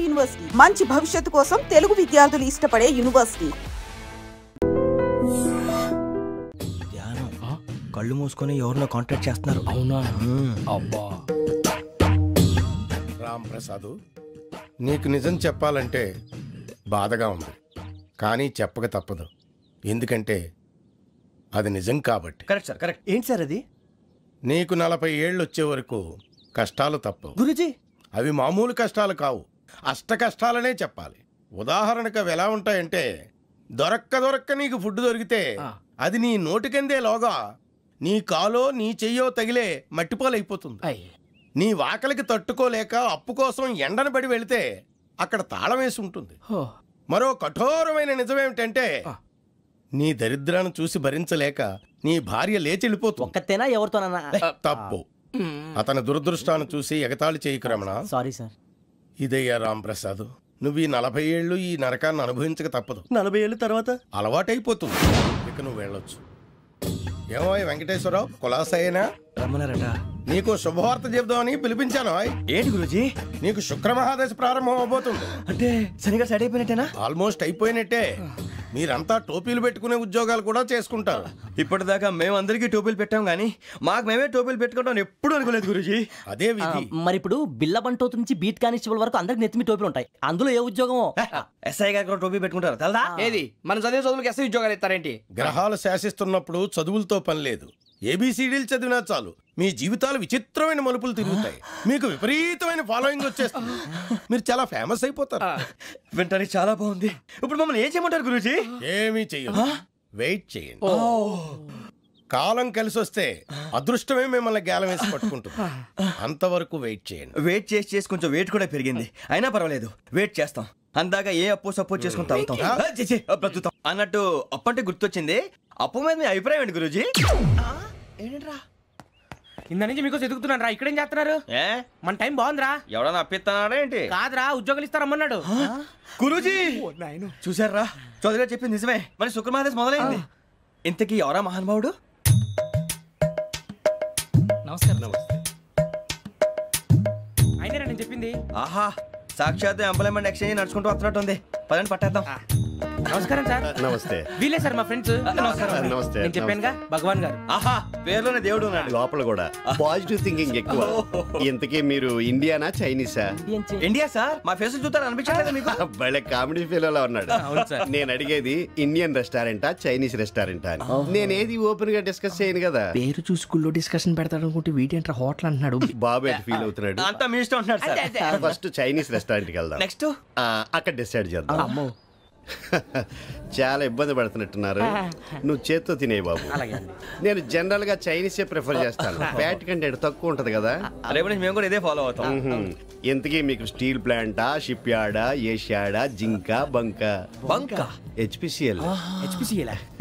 University, మంచి భవిష్యత్తు కోసం తెలుగు విద్యార్థులు ఇష్టపడే యూనివర్సిటీ. కళ్ళు మూసుకొని ఎవరినో కాంటాక్ట్ చేస్తున్నారు. అవునా? అబ్బా రామ్ ప్రసాద్, నీకు నిజం చెప్పాలంటే బాధగా ఉంది, కానీ చెప్పక తప్పదు. ఎందుకంటే అది నిజం కాబట్టి. Correct sir, correct. ఏంటి సార్ అది? నీకు 40 ఏళ్ళు వచ్చే వరకు కష్టాలు తప్పవు గురూజీ. అవి మామూలు కష్టాలు కావు, అష్ట కష్టాలనే చెప్పాలి. ఉదాహరణకు అవి ఎలా ఉంటాయంటే, దొరక్క నీకు ఫుడ్ దొరికితే అది నీ నోటికందే లోగా నీ కాలో నీ చెయ్యో తగిలే మట్టిపాలైపోతుంది. నీ వాకలికి తట్టుకోలేక అప్పు కోసం ఎండను పడి వెళితే అక్కడ తాళం వేసి ఉంటుంది. మరో కఠోరమైన నిజమేమిటంటే, నీ దరిద్రాన్ని చూసి భరించలేక నీ భార్య లేచి వెళ్ళిపోతుంది. ఒక్కతేనా ఎవరితోనన్నా? తప్పు. అతని దురదృష్టాన్ని చూసి ఎగతాళి చేయకు రమణ. Sorry sir. ఇదయ్యా రాంప్రసాద్, నువ్వు ఈ 40 ఏళ్ళు ఈ నరకాన్ని అనుభవించక తప్పదు. 40 ఏళ్ళ తర్వాత అలవాటైపోతుంది. ఇక నువ్వు వెళ్ళొచ్చు. ఏమో వెంకటేశ్వరరావు, కులాసైనా రమ్మన్నారట. నీకు శుభవార్త చెబుదామని పిలిపించాను. ఏంటి గురూజీ? నీకు శుక్రమహాదశ ప్రారంభం అవబోతుంది. అంటే సరిగా సెట్ అయిపోయినట్టేనా? ఆల్మోస్ట్ అయిపోయినట్టే. మీరంతా టోపీలు పెట్టుకునే ఉద్యోగాలు కూడా చేసుకుంటారు. ఇప్పటిదాకా మేమందరికీ టోపీలు పెట్టాం గానీ మాకు మేమే టోపీలు పెట్టుకుంటాం ఎప్పుడు అనుకోలేదు గురూజీ. అదే విధి. మరి ఇప్పుడు బిల్ల బంటోతు నుంచి బీట్ కానిస్టేబుల్ వరకు అందరికి నెత్తిమి టోపీలు ఉంటాయి. అందులో ఏ ఉద్యోగం? ఎస్ఐ గారు కూడా టోపీ పెట్టుకుంటారు తెలదా? ఏది మన చదివే చదువులకు ఎస్ఐ ఉద్యోగాలు ఇస్తారేంటి? గ్రహాలు శాసిస్తున్నప్పుడు చదువులతో పని లేదు. ఏబిసిడీలు చదివినా చాలు మీ జీవితాలు విచిత్రమైన మలుపులు తిరుగుతాయి. మీకు విపరీతమైన ఫాలోయింగ్ వచ్చేస్తుంది. మీరు చాలా ఫేమస్ అయిపోతారు. వింటానికి చాలా బాగుంది. ఇప్పుడు మమ్మల్ని ఏం చేయమంటారు గురూజీ? ఏమీ చెయ్యదు, వెయిట్ చేయండి. కాలం కలిసి వస్తే అదృష్టమే మిమ్మల్ని గేలం వేసి పట్టుకుంటుంది. అంతవరకు వెయిట్ చేయండి. వెయిట్ చేసి కొంచెం వెయిట్ కూడా పెరిగింది. అయినా పర్వాలేదు, వెయిట్ చేస్తాం. అందాక ఏ అప్పు సపోర్ట్ చేసుకుని తాగుతాం అన్నట్టు. అప్పు అంటే గుర్తొచ్చింది. అప్పు మీద మీ అభిప్రాయం ఏంటి గురూజీ? ఏంటరా ఇంత నుంచి మీకు ఎదుగుతున్నాను రా. ఇక్కడేం చేస్తున్నారు? మన టైం బాగుందిరా. ఎవడన్నా అప్పిస్తున్నాడా ఏంటి? కాదురా, ఉద్యోగాలు ఇస్తారమ్మన్నాడు గురూజీ. చూసారా, చౌదరిగా చెప్పింది నిజమే. మరి శుక్రమహాదశ మొదలైంది. ఇంతకీ ఎవరా మహానుభావుడు? నమస్కారం. అయినా నేను చెప్పింది. ఆహా, సాక్షాత్ ఎంప్లాయ్మెంట్ ఎక్స్చేంజ్ నడుచుకుంటూ వస్తున్నట్టు ఉంది. పదండి పట్టేద్దాం. నమస్కారం సార్. నమస్తే. వీలే సార్ మా ఫ్రెండ్స్. నమస్తే. నేను చెప్పానుగా భగవాన్ గారు. ఆహా, పేర్లోనే దేవుడు ఉన్నాడు. లోపల కూడా పాజిటివ్ థింకింగ్ ఎక్కువ. ఇంతకీ మీరు ఇండియానా చైనీసా? India sir. మా ఫేస్ చూస్తారు అనిపించలేదు మీకు? భలే కామెడీ ఫీల్ ఉన్నాడు. నేను అడిగేది ఇండియన్ రెస్టారెంటా చైనీస్ రెస్టారెంటా అని. నేనేది ఓపెన్ గా డిస్కస్ చేయను కదా. పేరు చూసుకుల్లో డిస్కషన్ పెడతాడు అనుకుంటే వీటేంట్రా హోటల్ అంటున్నాడు. బాబు ఎట్ ఫీల్ అవుతున్నాడు? అంతా మీ ఇష్టం అంటున్నాడు సార్. ఫస్ట్ చైనీస్ రెస్టారెంట్ కి వెళ్దాం. నెక్స్ట్ అక్కడ డిసైడ్ చేద్దాం. చాలా ఇబ్బంది పడుతున్నట్టున్నారు. నువ్వు చేత్తో తినే బాబు. నేను జనరల్ గా చైనీసే ప్రిఫర్ చేస్తాను. ఫ్యాట్ కంటెంట్ తక్కువ ఉంటది కదా. రేపు నుంచి మేము కూడా ఇదే ఫాలో అవుతాం. ఇంతకీ మీకు స్టీల్ ప్లాంటా, షిప్ యార్డా, ఏషియాడా, జింక, బంకా? హెచ్పిసిఎల్.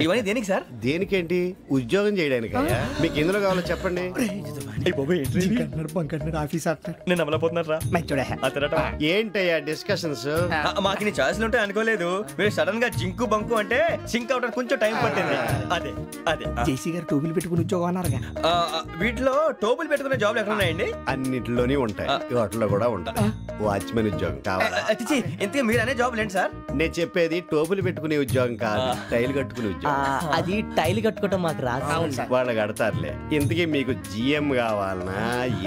ఇవన్నీ దేనికి సార్? దేనికేంటి? ఉద్యోగం చేయడానికి. మీకు ఎందులో కావాలో చెప్పండి. నేను అమలపోతున్నారా? ఏంటయ్యా డిస్కషన్స్? మాకు నీ ఛాయిస్లు ఉంటాయి అనుకోలేదు. మీరు సడన్ గా జింకు బంకు అంటే సింక్ అవడానికి కొంచెం టైం పట్టింది. అదే అదే జేసీ గారు టోపీలు పెట్టుకుని ఉద్యోగం అన్నారుగా. వీటిలో టోపులు పెట్టుకునే జాబ్లు ఎక్కడ ఉన్నాయండి? అన్నిటిలోనే ఉంటాయి. వాటిలో కూడా ఉంటాయి. వాచ్మెన్ ఉద్యోగం కావాలా? ఇంతకీ మీరు అనే జాబ్ ఏంటి సార్? నేను చెప్పేది టోపులు పెట్టుకునే ఉద్యోగం కాదు, టైల్ కట్టుకునే ఉద్యోగం. అది టైల్ కట్టుకోవటం మాకు రాదు. వాళ్ళు కడతారులే. ఇంతకీ మీకు జిఎం కావాలనా,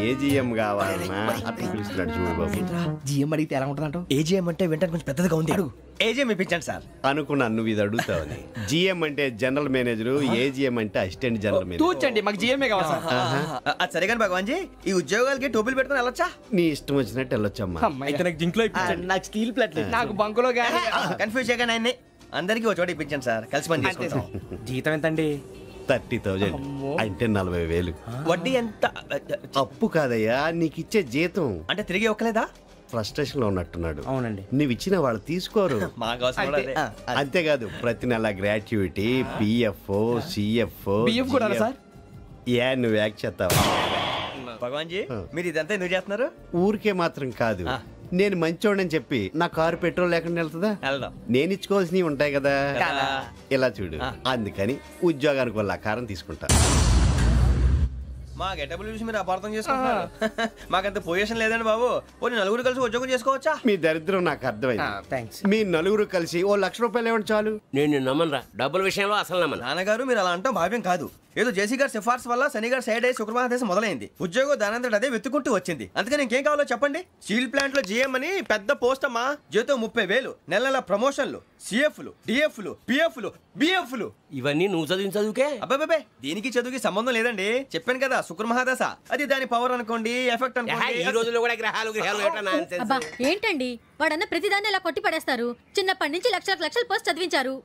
ఏ జిఎం కావాలనా? అట్లా పిలుస్తున్నాడు చూడు బాబు. జిఎం అడిగితే ఎలా ఉంటుందంట? ఏజిఎం అంటే వింటానికి కొంచెం పెద్దదిగా ఉంది. ఏజిఎం ఇప్పించండి సార్. అనుకున్నాను నువ్వు ఇది అడుగుతావని. జిఎం అంటే జనరల్ మేనేజర్, ఏజిఎం అంటే అసిస్టెంట్ జనరల్ మేనేజర్. తూచండి, మాకు జిఎంఏ కావాలి సార్. అది సరే కానీ భగవాన్ జీ, ఈ ఉద్యోగాలకి టోపులు పెట్టుకుని వెళ్ళొచ్చా? నీ ఇష్టం వచ్చినట్టు వెళ్ళొచ్చమ్మా. అయితే నాకు జింక్లో ఇప్పించండి. నాకు స్టీల్ ప్లేట్, నాకు బంకులో గానీ. కన్ఫ్యూజ్ చేయగానే ఆయన్ని అందరికీ ఒక చోట ఇప్పించండి సార్. కలిసి పని చేసుకుంటాం. జీతం ఎంతండి? 30,000 అంటే 40,000. వడ్డీ ఎంత? అప్పు కాదయ్యా, నీకు ఇచ్చే జీతం. అంటే తిరిగి ఒక్కలేదా? ఫ్రస్ట్రేషన్ లో ఉన్నట్టున్నాడు. అవునండి. నువ్వు ఇచ్చిన వాళ్ళు తీసుకోరు. అంతేకాదు ప్రతి నెల గ్రాట్యుటీ, పిఎఫ్, సిఎఫ్ కూడా సార్. ఏ నువ్వు యాక్ట్ చేస్తావా? భగవాన్ జీ, మీరు ఇదంతా ఎందుకు చేస్తున్నారు? ఊరికే మాత్రం కాదు, నేను మంచోడని చెప్పి నా కారు పెట్రోల్ లేకుండా వెళ్తుందా? నేను ఇచ్చుకోవాల్సినవి ఉంటాయి కదా. ఇలా చూడు, అందుకని ఉద్యోగానికి వాళ్ళ ఆకారం తీసుకుంటా. మా గెటబుల్ చూసి మీరు అపార్థం చేసుకుంటున్నారు. మాకంత పొజిషన్ లేదండి బాబు. పోనీ నలుగురు కలిసి ఉద్యోగం చేసుకోవచ్చా? మీ దరిద్రం నాకు అర్థమైంది. థ్యాంక్స్. మీ నలుగురు కలిసి ఓ ₹1,00,000 ఇవ్వండి చాలు. నేను నమ్మనరా, డబ్బుల విషయంలో అసలు నమ్మను. నాన్నగారు మీరు అలా అంటాం భావ్యం కాదు. ఏదో జేసీ గారి సిఫార్సు వల్ల శని గారు సైడ్ అయ్యి శుక్రవారం మొదలైంది. ఉద్యోగం దానంతటి అదే వెతుకుంటూ వచ్చింది. అందుకని ఇంకేం కావాలో చెప్పండి. స్టీల్ ప్లాంట్ లో జీఎం అని పెద్ద పోస్ట్ అమ్మా. జీతం 30,000, నెల నెల ప్రమోషన్లు, సిఎఫ్లు, డిఎఫ్లు, పిఎఫ్లు, బిఎఫ్లు. ఇవన్నీ నువ్వు చదివిన చదువుకే? అబ్బాబే దీనికి చదువుకి సంబంధం లేదండి. చెప్పాను కదా శుక్ర మహాదశ. అది దాని పవర్ అనుకోండి, ఎఫెక్ట్ ఈ అనుకోండి. రోజుల్లో కూడా గ్రహాలు ఏటా nonsense? అబ్బా ఏంటండి వాడన్న ప్రతిదాన్ని ఇలా కొట్టి పడేస్తారు. చిన్నప్పటి నుంచి లక్షల పోస్ట్ చదివించారు.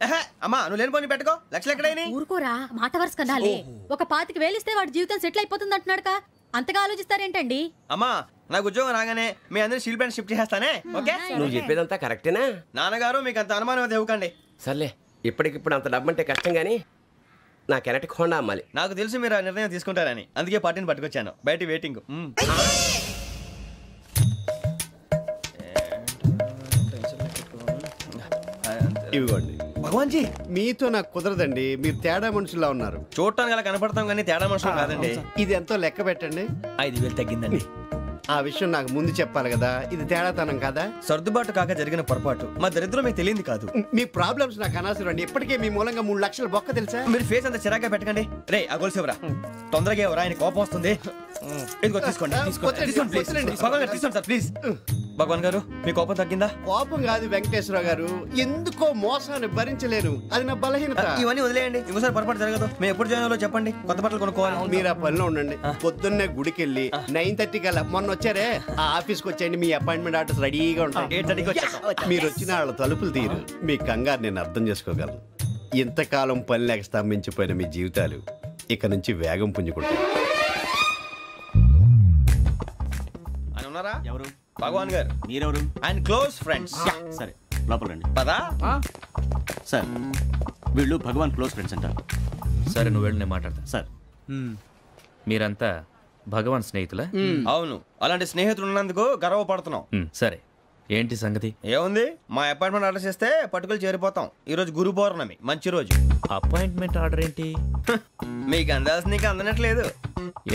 అమ్మా నువ్వు లేని పోనీ పెట్టుకో. లక్షలు ఎక్కడైనా ఊరుకోరా, మాట వరుస కదాలే. ఒక 25,000 ఇస్తే వాడి జీవితం సెటిల్ అయిపోతుంది అంటున్నాడుక. అంతగా ఆలోచిస్తారేంటండి? అమ్మా నాకు ఉద్యోగం రాగానే మీ అందరి స్టీల్ ప్లాంట్ షిఫ్ట్ చేస్తానే. ఓకే నువ్వు చెప్పేదంతా కరెక్టేనా? నాన్నగారు మీకు అంత అనుమానం అది ఇవ్వకండి. సర్లే, ఇప్పటికిప్పుడు అంత డబ్బు అంటే కష్టం గానీ నాకు ఎలక్ట్రిక్ హోండా అమ్మాలి. నాకు తెలుసు మీరు ఆ నిర్ణయం తీసుకుంటారని, అందుకే పార్టీని పట్టుకొచ్చాను. బయట వెయిటింగ్. ఇవ్వండి. భగవాన్ జీ మీతో నాకు కుదరదండి. మీరు తేడా మనుషుల్లా ఉన్నారు. చూడటానికి అలా కనపడతాం కానీ తేడా మనుషులు కాదండి. ఇది ఎంతో లెక్క పెట్టండి. 5,000 తగ్గిందండి. ఆ విషయం నాకు ముందు చెప్పాలి కదా. ఇది తేడాతనం కదా. సర్దుబాటు కాక జరిగిన పొరపాటు. మా దరిద్రం మీకు తెలియదు కాదు. మీ ప్రాబ్లమ్స్ నాకు అనవసరం అండి. ఇప్పటికే మీ మూలంగా 3 లక్షల బొక్క తెలుసా? మీరు ఫేస్ అంత చిరాగ్గా పెట్టకండి. రే ఆ గొలుసు ఎవరా? తొందరగా ఎవరా? ఆయన కోపం వస్తుంది. ఇదిగో తీసుకోండి. తీసుకోండి ప్లీజ్. భగవాన్ గారు తీసుకోండి సార్ ప్లీజ్. భగవాన్ గారు మీ కోపం తగ్గిందా? కోపం కాదు వెంకటేశ్వర గారు, ఎందుకో మోసాన్ని భరించలేను. అది నా బలహీనత. ఇవన్నీ వదిలేయండి. ఇంకోసారి పొరపాటు జరగదు. మేము ఎప్పుడు జాయిన్ అవ్వాలో చెప్పండి. కొత్త బట్టలు కొనుక్కోవాలి. మీరు ఆ పనిలో ఉండండి. పొద్దున్నే గుడికి వెళ్ళి 9:30 కల్లా, మొన్న వచ్చారే ఆ ఆఫీస్కి వచ్చేయండి. మీ అపాయింట్మెంట్ ఆర్డర్స్ రెడీగా ఉంటాయి. 8:30కి వచ్చేస్తాం. మీరు వచ్చిన వాళ్ళ తలుపులు తీరు. మీ కంగారు నేను అర్థం చేసుకోగలను. ఇంతకాలం పని లేక స్తంభించిపోయిన మీ జీవితాలు ఇక నుంచి వేగం పుంజుకుంటాయి. ఆయన ఉన్నారా? ఎవరు? భగవాన్ గారు. మీరెవరు? ఆయన క్లోజ్ ఫ్రెండ్స్. సరే లోపల రండి. పదా సార్ వీళ్ళు భగవాన్ క్లోజ్ ఫ్రెండ్స్ అంటారు. సరే నువ్వు వెళ్ళి నేను మాట్లాడతా. సార్ మీరంతా భగవాన్ స్నేహితులా? అవును. అలాంటి స్నేహితులు ఉన్నందుకు గర్వపడుతున్నాం. సరే ఏంటి సంగతి? ఏముంది, మా అపాయింట్మెంట్ ఆర్డర్ చేస్తే పట్టుకులు చేరిపోతాం. ఈ రోజు గురు పౌర్ణమి, మంచి రోజు. అపాయింట్మెంట్ ఆర్డర్ ఏంటి? మీకు అందాల్సిన నీకు అందనట్లేదు.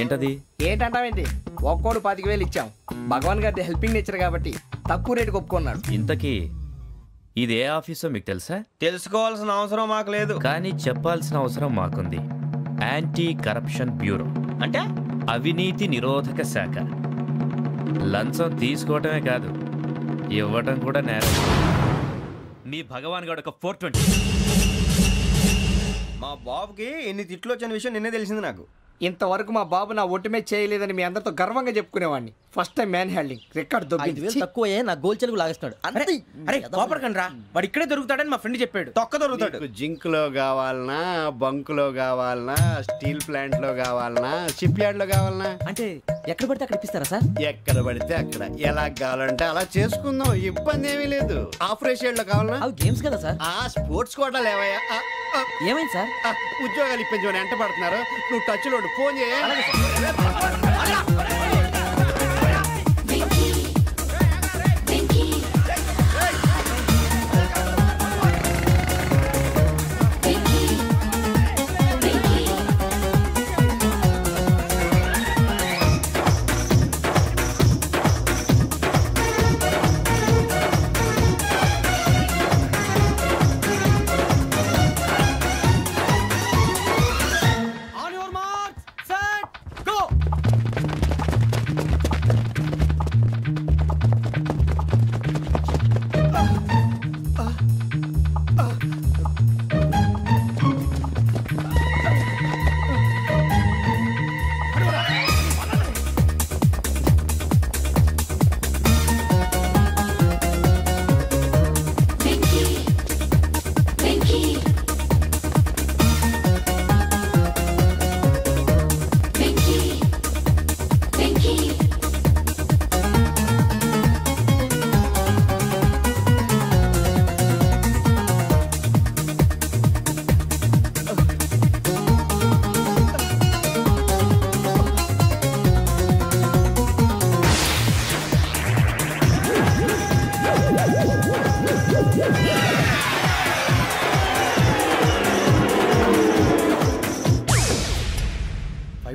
ఏంటది? ఏంటంటావేంటి? ఒక్కోడు 25,000 ఇచ్చాం. భగవాన్ గారి హెల్పింగ్ నేచర్ కాబట్టి తక్కువ రేటుకి ఒప్పుకున్నాడు. ఇంతకీ ఇది ఏ ఆఫీసో మీకు తెలుసా? తెలుసుకోవాల్సిన అవసరం మాకు లేదు, కానీ చెప్పాల్సిన అవసరం మాకుంది. యాంటీ కరప్షన్ బ్యూరో అంటే అవినీతి నిరోధక శాఖ. లంచం తీసుకోవటమే కాదు, ఇవ్వటం కూడా నేరం. మీ భగవాన్ గారు ఒక 420. మా బాబుకి ఎన్ని తిట్లు వచ్చిన విషయం నిన్నే తెలిసింది నాకు. ఇంతవరకు మా బాబు నా ఒట్టుమే చేయలేదని మీ అందరితో గర్వంగా చెప్పుకునేవాడిని. First time man handing record 5,000 తక్కువే నా గోల్ చెలుగు లాగేస్తున్నాడు. అరే కోపడకండి రా, వాడు ఇక్కడే దొరుకుతాడని మా ఫ్రెండ్ చెప్పాడు. తొక్క దొరుకుతాడు. మీకు జింక్ లో కావాలనా, బంక్ లో కావాలనా, స్టీల్ ప్లాంట్ లో కావాలనా, షిప్ యార్డ్ లో కావాలనా? అంటే ఎక్కడ పడితే అక్కడ ఇప్పిస్తారా సార్? ఎక్కడ పడితే అక్కడ, ఎలా కావాలంటే అలా చేసుకుందాం. ఇబ్బంది ఏమీ లేదు. ఆపరేషన్ లో కావాలనా? అవి గేమ్స్ కదా సార్. ఆ స్పోర్ట్స్ కోటా లేవయ్యా. ఏమైంది సార్? ఉద్యోగాలు ఇప్పించమని ఎంట పడుతున్నారు. నువ్వు టచ్ లో ఫోన్ చేయ.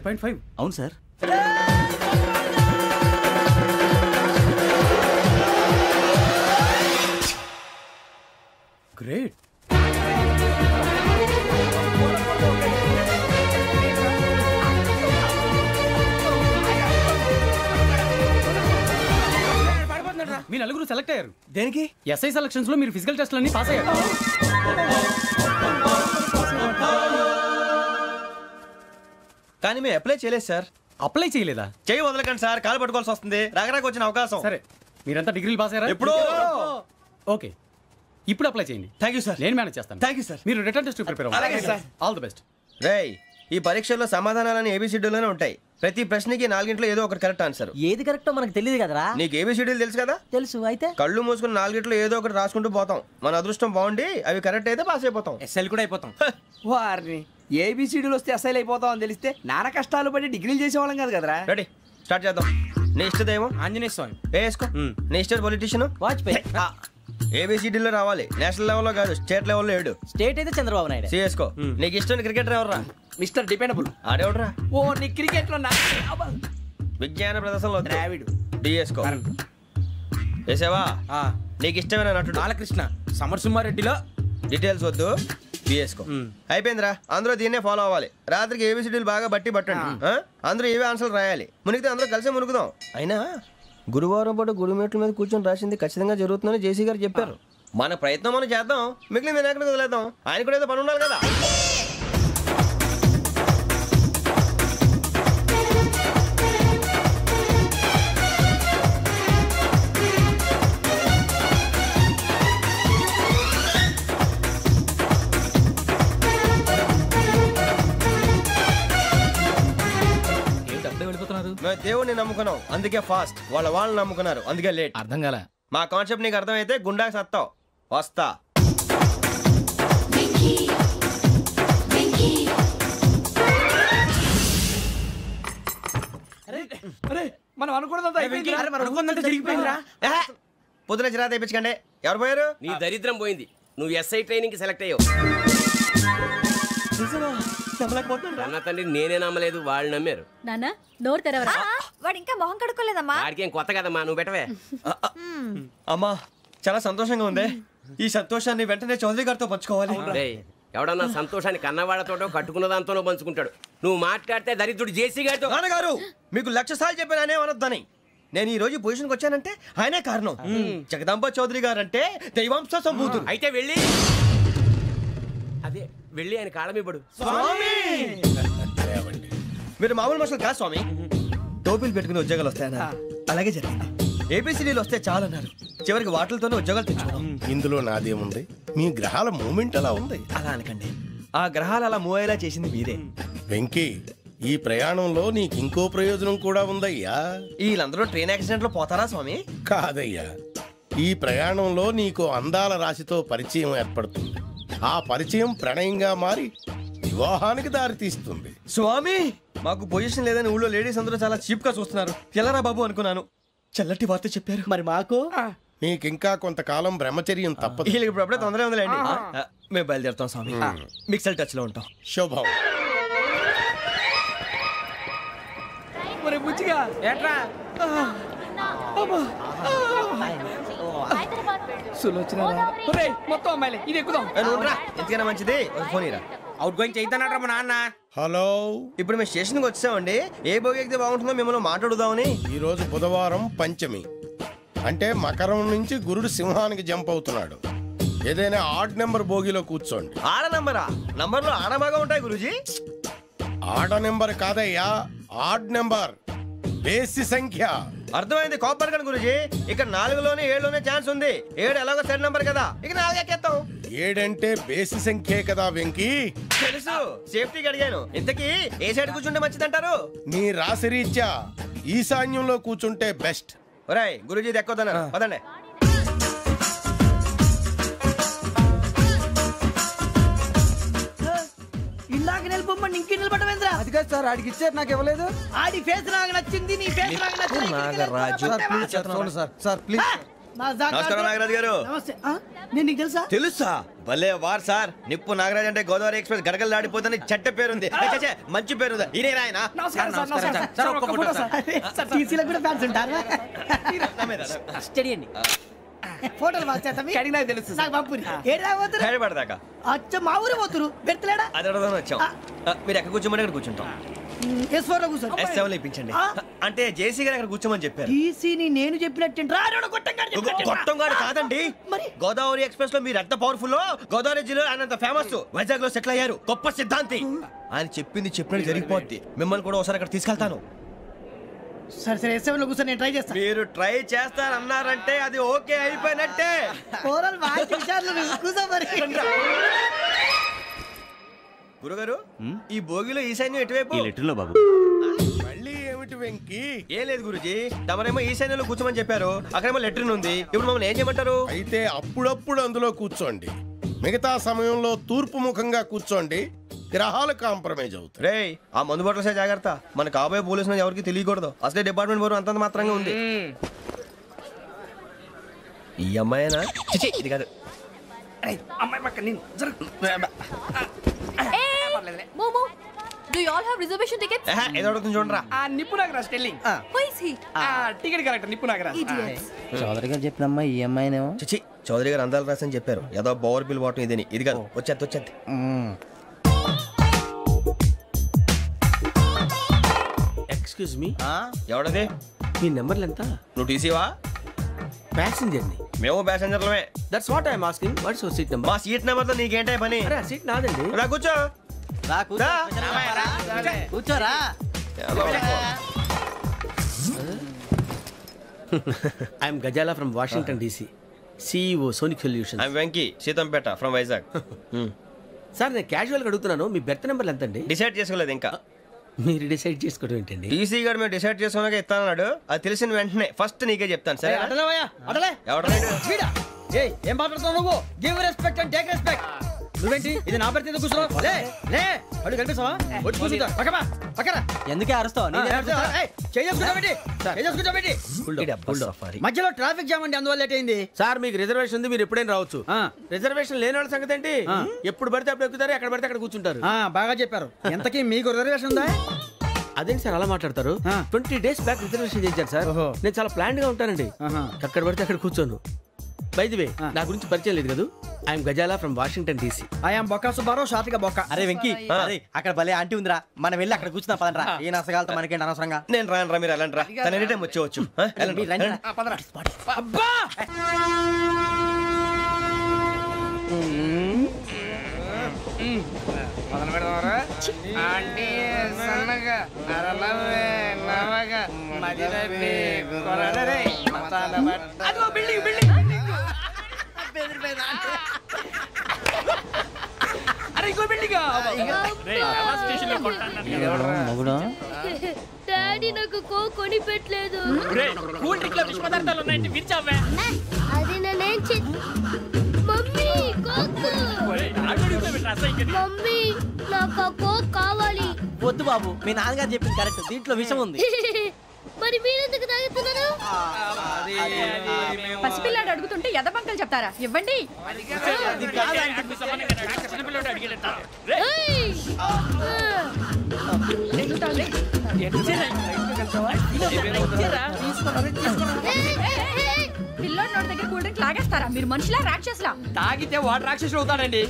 9.5. అవును సార్. గ్రేట్. మీ నలుగురు సెలెక్ట్ అయ్యారు. దేనికి? ఎస్ఐ సెలక్షన్స్ లో మీరు ఫిజికల్ టెస్ట్ అన్ని పాస్ అయ్యారు. కానీ మేము అప్లై చేయలేదు సార్. అప్లై చేయలేదా? చేయి వదలకండి సార్, కాలు పట్టుకోవాల్సి వస్తుంది. రాగరాకు వచ్చిన అవకాశం. సరే, మీరంతా డిగ్రీలు పాస్ అయ్యారా? ఎప్పుడో. ఓకే, ఇప్పుడు అప్లై చేయండి. Thank you sir. నేను మేనేజ్ చేస్తాను. Thank you sir. మీరు రిటర్న్ టెస్ట్ ప్రిపేర్ అలాగే సార్. All the best. రేయ్, ఈ పరీక్షల్లో సమాధానాలని ఏబిసిడ్యూల్లోనే ఉంటాయి. ప్రతి ప్రశ్నకి 4 ఏదో ఒకటి కరెక్ట్ ఆన్సర్. ఏది కరెక్టో మనకు తెలియదు కదరా. నీకు ఏబిసిడ్యూల్ తెలుసు కదా? తెలుసు. అయితే కళ్ళు మూసుకుని 4 ఏదో ఒకటి రాసుకుంటూ పోతాం. మన అదృష్టం బాగుండి అవి కరెక్ట్ అయితే పాస్ అయిపోతాం. ఎస్ఎల్ కూడా అయిపోతాం. వారిని ఏబిసిడీలు వస్తే అసైల్ అయిపోతాం అని తెలిస్తే నాన్న కష్టాలు పడి డిగ్రీలు చేసేవాళ్ళం కాదు కదరా. రెడీ, స్టార్ట్ చేద్దాం. నీ ఇష్టదేమో ఆంజనేయ స్వామి. వేసుకో. నీ ఇష్ట పొలిటీషియన్ వాజ్పేయి. ఏబిసిడీలో రావాలి, నేషనల్ లెవెల్లో కాదు, స్టేట్ లెవెల్లో 7. స్టేట్ అయితే చంద్రబాబు నాయుడు. సిఎస్కో. నీకు ఇష్టం క్రికెటర్ ఎవర్రా? Mister dependable. ఆడేవడరా? ఓ నీ క్రికెట్ లో విజ్ఞాన ప్రదర్శనలో ద్రావిడు. డిఎస్కో. వేసావా? నీకు ఇష్టమైన నటుడు? బాలకృష్ణ. సమర్సింహారెడ్డిలో డీటెయిల్స్ వద్దు, బిఎస్కో. అయిపోయిందిరా. అందరూ దీన్నే ఫాలో అవ్వాలి. రాత్రికి ఏబిసిడీలు బాగా బట్టి పట్టండి. అందరూ ఏవే ఆన్సర్లు రాయాలి. మునిగితే అందరూ కలిసి మునుగుదాం. అయినా గురువారం పాటు గురుమేట్ల మీద కూర్చొని రాసింది ఖచ్చితంగా జరుగుతుందని జేసీ గారు చెప్పారు. మన ప్రయత్నం మనం చేద్దాం, మిగిలింది నేను ఎక్కడికి వదిలేద్దాం. ఆయన కూడా ఏదో పని ఉండాలి కదా. మేము దేవుడిని నమ్ముకున్నాం, అందుకే ఫాస్ట్. వాళ్ళు నమ్ముకున్నారు, అందుకే లేట్. అర్థం కాలే. మా కాన్సెప్ట్ నీకు అర్థమైతే గుండా సత్తావు. వస్తా. మనం అనుకున్నదంతా జరిగిపోయిందిరా. పొద్దున చిరా తెప్పించకండి. ఎవరు పోయారు? నీ దరిద్రం పోయింది. నువ్వు ఎస్ఐ ట్రైనింగ్ కి సెలెక్ట్ అయ్యావు. అన్న తండ్రి నేనే నమ్మలేదు, వాళ్ళు నమ్మారు. నాన్న నోరు తెరవరా. వాడు ఇంకా మొహం కడుక్కోలేదమ్మా. వాడికి ఏం కొత్త కదమ్మా, నువ్వు పెట్టవే. అమ్మా, చాలా సంతోషంగా ఉంది. ఈ సంతోషాన్ని వెంటనే చౌదరి గారితో పంచుకోవాలి. ఎవడన్నా సంతోషాన్ని కన్నవాళ్లతోటో కట్టుకున్న దాంతోనో పంచుకుంటాడు. నువ్వు మాట్లాడితే దరిద్రుడు జేసీ గారితో. నాన్నగారు, మీకు 1,00,000 సార్లు చెప్పాను అనే అనొద్దని. నేను ఈ రోజు పొజిషన్కి వచ్చానంటే ఆయనే కారణం. జగదాంబ చౌదరి గారు అంటే దైవాంశ సంభూతుడు. అయితే వెళ్ళి అదే వెళ్ళి ఆయన కాళ్ళమివ్వడు. మీరు మామూలు మనుషులు కాదు స్వామి. టోపీలు పెట్టుకుని ఉద్యోగాలు వస్తాయన్నారు, అలాగే జరిగింది. ఏబిసిడీలు వస్తే చాలన్నారు, చివరికి వాటిలతోనే ఉద్యోగాలు తెచ్చుకున్నాం. ఇందులో నాదేముంది? మీ గ్రహాల మూమెంట్ అలా ఉంది. అలా అనకండి, ఆ గ్రహాలు అలా మూవ్ అయ్యేలా చేసింది మీరే. వెంకీ, ఈ ప్రయాణంలో నీకు ఇంకో ప్రయోజనం కూడా ఉందయ్యా. వీళ్ళందరూ ట్రైన్ యాక్సిడెంట్ లో పోతారా స్వామి? కాదయ్యా, ఈ ప్రయాణంలో నీకు అందాల రాశితో పరిచయం ఏర్పడుతుంది. ఆ పరిచయం ప్రణయంగా మారి వివాహానికి దారితీస్తుంది. స్వామి, మాకు పొజిషన్ లేదని ఊళ్ళో లేడీస్ అందరూ చాలా చీప్ గా చూస్తున్నారు. ఎలారా బాబు అనుకున్నాను. చల్లటి వార్త చెప్పారు. మరి మాకు నీకింకా కొంతకాలం బ్రహ్మచర్యం తప్పదు. వీళ్ళకి ఇప్పుడు అప్పుడే తొందరగా ఉందిలేండి. మేము బయలుదేరుతాం స్వామి. మిక్సెల్ టచ్ లో ఉంటాం. శుభం. బుచ్చిగా ఏట్రా మొత్తం అమ్మాయిలే, ఇది ఎక్కుదాం. ఎందుకైనా మంచిది ఫోన్ ఇరా. అవుట్ గోయింగ్ చేద్దానట్రా మా నాన్న. హలో, ఇప్పుడు మేము స్టేషన్కి వచ్చామండి. ఏ బోగి ఎక్కితే బాగుంటుందో మిమ్మల్ని మాట్లాడుదామని. ఈరోజు బుధవారం పంచమి, అంటే మకరం నుంచి గురుడు సింహానికి జంప్ అవుతున్నాడు. ఏదైనా ఆడ్ నెంబర్ బోగిలో కూర్చోండి. ఆడ నంబరా? నంబర్లో ఆడ బాగా ఉంటాయి గురూజీ. ఆడ నెంబర్ కాదయ్యా, ఆడ్ నెంబర్, బేసి సంఖ్య. అర్థమైంది. కాపర్ కానీ గురూజీ, ఇక్కడ 4లోనే 7లోనే ఛాన్స్ ఉంది. 7 ఎలాగో సెడ్ నంబర్ కదా, ఇక 4 ఎక్కేస్తాం. 7 అంటే బేసి సంఖ్యే కదా వెంకీ. తెలుసు, సేఫ్టీకి అడిగాను. ఇంతకీ ఏ సైడ్ కూర్చుంటే మంచిదంటారు? నీ రాశి రీత్యా ఈశాన్యంలో కూర్చుంటే బెస్ట్. ఒరాయ్, గురూజీ దెక్కొద్దన్నారు, పదండి. ఇందాక నిలబొమ్మని ఇంకే నిలబడమేంద్రా? అది కాదు సార్, ఆడికి ఇచ్చారు, నాకు ఇవ్వలేదు. ఆడి ఫేస్ నాకు నచ్చింది, నీ ఫేస్ నాకు నచ్చింది. Nagaraju, sir please. నమస్కారం నాగరాజు గారు. నేను నీకు తెలుసా? తెలుసా? భలే వార్ సార్. నిప్పు నాగరాజ్ అంటే గోదావరి ఎక్స్ప్రెస్ గడగలు దాడిపోతుంది చెట్ట పేరుంది. మంచి పేరు. ఇదే ఆయన స్టడీ అండి. ఫోటోలు తెలుసు నాకు పంపుని పడదాకా అచ్చ మా ఊరు పోతురు పెడతలేడా అది అడగదామని వచ్చాం. మీరు ఎక్కడ కూర్చోమని అక్కడ కూర్చుంటాం. S7 ఇప్పించండి. అంటే జేసీ గారు అక్కడ కూర్చోమని చెప్పారు. నేను చెప్పినట్టు గొట్టంగాడు కాదండి. గోదావరి ఎక్స్ప్రెస్ లో మీరు ఎంత పవర్ఫుల్, గోదావరి జిల్లా ఆయన ఫేమస్, వైజాగ్ లో సెటిల్ అయ్యారు, గొప్ప సిద్ధాంతి. ఆయన చెప్పింది చెప్పినట్టు జరిగిపోద్ది. మిమ్మల్ని కూడా ఒకసారి అక్కడ తీసుకెళ్తాను. సరే సరే S7 లో కూర్చొని నేను ట్రై చేస్తాను. మీరు ట్రై చేస్తారన్నారంటే అది ఓకే అయిపోయినట్టే. గురుగారు ఈ భోగిలో ఈశాన్యం ఎటువైపు? లెటర్లో బాబు. మళ్ళీ ఏమిటి వెంకీ? ఏం లేదు గురుజీ, తమరేమో ఈశాన్యంలో కూర్చోమని చెప్పారు, అక్కడేమో లెటర్ ఉంది. ఇప్పుడు మమ్మల్ని ఏం చేయమంటారు? అయితే అప్పుడప్పుడు అందులో కూర్చోండి, మిగతా సమయంలో తూర్పు ముఖంగా కూర్చోండి. గ్రహాలు కాంప్రమైజ్ అవుతాయి. రే ఆ మందు బట్టలసే జాగ్రత్త. మన కాబోయే పోలీసులు ఎవరికి తెలియకూడదు. అసలే డిపార్ట్మెంట్ బోరు అంతంత మాత్రంగా ఉంది. ఈ అమ్మాయినా? ఇది కాదు. అమ్మాయి పక్క నేను Do you all have reservation tickets? ఏదో అడుగుతుంది చూడరా. నిప్పు Nagaraj telling. Who is he? Ticket correct నిప్పు నాగరాజ్. చౌదరి గారు చెప్పినమ్మా ఈ అమ్మాయినేమో. చిచి చౌదరి గారు అందాలు రాసని చెప్పారు. ఏదో బోర్ బిల్ వాటం ఇదని. ఇది కాదు. వచ్చేది. Excuse me, ఎవడది? మీ నెంబర్లు ఎంత? నువ్వు టీసీవా? ప్యాసింజర్ ని. మేము ప్యాసెంజర్లమే. That's what I'm asking. What's your seat number? మా సీట్ నెంబర్ తో నీకేంటే పని? అరే సీట్ నాదండి. రా కూర్చో. కూర్చోరా. I'm Gazala from Washington DC, CEO Sonic Solutions. I'm Venky, Seethampeta from Vizag. Sir నేను క్యాజువల్ గా అడుగుతున్నాను, మీ బెర్త్ నెంబర్లు ఎంత అండి? డిసైడ్ చేసుకోలేదు ఇంకా. మీరు డిసైడ్ చేసుకోవడం ఏంటండి? టీసీ గారు మేము డిసైడ్ చేసుకున్నాక ఇస్తానన్నాడు. అది తెలిసిన వెంటనే ఫస్ట్ నీకే చెప్తాను. సరే ఏం మాట్లాడుతావు నువ్వు? Give respect and take respect. నువ్వేంటి ఇది నా పరిస్థితి ఎందుకు కూర్చున్నావు? లే అడుగు కనిపిస్తావా? వచ్చి కూర్చుంటా. పక్కన ఎందుకే అరుస్తావు? మధ్యలో ట్రాఫిక్ జామ్ అండి, అందువల్ల లేట్ అయింది. సార్ మీకు రిజర్వేషన్ ఉంది, మీరు ఎప్పుడైనా రావచ్చు. రిజర్వేషన్ లేని వాళ్ళ సంగతి ఏంటి? ఎప్పుడు పడితే అప్పుడు ఎక్కుతారు, ఎక్కడ పడితే అక్కడ కూర్చుంటారు. బాగా చెప్పారు. ఎంతకీ మీకు రిజర్వేషన్ ఉందా? అదేంటి సార్ అలా మాట్లాడతారు? 20 days బ్యాక్ రిజర్వేషన్ చేయించారు సార్. నేను చాలా ప్లాన్డ్ గా ఉంటానండి. అక్కడ పడితే అక్కడ కూర్చోను. బై ది వే నా గురించి పరిచయం లేదు కదా. I'm Gazala from Washington DC. I'm Bokka Subbarao, షాతిక బొక్క. అరే వెంకీ, అక్కడ భలే ఆంటీ ఉందిరా, మనం వెళ్ళి అక్కడ కూర్చున్నా పదరా. ఏ నసగాలతో మనకేంటి అనవసరంగా. నేను రాను మీరు ఎలాంటి రా. తన ఎనీ టైం వచ్చేవచ్చు. అబ్బా మొదలు పెడదామరా? ఆంటీ సన్నగా అరలవే నవగా మదిరపి కొరడరే మసాల బట్ట. అదిగో బిల్డింగ్ బిల్డింగ్. అరే ఇంకో బిల్డింగ్. డాడీ నాకు కోక్ కొని పెట్టలేదు. కూల్ డ్రింక్ లో విష పదార్థాలు ఉన్నాయంటే విరిచావే. అది నేనేం మమ్మీ కోక్. మమ్మీ నాకు కోక్ కావాలి. వద్దు బాబు, మీ నాన్నగారు చెప్పింది కరెక్ట్, దీంట్లో విషయం ఉంది. మరి మీరెందుకు తాగుతున్నారు? పసిపిల్లాడు అడుగుతుంటే ఎదబంకలు చెప్తారా? ఇవ్వండి. పిల్లోడి నోటి దగ్గర కూల్ డ్రింక్ లాగేస్తారా? మీరు మనుషులా రాక్షసులా? తాగితే వాడు రాక్షసుడు అవుతాడండి.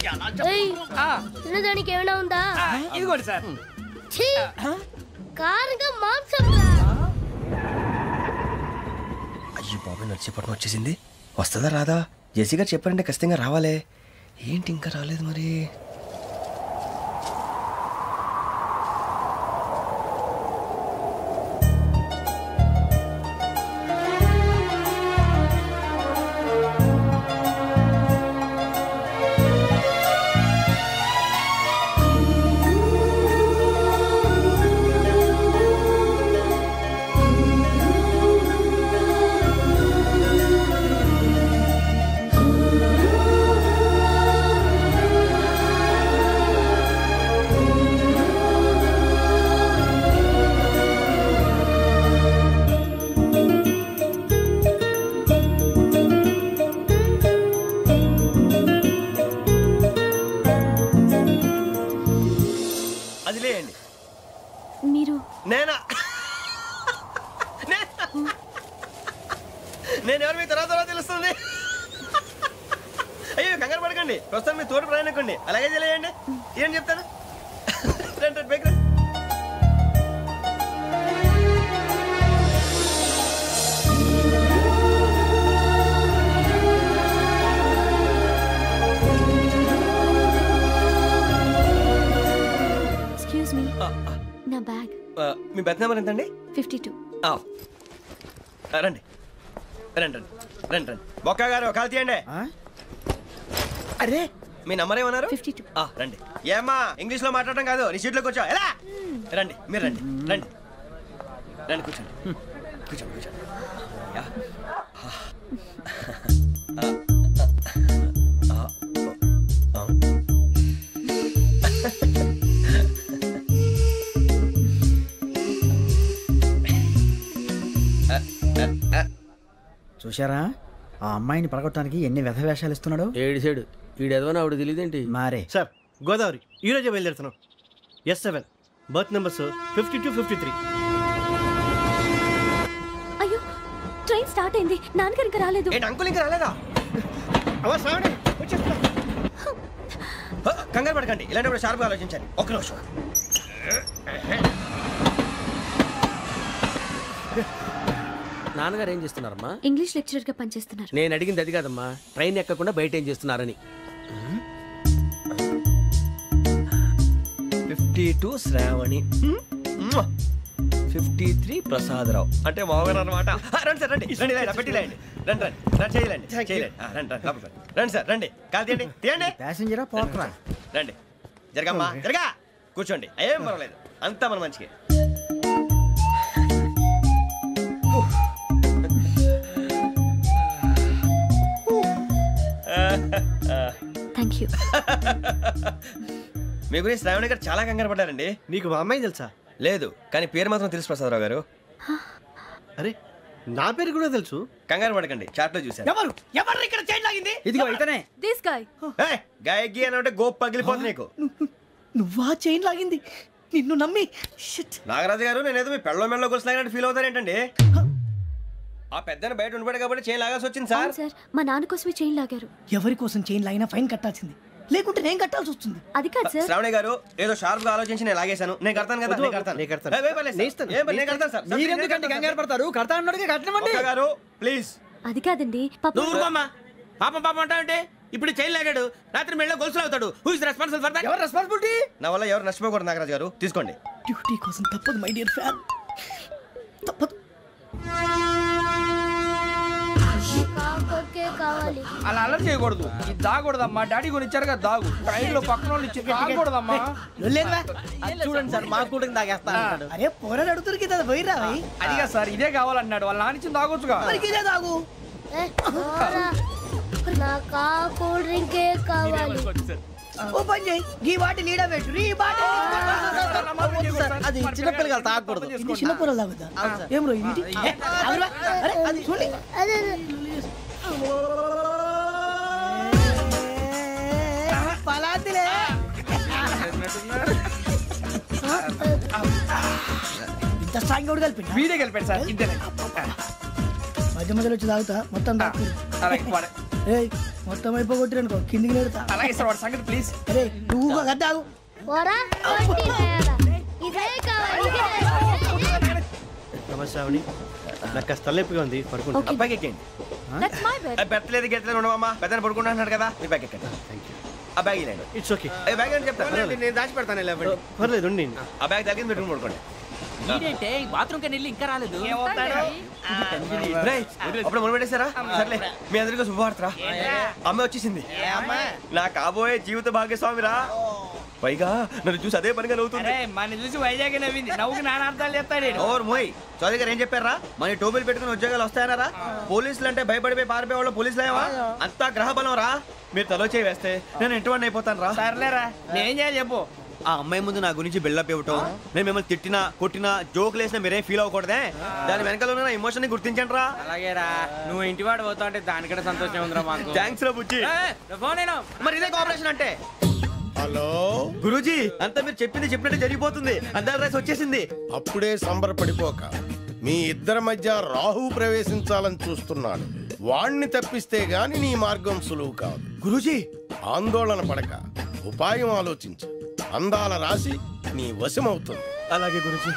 తినడానికి ఏమైనా ఉందా? ఇదిగోండి సార్. కారంగా మాంసం. అయ్యో బాబు, నడిచేపట్నం వచ్చేసింది. వస్తుందా రాదా? జెసి గారు చెప్పారంటే ఖచ్చితంగా రావాలే. ఏంటి ఇంకా రాలేదు మరి? తీసుకోండి. ప్రస్తుతం మీ తోటి ప్రయాణకండి. అలాగే తెలియండి. ఏం చెప్తాను రండి బైక్ రండి. ఎక్స్క్యూజ్ మీ, నా బ్యాగ్. మీ బెత్ నెంబర్ ఎంతండి? 52. రండి రండి రండి రండి రండి. బొక్క గారు కాల్ తీయండి. అరే మీ నంబర్ ఏమన్నారు? 52. రండి. ఏమ్మా ఇంగ్లీష్ లో మాట్లాడటం కాదు, నీ సీట్లోకి వచ్చా. ఎలా రండి, మీరు రండి రండి రండి, కూర్చోండి కూర్చోండి కూర్చోండి. చూశారా ఆ అమ్మాయిని పడగొట్టడానికి ఎన్ని వ్యధ వేషాలు ఇస్తున్నాడు. ఏడు సైడు ఈడెదవని ఆవిడ తెలియదేంటి. మారే సార్ గోదావరి ఈరోజే బయలుదేరుతున్నాం. S7 berth numbers 52, 53. అయ్యో ట్రైన్ స్టార్ట్ అయింది, నాన్నగారు ఇంకా రాలేదు. అంకుల్ ఇంకా రాలేదా? కంగారు పడకండి, ఇలాంటప్పుడు షార్ప్గా ఆలోచించండి. ఒక్క నిమిషం. నాన్నగారు ఏం చేస్తున్నారమ్మా? ఇంగ్లీష్ లెక్చరర్ గా పనిచేస్తున్నారు. నేను అడిగింది అది కాదమ్మా, ట్రైన్ ఎక్కకుండా బయట ఏం చేస్తున్నారని. 52 శ్రావణి, 53 ప్రసాదరావు అంటే మామగారు అనమాట. రండి సార్ రండి రండి, పెట్టి లేండి. రండి రండి రండి, చేయలేండి చేయలేండి. రండి రండి లోపలికి రండి సార్, రండి కాల్ తీయండి తీయండి. ప్యాసింజరా పోట్రా. రండి జరగమ్మా జరగా, కూర్చోండి. ఏం పర్వాలేదు, అంతా మన మంచిగా. Thank you. మీ గురించి శ్రావణి గారు చాలా కంగారు పడ్డారండి. నీకు మా అమ్మాయి తెలుసా? లేదు, కానీ పేరు మాత్రం తెలుసు ప్రసాదరావు గారు. అరే నా పేరు కూడా తెలుసు. కంగారు పడకండి, చాట్ లో చూసాను. ఎవరు ఎవరు ఇక్కడ చైన్ లాగింది? ఇదిగో ఇతనే. This guy. గాయకి అని అంటే గోప్ పగిలిపోతుంది నీకు. నువ్వా చైన్ లాగింది? నిన్ను నమ్మి. నాగరాజు గారు, నేనేదో మీ పెళ్ళ మెళ్ళలో గురిసిలాగినట్టు ఫీల్ అవుతారేంటండి? ఆ పెద్దని బయట ఉండిపోయాడు కాబట్టి చైన్ లాగాల్సి వచ్చింది సార్. సార్ మా నాన్న కోసమే చైన్ లాగారు. ఎవరి కోసం చైన్ లాగినా ఫైన్ కట్టాల్సింది, లేకుంటే నేను కట్టాల్సి వస్తుంది. అది కాదు సార్. శ్రావణి గారు ఏదో షార్ప్ గా ఆలోచించి నేను లాగేశాను. నేను కడతాను కదా, నేను కడతాను. నేను కడతాను సార్. మీరెందుకంటే కంగారు పడతారు? కడతా అన్నాడుగా, కట్టమండి గారు ప్లీజ్. అది కాదండి నువ్వు ఊరుకోమ్మా. పాపం పాపం అంటావంటే ఇప్పుడు చైన్ లాగాడు, రాత్రి మెళ్ళ గొలుసులు అవుతాడు. Who is responsible for that? ఎవరు రెస్పాన్సిబిలిటీ? నా వల్ల ఎవరు నష్టపోకూడదు నాగరాజు గారు, తీసుకోండి. డ్యూటీ కోసం తప్పదు మై డియర్ ఫ్యాన్, తప్పదు. అలా అలర్ట్ చేయకూడదు. ఇది దాగకూడదమ్మా. డాడీ కొని ఇచ్చారు కదా దాగు. ట్రైన్ లో పక్కన వాళ్ళు ఇచ్చి దాగకూడదమ్మా. చూడండి సార్, మా కూడా తాగేస్తాను. అరే పోరాడు అడుగుతారు కదా, పోయిరా. అదిగా సార్, ఇదే కావాలన్నాడు. వాళ్ళ నాన్న ఇచ్చింది తాగొచ్చుగా. ఇదే తాగు. నాకు కూల్ డ్రింకే కావాలి. ఓ పని చేయి, ఈ బాటి లీడ పెట్టు. ఈ బాటి అది చిన్నపిల్లలు తాగకూడదు. చిన్నపిల్లలు తాగుతా. ఏం రో ఇది? అరే అది చూడండి. పలాతిలే. ఇంత స్ట్రాంగ్ కూడా కలిపి వీడే కలిపాడు సార్. ఇంతేనే మధ్య మధ్యలో వచ్చి తాగుతా, మొత్తం తాగు. మొత్తం అయిపోగొట్టి అనుకో, కిందికి నేడుతా. అలాగే సార్, వాడి సంగతి ప్లీజ్. అరే నువ్వు కదా తాగు. నమస్తే ఆవిడ, నాకు కాస్త తలెప్పిగా ఉంది, పడుకుంటా. అబ్బాయికి ఎక్కండి. పెట్టలేదు గెట్టలేదు ఉండవమ్మా, పెద్దని పడుకుంటున్నాడు కదా, మీ బ్యాగ్ ఎక్కండి. ఆ బ్యాగ్ ఇలాండి. It's okay. బ్యాగ్ అని చెప్తాను, నేను దాచి పెడతాను. పర్లేదు ఉండి. ఆ బ్యాగ్ తగ్గింది పెట్టుకుని పడుకోండి. బాత్రూమ్ కి వెళ్ళి ఇంకా రాలేదు. అప్పుడు మొదలు పెట్టేశారా? సర్లే, మీ అందరికీ శుభవార్తరా. అమ్మ వచ్చేసింది, నా కాబోయే జీవిత భాగ్యస్వామిరా. పైగా నన్ను చూసి అదే పనిగా నవ్వుతుంది. మన చూసి వైజాగ్ నవ్వింది. నవ్వుకి నాన్న అర్థాలు చెప్తాడు. ఓర్ మోయ్, చౌదరి గారు ఏం చెప్పారా? మన టోబీలు పెట్టుకుని ఉద్యోగాలు వస్తాయన్నారా? పోలీసులు అంటే భయపడిపోయి పారిపోయే వాళ్ళు పోలీసులేవా? అంతా గ్రహ బలం రా. మీరు తలో చేయి వేస్తే నేను ఇంటివాడిని అయిపోతాను రా. సర్లేరా, నేనేం చేయాలి చెప్పు. ఆ అమ్మాయి ముందు నా గురించి బిల్డప్ ఇవ్వటం, నేను మిమ్మల్ని తిట్టినా కొట్టినా జోకులు వేసినా మీరేం ఫీల్ అవ్వకూడదే. దాని వెనకాల ఉన్న ఎమోషన్ ని గుర్తించండి రా. అలాగేరా, నువ్వు ఇంటివాడు పోతా అంటే దానికంటే సంతోషం ఉందిరా మాకు. థ్యాంక్స్ రా బుజ్జి. మరి ఇదే కోఆపరేషన్ అంటే. హలో గురూజీ, అంతా మీరు చెప్పింది చెప్పినట్టు జరిగిపోతుంది. అందరి రైస్ వచ్చేసింది. అప్పుడే సంబరపడిపోక, మీ ఇద్దరి మధ్య రాహు ప్రవేశించాలని చూస్తున్నాడు. వాణ్ణి తప్పిస్తే గాని నీ మార్గం సులువు కాదు. గురూజీ, ఆందోళన పడక ఉపాయం ఆలోచించు. అందాల రాశి నీ వశమవుతుంది. అలాగే గురుజీ.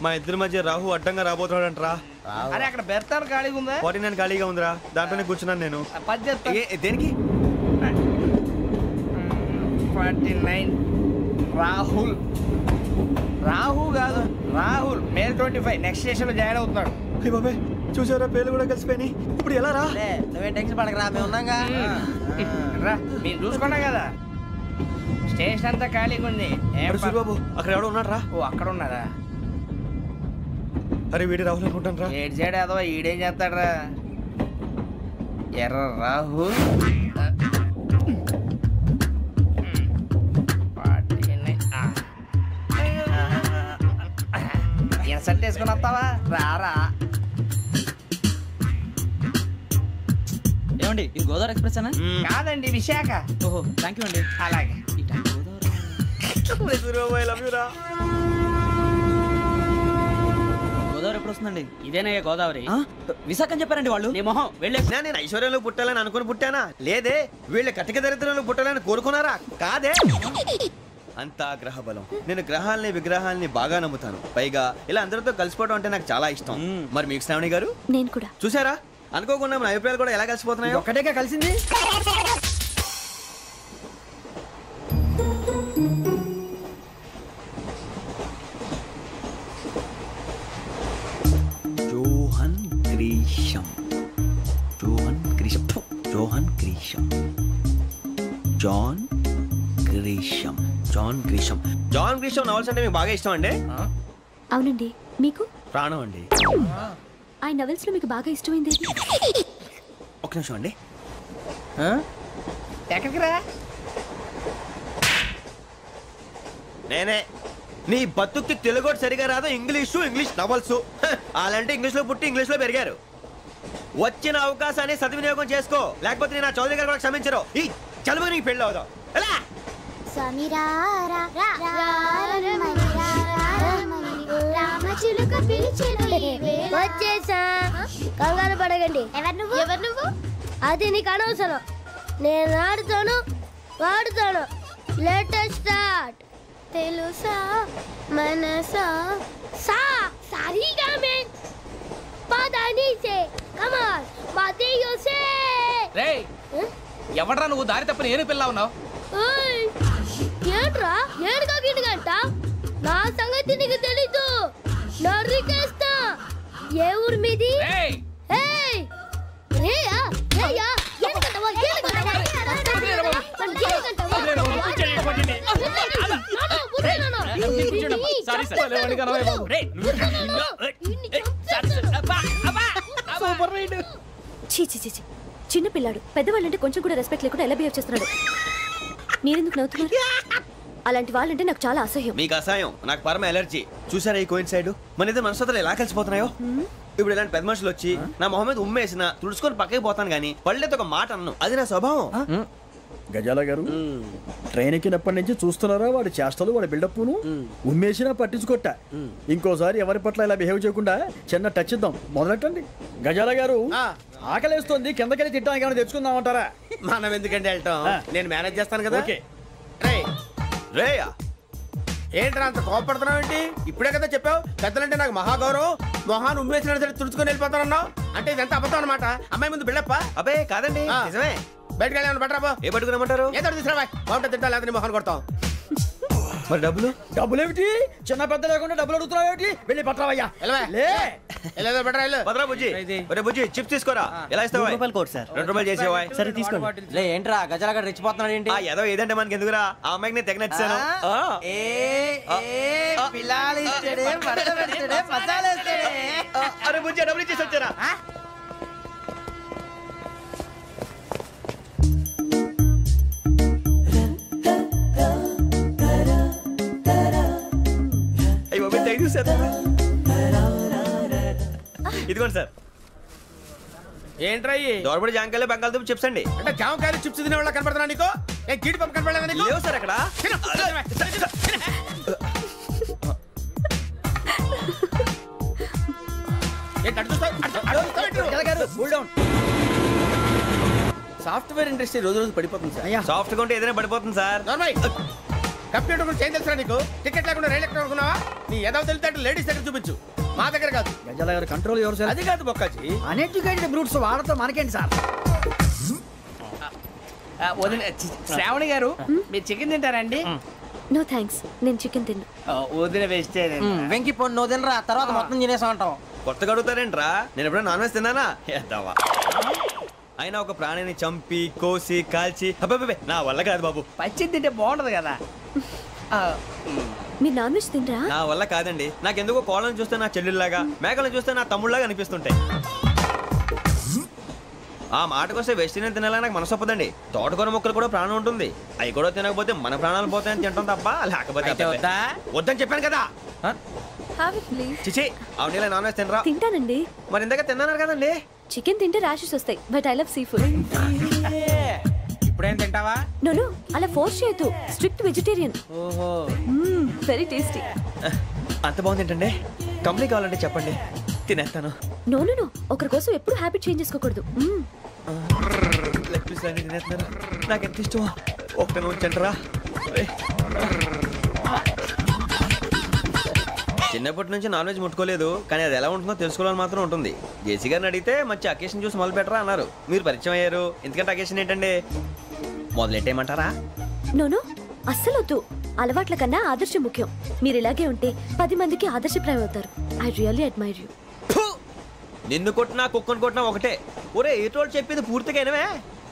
మా ఇద్దరి మధ్య రాహు అడ్డంగా రాబోతున్నాడంటరా. అరే అక్కడ బెర్తాను ఖాళీగా ఉందా? 49 ఖాళీగా ఉందిరా, దాంట్లోనే కూర్చున్నాను నేను. దేనికి? 49 రాహుల్. రాహు కాదు రాహుల్. మే 25 నెక్స్ట్ స్టేషన్ లో జాయిన్ అవుతున్నాడు. బాబాయ్ చూసారా, పేర్లు కూడా కలిసిపోయినాయి. ఇప్పుడు ఎలా రా? నువ్వేం టెన్షన్ పడకరా, మేము ఉన్నాగా. రా మీరు చూసుకున్నా కదా, స్టేషన్ అంతా ఖాళీగా ఉంది. బాబు అక్కడ ఎవడో ఉన్నాడు రా. ఓ అక్కడ ఉన్నారా? అరే వీడి రాహుల్ అనుకుంటాను రా. ఏడు సైడ్ అదో ఈడేం చేస్తాడరా? ఎర్ర రాహుల్. ఇన్సర్ట్ వేసుకుని వస్తావా? రారా. ఏమండి ఇది గోదావరి ఎక్స్ప్రెస్ అనా? కాదండి విశాఖ. ఓహో థ్యాంక్ యూ అండి. అలాగే. గోదావరి ఎప్పుడు వస్తుందండి? ఇదేనయ్య గోదావరి. విశాఖ అని చెప్పారండి వాళ్ళు. నీ మొహం వెళ్ళే. నేను ఐశ్వర్యంలో పుట్టాలని అనుకుని పుట్టానా? లేదే. వీళ్ళ కటిక దరిద్రంలో పుట్టాలని కోరుకున్నారా? కాదే. అంతా గ్రహ బలం. నేను గ్రహాలని విగ్రహాలని బాగా నమ్ముతాను. పైగా ఇలా అందరితో కలిసిపోవడం అంటే నాకు చాలా ఇష్టం. మరి మీకు శ్రావణి గారు? నేను కూడా. చూసారా, అనుకోకుండా మన అభిప్రాయాలు కూడా ఎలా కలిసిపోతున్నాయో. ఒకటేగా కలిసింది. Johan Grisham. Johan Grisham. Johan Grisham. John Grisham. John Grisham. John Grisham novels అంటే మీకు బాగా ఇష్టం అండి? అవునండి. మీకు? ప్రాణం అండి. ఆ నవెల్స్ లో మీకు బాగా ఇష్టమైంది? ఒక నిమిషం అండి. ఎక్కడికి రా? నేనే. నీ బతుక్కి తెలుగు సరిగా రాదు, ఇంగ్లీష్ నవల్స్. అలాంటి ఇంగ్లీష్ లో పుట్టి ఇంగ్లీష్ లో పెరిగారు. వచ్చిన అవకాశాన్ని సద్వినియోగం చేసుకో, లేకపోతే నేను చౌదరి గారు కూడా క్షమించరు. ఈ చదువు నీకు పెళ్ళి అవుదాం. ఎలా? వచ్చేసా, కంగారు పడగండి. ఎవరు నువ్వు? అది నీకు అనవసరం. నేను ఆడుతాను, వాడుతాను. Let start. తెలుసా మనసా సా సారీగా మే పదాని సే కమాన్ మాదేయో సే. రేయ్ ఎవడ్రా నువ్వు? దారి తప్పని ఏను పిల్ల ఉన్నావు? ఓయ్ ఏంట్రా ఏడుగా గిడుగంట? నా సంగతి నీకు తెలీదు. నరికేస్తా. ఏ ఊరు మీది? ఏయ్ రేయా రేయా ఏనుగంటవా ఏనుగంటవా చిన్న పిల్లాడు. పెద్దవాళ్ళంటే కొంచెం కూడా రెస్పెక్ట్ లేకుండా ఎలా బిహేవ్ చేస్తున్నాడు. మీరెందుకు నవ్వుతున్నారు? అలాంటి వాళ్ళంటే నాకు చాలా అసహ్యం. మీకు అసహ్యం, నాకు పరమ ఎలర్జీ. చూసారా ఈ కోయిన్సైడ్? మన ఇద్దరు మనసుతో ఎలా కలిసిపోతున్నాయో. ఇప్పుడు ఇలాంటి పెద్ద మనుషులు వచ్చి నా మొహం మీద ఉమ్మేసిన తుడుచుకొని పక్కకి పోతాను కానీ పళ్ళేతో ఒక మాట అన్ను. అది నా స్వభావం. గజాల గారు ట్రైన్ ఎక్కినప్పటి నుంచి చూస్తున్నారా వాడి చేష్టలు, వాడి బిల్డప్ను. ఉమ్మేసినా పట్టించుకోట. ఇంకోసారి ఎవరి పట్ల ఇలా బిహేవ్ చేయకుండా చిన్న టచ్ ఇద్దాం. మొదలెట్టండి. గజాల గారు ఆకలేస్తోంది, కిందకెళ్ళి తిట్టడానికి ఏమైనా తెచ్చుకుందామంటారా? మనం ఎందుకంటే వెళ్తాం, నేను మేనేజ్ చేస్తాను కదా. రేయా ఏంట్రా అంత కోపడుతున్నావు ఏంటి? ఇప్పుడే కదా చెప్పావు పెద్దలంటే నాకు మహాగౌరవం, మొహాన్ని ఉమ్మేసిన సరే తుడుచుకొని వెళ్ళిపోతానన్నావు. అంటే ఇదంతా అబద్ధం అనమాట. అమ్మాయి ముందు బిల్డప్ప? అబ్బే కాదండి, నిజమే. బయటకు వెళ్ళి బట్టరాబో. ఏ పట్టుకురమ్మంటారు? ఏదో తీసుకురా, బాగుంటుంది తింటా, లేదని మొహాన్ని కొడతాం. మరి డబ్బులు? డబ్బులు ఏమిటి? చిన్న పెద్ద లేకుండా డబ్బులు అడుగుతున్నావు ఏమిటి? వెళ్ళి పట్టరావయ్యా. బుజ్జి చిప్స్ తీసుకోరా. ఎలా ఇస్తావా? రూపాయలు సార్. 2 రూపాయలు చేసేవా? సరే తీసుకోండి. లే ఏంట్రా గజాలగా రెచ్చిపోతున్నాడు ఏంటి? ఏదో ఏదంటే మనకి ఎందుకురా, ఆ అమ్మాయికి నేను తెగ నచ్చాను. అరే బుజ్జి డబ్బులు ఇచ్చేసి వచ్చారా? ఇదిగోండి సార్. ఏంట్రా దోరబడి జాంకాయలు బంగాళదుంప చిప్స్ అండి. అంటే జామకాయలు చిప్స్ తినే వాళ్ళ కనపడుతున్నా నీకు? ఏ గీడి పంప కనపడలేదా నీకు? లేవు సార్ అక్కడ. సాఫ్ట్వేర్ ఇండస్ట్రీ రోజు రోజు పడిపోతుంది సార్. సాఫ్ట్ గా ఉంటే ఏదైనా పడిపోతుంది సార్. కంప్యూటర్ గురించి ఏం తెలుసా నీకు? టికెట్ లేకుండా రైలు ఎక్కడ అనుకున్నావా? నీ ఏదో తెలితే లేడీస్ దగ్గర చూపించు, మా దగ్గర కాదు. గజాల గారు కంట్రోల్ ఎవరు సార్? అది కాదు బొక్కాజీ, అన్ఎడ్యుకేటెడ్ బ్రూట్స్ వాడతో మనకేంటి సార్? శ్రావణి గారు మీరు చికెన్ తింటారండి? నో థ్యాంక్స్, నేను చికెన్ తిన్నా. వదిన వేస్తే వెంకి పొన్ను నువ్వు తినరా, తర్వాత మొత్తం తినేసా ఉంటాం. కొత్తగా అడుగుతారేంట్రా? నేను ఎప్పుడైనా నాన్ వెజ్ తిన్నానా? ఎద్దావా. అయినా ఒక ప్రాణిని చంపి కోసి కాల్చి అబ్బబ్బే నా వల్ల కాదు బాబు. పచ్చి తింటే బాగుంటది కదా. మీరు నాన్ వెజ్ తినరా? నా వల్ల కాదండి. నాకెందుకో కోళ్ళని చూస్తే నా చెల్లెల్లాగా, మేకలను చూస్తే నా తమ్ముళ్ళలాగా అనిపిస్తుంటాయి. ఆ మాటకొస్తే వెజిటేరియన్ తినాలని నాకు మనసు ఒప్పదండి. తోటకూర మొక్కలు కూడా ప్రాణం ఉంటుంది. అవి కూడా తినకపోతే మన ప్రాణాలు పోతాయని తింటాం తప్ప లేకపోతే వద్దని చెప్పాను కదా. చిచి అవునీ నాన్ వెజ్ తినరా? తింటానండి. మరి ఇందాక తిన్నాను కదండి. చికెన్ తింటే ర్యాషెస్ వస్తాయి, but I love sea food. ఇప్పుడేం తింటావా? నో అలా ఫోర్స్ చేయొద్దు, స్ట్రిక్ట్ వెజిటేరియన్. ఓహో, వెరీ టేస్టీ. అంత బాగుంది ఏంటండి? కంపెనీ కావాలంటే చెప్పండి, తినేస్తాను. నో ఒకరి కోసం ఎప్పుడు హ్యాబిట్ చేంజ్ చేసుకోకూడదు. లెగ్ పీస్ అన్ని తినేస్తున్నారు, నాకు ఎంత ఇష్టం. ఒకటే ఉంచండిరా. చిన్నప్పటి నుంచి నాన్ వెజ్ ముట్టుకోలేదు, కానీ అది ఎలా ఉంటుందో తెలుసుకోవాలని మాత్రం ఉంటుంది. జేసీ గారిని అడిగితే మంచి అకేషన్ చూసి మొదలు పెట్టరా అన్నారు. మీరు పరిచయం అయ్యారు, ఎందుకంటే అకేషన్ ఏంటండి? మొదలెట్టేయమంటారా? నో అస్సలు వద్దు. అలవాట్ల కన్నా ఆదర్శం ముఖ్యం. మీరు ఇలాగే ఉంటే 10 మందికి ఆదర్శప్రాయం అవుతారు. I really admire you. నిన్ను కొట్టినా కుక్కను కొట్టినా ఒకటే. ఒరే ఏటోళ్ళు చెప్పింది పూర్తిగా వినవే.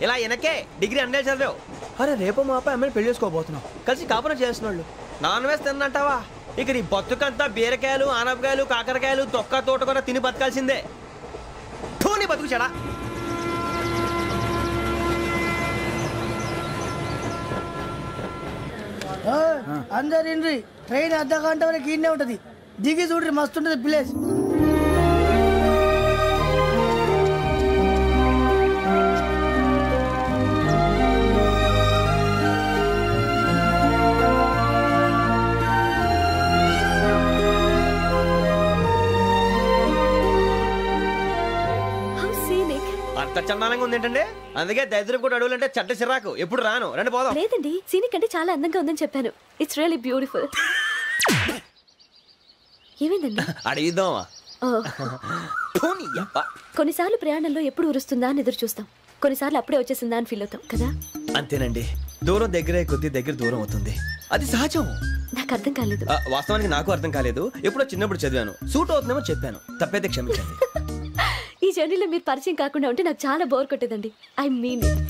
ఇలా వెనకే డిగ్రీ అన్నే చదివావు. అరే రేపు మా అబ్బాయి అమ్మాయిని పెళ్లి చేసుకోబోతున్నావు, కలిసి కాపురం చేసిన వాళ్ళు నాన్ వెజ్ తిన్నంటావా? ఇక నీ బతుకంతా బీరకాయలు, ఆనపకాయలు, కాకరకాయలు, తొక్క తోట కూడా తిని బతకాల్సిందే. నీ బతుకు చెడా. అందరు ఇండ్రి, ట్రైన్ అర్ధ గంట వరకు ఇన్నే ఉంటది. దిగి చూడ్రి, మస్తు ఉంటది ప్లేస్. అంత చందానంగా ఉంది ఏంటండి? అందుకే దరిద్రం కూడా అడవులంటే చెడ్డ చిరాకు. ఎప్పుడు రాను, రండి పోదాం. లేదండి, సీనిక్ అంటే చాలా అందంగా ఉందని చెప్పాను. It's really beautiful. ఏమైందండి? అడిగిద్దామా? కొన్నిసార్లు ప్రయాణంలో ఎప్పుడు ఉరుస్తుందా అని ఎదురు చూస్తాం, కొన్నిసార్లు అప్పుడే వచ్చేసిందా అని ఫీల్ అవుతాం కదా. అంతేనండి, దూరం దగ్గరే కొద్ది దగ్గర దూరం అవుతుంది, అది సహజం. నాకు అర్థం కాలేదు. వాస్తవానికి నాకు అర్థం కాలేదు. ఎప్పుడో చిన్నప్పుడు చదివాను, సూట్ అవుతుందేమో చెప్పాను, తప్పైతే క్షమించండి. ఈ జర్నీలో మీరు పరిచయం కాకుండా ఉంటే నాకు చాలా బోర్ కొట్టేదండి. I mean it.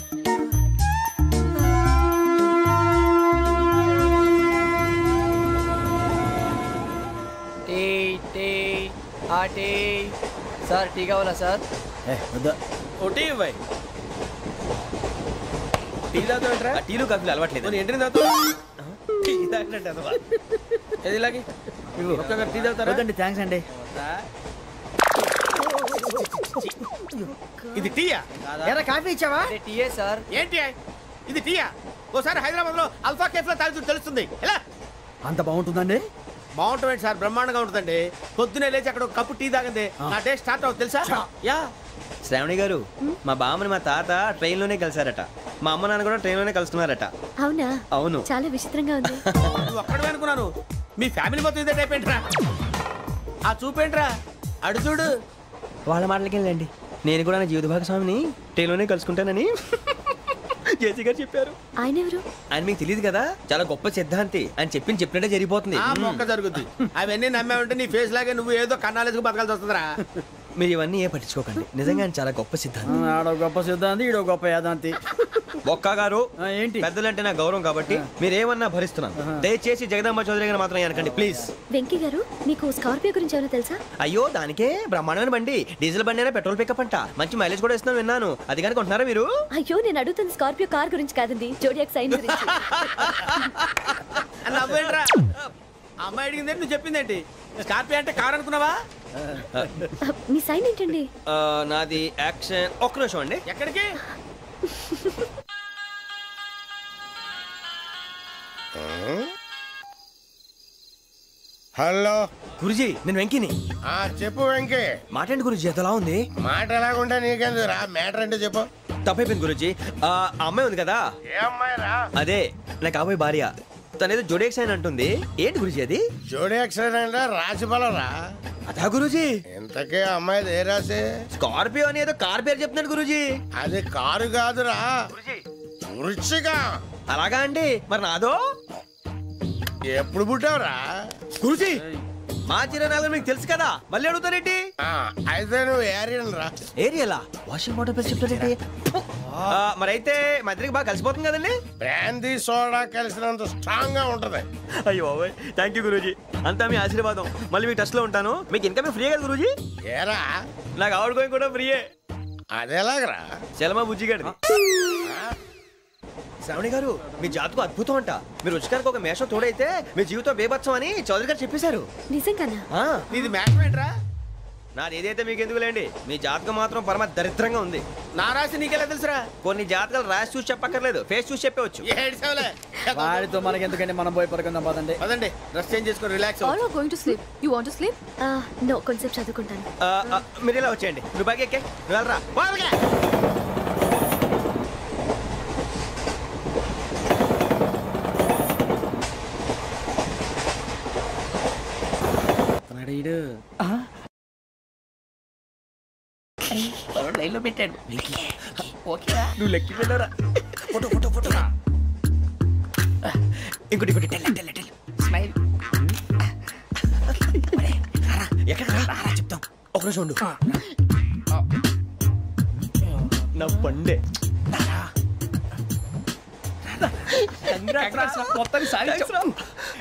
Sir tea కావాలా సార్? టీ ఇవ్వాయి. టీ తాగుతావేంట్రా? టీలు కాఫీలు అలవాట్లేదు. ఎంట్రీ తాగుతావు? టీ తాగినట్టు అదవా. ఏది ఇలాగే ఒక్కొక్కరు టీ తాగుతారా? థ్యాంక్స్ అండి. ఇది టీయా? ఎరా కాఫీ ఇచ్చావా? టీయే సార్. ఏంటి ఇది టీయా? ఓసారి హైదరాబాద్ లో అల్ఫా కేఫ్ లో తాగుతూ తెలుస్తుంది. ఎలా అంత బాగుంటుందండి? బాగుంటుంది సార్, బ్రహ్మాండంగా ఉంటుందండి. పొద్దునే లేచి అక్కడ ఒక కప్పు టీ తాగింది నా డే స్టార్ట్ అవుతుంది తెలుసా? యా శ్రావణి గారు, మా బామ్మని మా తాత ట్రైన్ లోనే కలిసారట, మా అమ్మ నాన్న కూడా ట్రైన్ లోనే కలుస్తున్నారట. అవునా? అవును. చాలా విచిత్రంగా ఉంది. నువ్వు ఒక్కడే అనుకున్నాను, మీ ఫ్యామిలీ మొత్తం ఇదే టైప్ ఏంట్రా? ఆ చూపేంట్రా, అడు చూడు. వాళ్ళ మాటలకి వెళ్ళండి, నేను కూడా నా జీవిత భాగస్వామిని ట్రైన్ లోనే కలుసుకుంటానని జేసీ గారు చెప్పారు. ఆయన ఎవరు? ఆయన మీకు తెలియదు కదా, చాలా గొప్ప సిద్ధాంతి అని చెప్పినట్టే జరిగిపోతుంది. మొక్క జరుగుద్ది. అవన్నీ నమ్మే ఉంటే నీ ఫేస్ లాగే నువ్వు ఏదో కన్నాలేసుకు బతకాల్సి వస్తుందిరా. మీరు ఇవన్నీ ఏ పట్టించుకోకండి, నిజంగా ఆయన చాలా గొప్ప సిద్ధాంతి. ఆడో గొప్ప సిద్ధాంతి, ఈడో గొప్ప యాదాంతి. ఒక్క గారు ఏంటి? పెద్దలంటే నా గౌరవం కాబట్టి మీరేమన్నా భరిస్తున్నాను. దయచేసి జగదాంబ చౌదరి గారు మాత్రం అనకండి ప్లీజ్. వెంకీ గారు, మీకు స్కార్పియో గురించి ఏమైనా తెలుసా? అయ్యో దానికే బ్రహ్మాండమైన బండి, డీజిల్ బండి అయినా పెట్రోల్ పికప్ అంట, మంచి మైలేజ్ కూడా ఇస్తున్నాను విన్నాను. అది కానీ కొంటున్నారా మీరు? అయ్యో నేను అడుగుతుంది స్కార్పియో కార్ గురించి కాదండి, జోడియాక్ సైన్ గురించి. అమ్మాయి అడిగింది నువ్వు చెప్పిందేంటి? స్కార్పియో అంటే కార్ అనుకున్నావా? మీ సైన్ ఏంటండి? నాది యాక్షన్. ఒక్క నిమిషం అండి. ఎక్కడికి? హలో గురుజీ, నేను వెంకిని. చెప్పు వెంకీ. మాట ఏంటి గురుజీ, ఎంతలా ఉంది? మాట ఎలాగుంటా నీకెందుకు రా, మ్యాటర్ అంటే చెప్పు. తప్పైపోయింది గురూజీ. ఆ అమ్మాయి ఉంది కదా, అదే నా కాబోయే భార్య. తనేదో జోడేక్స్ అని అంటుంది. ఏంటి గురూజీ అది? జోడేక్స్ అంటే రాశి బలరా? అదా గురూజీ. ఇంతకే అమ్మాయి ఏ రాశి? స్కార్పియో అని ఏదో కార్ పేరు చెప్తున్నాడు గురూజీ. అది కారు కాదురా, వృశ్చిక. అలాగా అండి, మరి నాదో? ఎప్పుడు పుట్టావురా గురూజీ? మా చిరనాలు మీకు తెలుసు కదా, మళ్ళీ అడుగుతారేంటి? అయితే నువ్వు ఏరియన్ రా. ఏరియలా? వాషింగ్ వాటర్ పేరు చెప్తారేంటి? మరైతే మా ఇద్దరికి బాగా కలిసిపోతుంది కదండి. బ్రాందీ సోడా కలిసినంత స్ట్రాంగ్ గా ఉంటది. అయ్యో థ్యాంక్ యూ గురూజీ, అంతా మీ ఆశీర్వాదం. మళ్ళీ మీకు టచ్ లో ఉంటాను. మీకు ఇన్కమ్ ఫ్రీ కదా గురూజీ? ఏరా నాకు అవుట్ గోయింగ్ కూడా ఫ్రీయే. అదేలాగరా? చలమా బుజ్జి గారిది. శ్రావణి గారు, మీ జాతకు అద్భుతం అంట. మీరు రుచికారికి ఒక మేషం తోడైతే మీ జీవితం బేబత్సం అని చౌదరి గారు చెప్పేశారు. నిజంగానా? నీది మేషం ఏంట్రా? నాది ఏదైతే మీకు ఎందుకు లేండి, మీ జాతకం మాత్రం పరమ దరిద్రంగా ఉంది. నా రాసి నీకెలా తెలుసురా? కొన్ని జాతకాలు రాసి చూసి చెప్పక్కర్లేదు, ఫేస్ చూసి చెప్పవచ్చు. వాడితో మనకి ఎందుకంటే మనం పోయి పడుకుందాం. పదండి పదండి, డ్రెస్ చేంజ్ చేసుకొని relax. All are going to sleep. You want to sleep? No, కొంచెం చదువుకుంటాను. మీరు ఇలా వచ్చేయండి. నువ్వు బాగా ఎక్కే, నువ్వు వెళ్ళరా. లైన్ లో పెట్టాడు. ఓకేరా, నువ్వు లెక్కి వెళ్ళరా. Photo photo photo. ఇంకోటి ఇంకోటి. స్మైల్. ఎక్కడ చెప్తాం. ఒక రోజు ఉండు. నా పండే.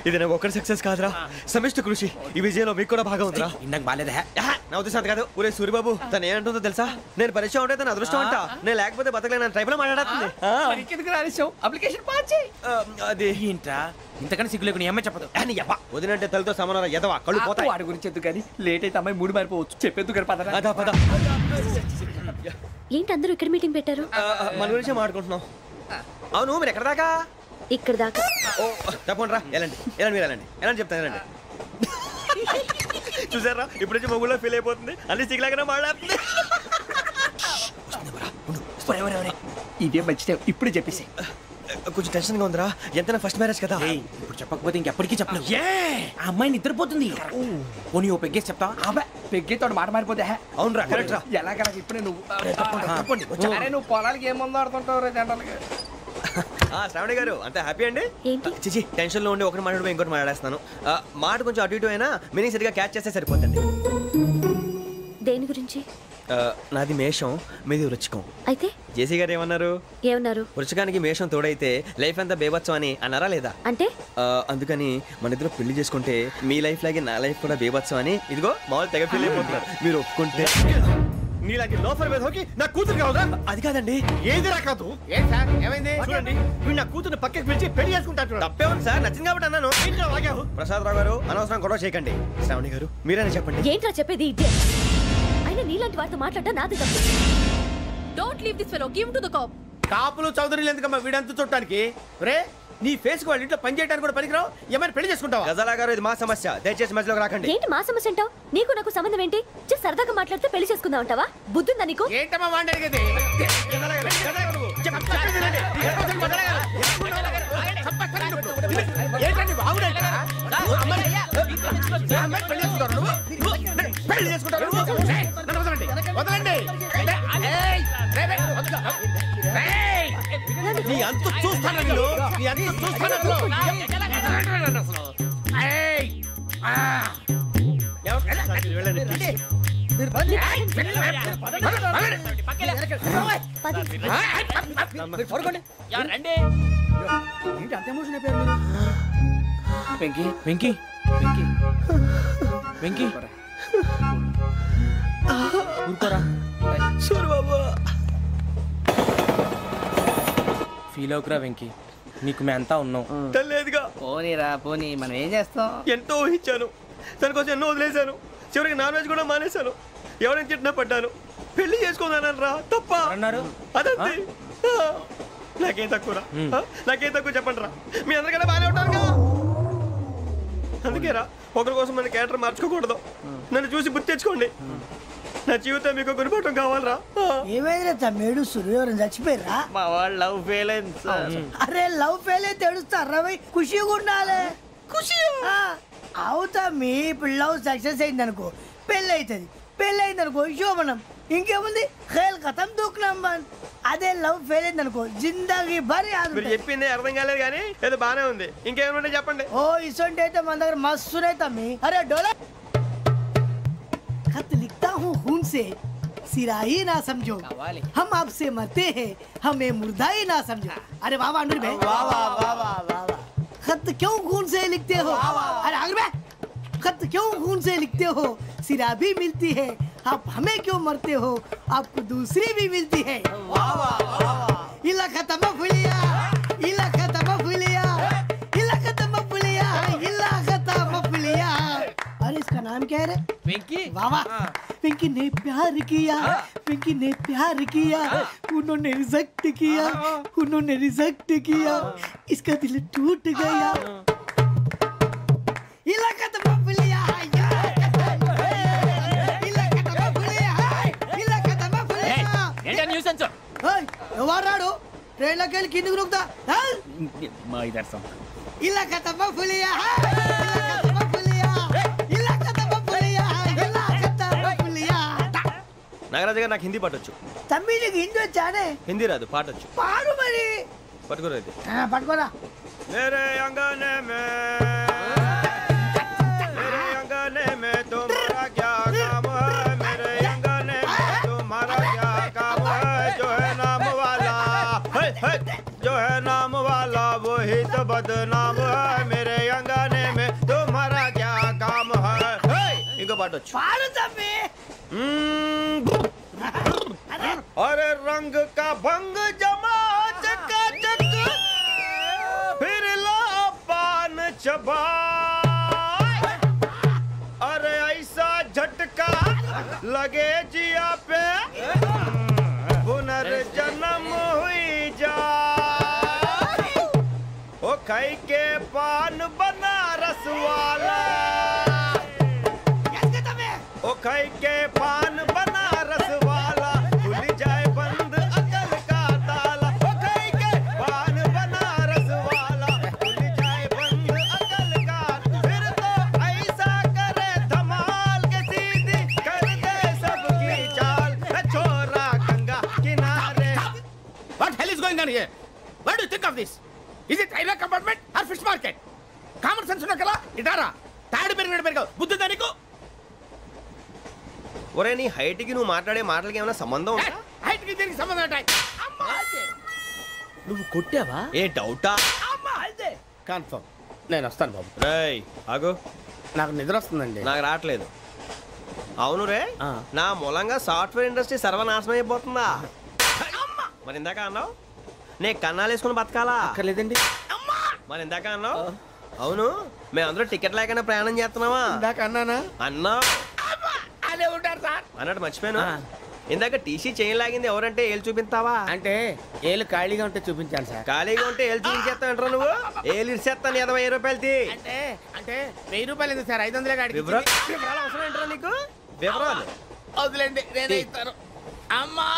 ఇది నాకు ఒక్కటి సక్సెస్ కాదురా, సమిష్టి కృషి. ఈ విజయంలో మీకు కూడా భాగం ఉందిరా. నాకు బాగాలేదా? నా ఉద్దేశం కాదు. ఊరే సూరిబాబు, తను ఏమంటుందో తెలుసా? నేను పరిచయం ఉంటే తన అదృష్టం అంట. నేను లేకపోతే బతకలేను ట్రైబ్ లో మాట్లాడుతుంది. అప్లికేషన్ పాస్ చేయి. అది ఏంట్రా ఇంతకన్నా సిగ్గు లేకుండా ఏమై చెప్పదు. వదినంటే తలతో సమానం ఎదవా, కళ్ళు పోతాయి. వాడి గురించి ఎందుకు కానీ లేట్ అయితే అమ్మాయి మూడు మారిపోవచ్చు. చెప్పేందుకు కానీ పద పద. ఏంటి అందరూ ఇక్కడ మీటింగ్ పెట్టారు? మన గురించి మాట్లాడుకుంటున్నాం. అవును, మీరు ఎక్కడ దాకా? ఇక్కడ దాకా. ఓ తప్పకుండా రా, వెళ్ళండి వెళ్ళండి, మీరు వెళ్ళండి వెళ్ళండి, చెప్తాను వెళ్ళండి. చూసారా, ఇప్పుడు నుంచి మొగుల్లో ఫీల్ అయిపోతుంది. అన్ని సిగ్లాగానే మాట్లాడుతుంది. ఇదే మంచి ఇప్పుడు చెప్పేసి. కొంచెం టెన్షన్ గా ఉందిరా. ఎంతైనా ఫస్ట్ మ్యారేజ్ కదా. ఇప్పుడు చెప్పకపోతే ఇంకెప్పటికీ చెప్పలేవు. ఆ అమ్మాయి నిద్రపోతుంది. పోనీ ఓ పెగ్గేసి చెప్తావా? అబ్బా పెగ్గేతో మాట మారిపోతే. అవునరా, కరెక్ట్ రా. ఎలాగ ఇప్పుడే నువ్వు నువ్వు పొలాలకి ఏం మందు ఆడుతుంటావు రే జనరల్గా. శ్రావణి గారు, అంత హ్యాపీ అండి? చిచి, టెన్షన్ లో ఉండి ఒకటి మాట్లాడిపోయి ఇంకోటి మాట్లాడేస్తాను. మాట కొంచెం అటు ఇటు అయినా మీనింగ్ సరిగా క్యాచ్ చేస్తే సరిపోతుంది. దేని గురించి? నాది మేషం, మీది వృచ్చికం. అయితే జేసీ గారు ఏమన్నారు? వృచ్చికానికి మేషం తోడైతే లైఫ్ అంతా బేబత్సం అని అన్నారా లేదా? అంటే అందుకని మన ఇద్దరు పెళ్లి చేసుకుంటే మీ లైఫ్ లాగే నా లైఫ్ కూడా బేబత్సం అని ఇదిగో మామూలు తెగ పెళ్లి అయిపోతున్నారు. మీరు ఒప్పుకుంటే నీలాంటి లోఫర్ మీద హోకి నా కూతురు కావదా? అది కాదండి. ఏది రాకాదు. ఏం సార్ ఏమైంది? చూడండి, వీడు నా కూతురు పక్కకి పిలిచి పెళ్లి చేసుకుంటాడు. తప్పే ఉంది సార్, నచ్చింది కాబట్టి అన్నాను. ప్రసాద్ రావు గారు, అనవసరం గొడవ చేయకండి. శ్రావణి గారు, మీరైనా చెప్పండి. ఏంట్రా చెప్పేది? అయినా నీలాంటి వారితో మాట్లాడటం నాది తప్పు. Don't leave this fellow. Give him to the cop. కాపులు చౌదరులు ఎందుకమ్మా వీడంతా చూడటానికి? రే, నీ ఫేస్ కు వాళ్ళ ఇంట్లో పని చేయడానికి కూడా పనికిరావు. ఏమైనా పెళ్లి చేసుకుంటావా? గజాలా గారు, ఇది మా సమస్య, దయచేసి మధ్యలోకి రాకండి. ఏంటి మా సమస్య అంటావు? నీకు నాకు సంబంధం ఏంటి? జస్ట్ సరదాగా మాట్లాడితే పెళ్లి చేసుకుందాం అంటావా? బుద్ధుందా నీకు? ఏంటమ్మా వాండి అడిగేది? పెళ్లి చేసుకుంటారు. నీ అంత చూస్తాను, నీ అంత చూస్తాను. వెంకీ వెంకీ వెంకీ వెంకీ ఊరుకోరా. సూరిబాబు, ఫీల్ అవుకురా వెంకీ, నీకు మేమంతా ఉన్నాం. తెలియదుగా. పోనీరా పోనీ, మనం ఏం చేస్తాం? ఎంతో ఊహించాను, దానికోసం ఎన్నో వదిలేశాను. చివరికి నాన్ వెజ్ కూడా మానేశాను. ఎవరైనా తిట్టినా పడ్డాను. పెళ్లి చేసుకుందానని రా, తప్ప అన్నారు. అదంతే. నాకేం తక్కువరా? నాకేం తక్కువ చెప్పండి రా. మీ అందరికన్నా బాగానే ఉంటారు కదా. అందుకే రా, ఒకరి కోసం మన క్యారెక్టర్ మార్చుకోకూడదు. నన్ను చూసి గుర్తు తెచ్చుకోండి. నా జీవితం మీకు గురిపటం కావాలరా. ఏమైనా తమ్మేడు సురవరం చచ్చిపోయిరా? మా వాళ్ళు లవ్ ఫెయిల్ అయింది సార్. అరే లవ్ ఫెయిల్ అయితే ఏడుస్తారా? ఖుషిగా ఉండాలి. ఖుషి అవుతా మీ ఇప్పుడు లవ్ సక్సెస్ అయింది అనుకో పెళ్ళి అవుతుంది. పెళ్ళి అయింది అనుకో శోభనం. ఇంకేముంది ఖేల్ ఖతం దూకునాం బాన్. అదే లవ్ ఫెయిల్ అయింది అనుకో జిందగీ భరి. మీరు చెప్పింది అర్థం కాలేదు కానీ ఏదో బానే ఉంది. ఇంకేమైనా చెప్పండి. ఓ ఇసొంటి అయితే మన దగ్గర మస్తునే తమ్మి. అరే డోలా खत लिखता हूँ खून से सिरा ही ना समझो, हम आपसे मरते हैं हमें मुर्दा ही ना समझो. अरे वाह वाह अनुर भाई, वाह वाह वाह वाह वाह. खत क्यों खून से लिखते हो? अरे अनुर भाई, खत क्यों खून से लिखते हो? सिरा भी मिलती है, आप हमें क्यों मरते हो? आपको दूसरी भी मिलती है. वाह वाह वाह. इला खत्म फुलिया, इला खत्म फुलिया, इला खत्म फुलिया, इला खत्म फुलिया. अरे इसका नाम क्या है रे? पिंकी. वाह वाह. पिंकी ने प्यार किया, पिंकी ने प्यार किया, उन्होंने रिजेक्ट किया, उन्होंने रिजेक्ट किया, इसका दिल टूट गया. इलाका तो बबलिया, इलाका तो बबलिया, इलाका तो बबलिया. ఏంటా న్యూసెన్స్? ఓయ్ ఎవరాడు? ట్రైన్ లోకి వెళ్ళి కిందికి రుకుతా. మా ఇదర్సం. ఇలాకా तो बबलिया, इलाका तो बबलिया, इलाका तो बबलिया, इलाका तो बबलिया. నాగరాజు గారు నాకు హిందీ పాటొచ్చు. తమ్మి నీకు హిందీ వచ్చానే? హిందీ రాదు, పాటొచ్చు. పాడు మరి. పట్టుకోరైతే పట్టుకోరా. मेरे अंगने में तुम्हारा क्या काम है? मेरे अंगने में तुम्हारा क्या काम है? जो है नाम वाला, जो है नाम वाला वही तो बदनाम है. मेरे अंगने में तुम्हारा क्या काम है? इनको पाटो पाड़ो तम्मी. अरे रंग का भंग जमा चकाचक, फिर ला पान चबा. अरे ऐसा झटका लगे जिया पे, पुनर्जन्म हुई जा. ओ खाई के पान बनारस वाला, ओ खाई के पान बनारस वाला, खुल जाए बंद अकल का ताला. ओ खाई के पान बनारस वाला, खुल जाए बंद अकल का. फिर तो ऐसा करे धमाल के सीधी कर दे सबकी चाल. छोरा गंगा किनारे. What hell is going on here? What do you think of this? Is it railway compartment or fish market? Common sense ఉన్న కదా ఇటారా. తాడు పెరిగావు బుద్ధి దానికి. ఒరే నీ హైట్ కి నువ్వు మాట్లాడే మాటలకి ఏమైనా సంబంధం ఉందా? హైట్ కి దీనికి సంబంధం ఉంటాయి. నువ్వు కొట్టావా? ఏ డౌటా? కన్ఫర్మ్. నేను వస్తాను బాబు. రేయ్ ఆగు. నాకు నిద్ర వస్తుందండి. నాకు రావట్లేదు. అవును రే, నా మూలంగా సాఫ్ట్వేర్ ఇండస్ట్రీ సర్వనాశనం అయిపోతుందా? మరి ఇందాక అన్నావు నే కన్నాలు వేసుకుని బతకాలా? అక్కర్లేదండి. మరి ఇందాక అన్నావు అవును మేమందరూ టికెట్ లేకుండా ప్రయాణం చేస్తున్నావా? ఇందాక అన్నానా? అన్నావు. అదే ఉంటారు సార్. అన్నట్టు మర్చిపోయాను. ఇందాక టీసీ చైన్ లాగింది ఎవరంటే ఏళ్ళు చూపిస్తావా? అంటే ఏళ్ళు ఖాళీగా ఉంటే చూపించాను సార్. ఖాళీగా ఉంటే ఏళ్ళు చూపించేస్తావు నువ్వు? ఏళ్ళు ఇచ్చేస్తాను 20 రూపాయలు తీ. అంటే 1000 రూపాయలు ఎందుకు సార్? 500 కాడికి. వివరాలు అవసరం ఏంట్రా నీకు? వివరాలు వదిలేండి, నేనే ఇస్తాను. అమ్మా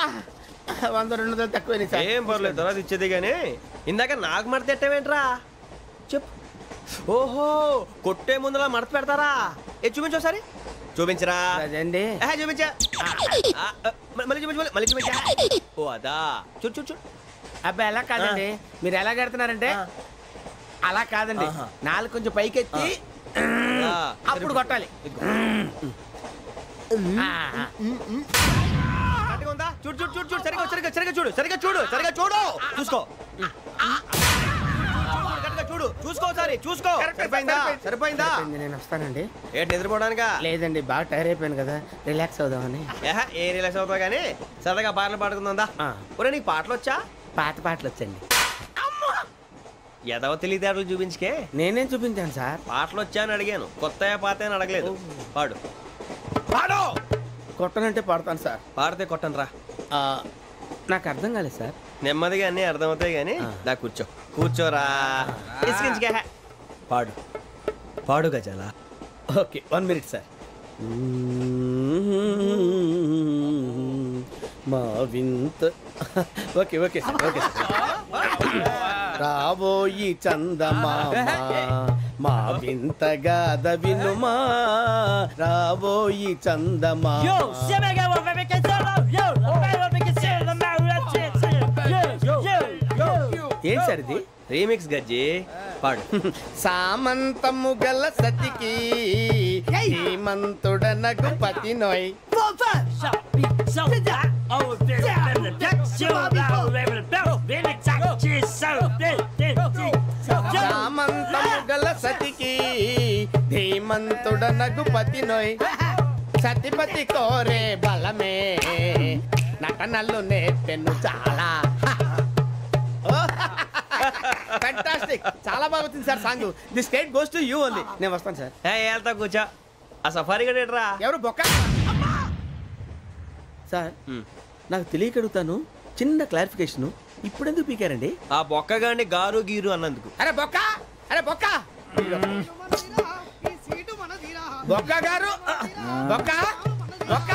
100-200 తక్కువ సార్. ఏం పర్లేదు, తర్వాత ఇచ్చేది కానీ ఇందాక నాకు మడత ఎట్టవేంట్రా చెప్పు. ఓహో కొట్టే ముందులా మడత పెడతారా? ఏ చూపించు ఒకసారి. చూపించరా? అదండి చూపించా. మళ్ళీ చూపించు, మళ్ళీ చూపించా. ఓ అదా. చూడు చూడు చూడు. అబ్బాయి ఎలా కాదండి, మీరు ఎలా కడుతున్నారంటే అలా కాదండి. నాలుగు కొంచెం పైకెత్తి అప్పుడు కొట్టాలి. చూడు చూడు చూడు చూడు. సరిగా సరిగా సరిగా చూడు, సరిగా చూడు, సరిగా చూడు. చూసుకో చూడు, చూసుకో ఒకసారి చూసుకో. సరిపోయిందా? సరిపోయిందా? నేను వస్తానండి. ఏంటి నిద్రపోవడానికా? లేదండి, బాగా టైర్ అయిపోయాను కదా, రిలాక్స్ అవుదామని. ఏ రిలాక్స్ అవుతావు కానీ సరదాగా పాటలు పాడుకుందా? ఒరే నీకు పాటలు వచ్చా? పాత పాటలు వచ్చండి. ఎదవ తెలివితేటలు చూపించుకే. నేనేం చూపించాను సార్? పాటలు వచ్చా అని అడిగాను, కొత్త పాత అని అడగలేదు. పాడు పాడు. కొట్టనంటే పాడతాను సార్. పాడితే కొట్టను రా. నాకు అర్థం కాలేదు సార్. నెమ్మదిగా అన్నీ అర్థమవుతాయి కానీ దా కూర్చో. కూర్చోరా. పాడు పాడు గజాల. Okay 1 minute sir. మా వింత ఓకే ఓకే ఓకే రాబోయి చందమామ మా వింత గాథ వినుమా రాబోయి చందమామ ఏం సార్ ఇది రీమిక్స్ గజ్జి పాడు. సామంతము గల సతికి హేమంతుడనగు పతి నోయ్ సామంతము గల సతికి ధీమంతుడనగు పతి నోయ్ సతిపతి కోరే బలమే నటనలు నేర్పెను చాలా. ఫ్యాంటాస్టిక్, చాలా బాగా వచ్చింది sir song. The state goes to you only. నేను వస్తాను సార్. వెళ్తా కూర్చో. ఆ సఫారీ గడేట్రా ఎవరు బొక్క సార్? నాకు తెలియక అడుగుతాను, చిన్న క్లారిఫికేషన్. ఇప్పుడెందుకు పీకారండి? ఆ బొక్క గాని గారు గీరు అన్నందుకు. అరే బొక్క, అరే బొక్క, బొక్క గారు, బొక్క బొక్క.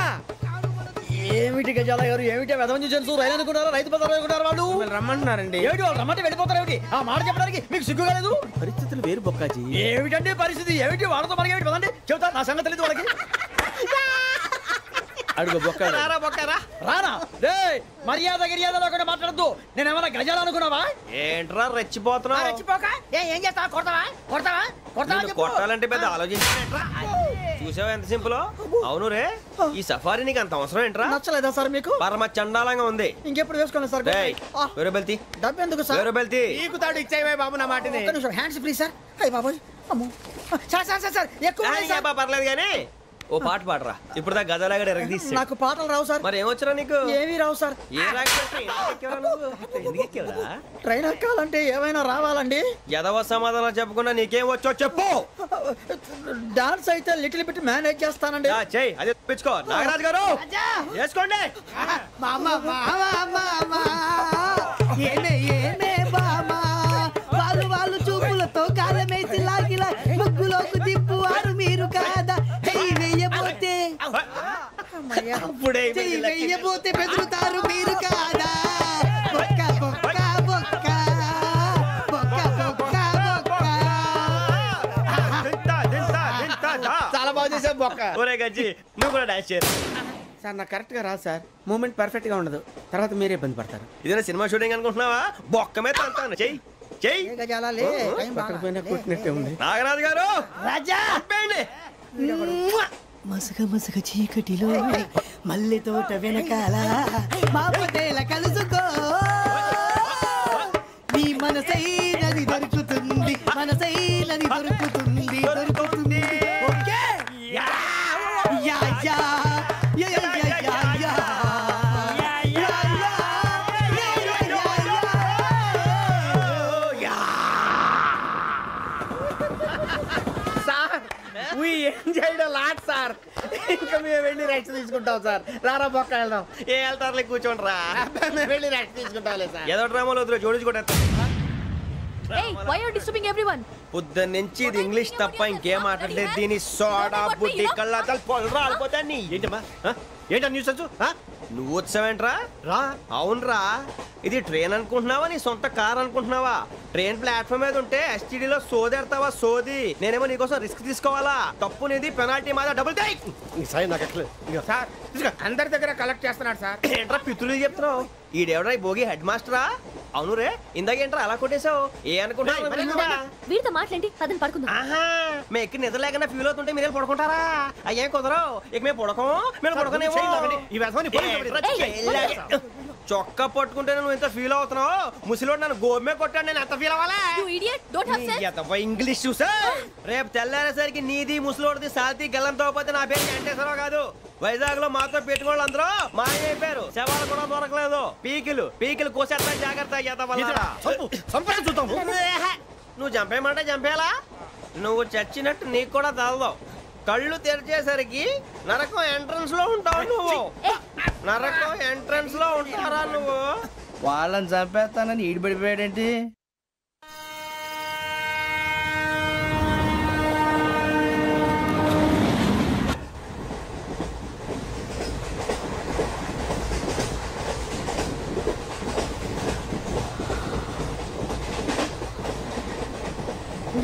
ఏమిటి గజాల గారు, ఏమిటి వెదవం చూసాను రైలు అనుకున్నారా, రైతు బజార్ అనుకున్నారు వాళ్ళు రమ్మంటున్నారండి. ఏమిటి వాళ్ళు రమ్మంటే వెళ్ళిపోతారు ఏమిటి? ఆ మాట చెప్పడానికి మీకు సిగ్గు కాలేదు? పరిస్థితులు వేరు బొక్కాజీ. ఏమిటండి పరిస్థితి? ఏమిటి వాళ్ళతో మనకి ఏమిటి పదండి చెబుతా, నా సంగతి తెలియదు వాళ్ళకి. అడుగు బొక్క రారా, బొక్కరా రానా. రే మర్యాద గిర్యాద లేకుండా మాట్లాడద్దు. నేను ఏమన్నా గజాలు అనుకున్నావా? ఏంట్రా రెచ్చిపోతున్నా? రెచ్చిపోక ఏం చేస్తావా? కొడతావా కొడతావా కొడతావా? కొట్టాలంటే పెద్ద ఆలోచించారా? చూసావా ఎంత సింపుల్. అవును రే, ఈ సఫారీ నీకు అంత అవసరం ఏంట్రా? నచ్చలేదా సార్ మీకు? పరమ చండాలంగా ఉంది. ఇంకెప్పుడు వేసుకోండి సార్. వేరే బెల్తి డబ్బు ఎందుకు సార్? వేరే బెల్తి నీకు తాడు ఇచ్చాయి బాబు నా మాటని. Hands free sir. అయ్యి బాబోయ్, అమ్మో సార్ సార్ సార్ ఎక్కువ పర్లేదు కానీ ఓ పాట పాడరా. ఇప్పుడు దా గదలాగడ ఎరగదీసి. నాకు పాటలు రావు సార్. మరి ఏమొచ్చరా నీకు? ఏమీ రావు సార్. ఏ ట్రైన్ ఎక్కాలంటే ఏమైనా రావాలండి. ఎదవ సమాధానం చెప్పకుండా నీకేం వచ్చో చెప్పు. డాన్స్ అయితే లిటిల్ బిట్ మేనేజ్ చేస్తానండి. చెయ్యి, అదే తెప్పించుకో. నాగరాజు గారు వేసుకోండి. వాళ్ళు చూపులతో కాలమేసి లాగిలా ముగ్గులోకి తిప్పువారు మీరు కాదా? వెయ్యబోతే వెయ్యబోతే బెదురుతారు మీరు కాదా? బొక్క బొక్క బొక్క బొక్క బొక్క బొక్క. చాలా బాగా చేసావు బొక్క. ఒరే గజ్జి, నువ్వు కూడా డాన్స్ చేయరు సార్. నాకు కరెక్ట్ గా రాదు సార్. మూమెంట్ పర్ఫెక్ట్ గా ఉండదు. తర్వాత మీరే ఇబ్బంది పడతారు. ఇదేనా సినిమా షూటింగ్ అనుకుంటున్నావా? బొక్క మీద అంటాను. చెయ్యి చెయ్యి. కొట్టినట్టే ఉంది. నాగరాజు గారు రాజా మసక మసక చీకటిలో మల్లె తోట వెనకాల మా పటేల కలుసుకో. నీ మనసైనది దొరుకుతుంది, మనసైనది దొరుకుతుంది, దొరుకుతుంది. Okay yeah yeah yeah yeah yeah yeah. Sir ఇంకా మేము వెళ్ళి రెస్ట్ తీసుకుంటాం సార్. రారా బొక్క వెళ్దాం. ఏ వెళ్తారులే, కూర్చోండి రా. మేము వెళ్ళి రెస్ట్ తీసుకుంటాంలే సార్. ఏదో డ్రామాలో వద్దు, జోడించుకుంటా. Hey, why are you disturbing everyone? పొద్దున్న నుంచి ఇది ఇంగ్లీష్ తప్ప ఇంకేం మాట్లాడలేదు. దీని సోడా బుడ్డి కళ్ళాతలు పొలు రాలిపోతా. నీ ఏంటమ్మా ఏంటా న్యూస్ వచ్చు? నువ్వు వచ్చావేంట్రా? రా. అవునరా, ఇది ట్రైన్ అనుకుంటున్నావా నీ సొంత కార్ అనుకుంటున్నావా? ట్రైన్ ప్లాట్ఫామ్ మీద ఉంటే ఎస్టీడీలో సోదేడతావా సోది. నేనేమో నీకోసం రిస్క్ తీసుకోవాలా? తప్పు నీది, పెనాల్టీ మాదా, డబుల్ టై. సాయి నాకు ఎట్లేదు సార్. అందరి దగ్గర కలెక్ట్ చేస్తున్నాడు సార్. ఏంట్రా పితులు చెప్తున్నావు? ఈడెవడ్రా ఈ భోగి హెడ్ మాస్టరా? అవును రే, ఇందాకేంట్రా అలా కొట్టేశావు? ఏ అనుకుంటున్నావు? వీరితో మాట్లాడి పదని పడుకుందాం. ఆహా, మేము ఎక్కి నిద్ర లేకుండా ఫీల్ అవుతుంటే మీరే పడుకుంటారా? అయ్యేం కుదరవు. ఇక మేము పడకం, మేము పడుకునేమో. చొక్కా పట్టుకుంటే నువ్వు ఎంత ఫీల్ అవుతున్నావు? ముసలివాడు నన్ను గోమే కొట్టాడు, నేను ఎంత ఫీల్ అవ్వాలా? ఇంగ్లీష్ చూసా. రేపు తెల్లారేసరికి నీది ముసలివాడిది సాల్తీ గల్లంతో పోతే నా పేరు వెంకటేశ్వరరావు కాదు. వైజాగ్ లో మాతో పెట్టుకోళ్ళు అందరూ మాయైపోయారు. శవాలు కూడా దొరకలేదు. పీకిలు కోసేస్తా, జాగ్రత్త. నువ్వు చంపేయమంటే చంపేలా? నువ్వు చచ్చినట్టు నీకు కూడా తగదు. కళ్ళు తెరిచేసరికి నరకం ఎంట్రన్స్ లో ఉంటావు నువ్వు. నరకం ఎంట్రన్స్ లో ఉంటారా నువ్వు? వాళ్ళని చంపేస్తానని ఈడిపడిపోయాడేంటి?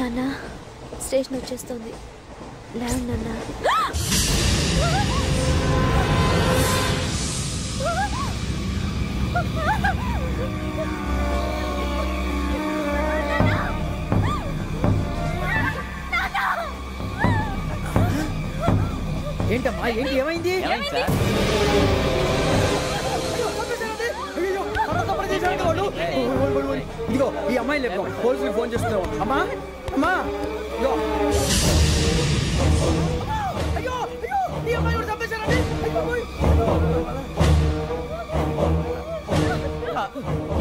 నాన్న స్టేషన్ వచ్చేస్తుంది. లేవండి నాన్న. ఏంటమ్మా ఏంటి ఏమైంది? ఇదిగో ఈ అమ్మాయి లేపు పోలీసులకు ఫోన్ చేస్తున్నావు. అమ్మా అమ్మా ఇదిగో. అయ్యో అయ్యో ఈ అమ్మాయి కూడా చంపేశారండి.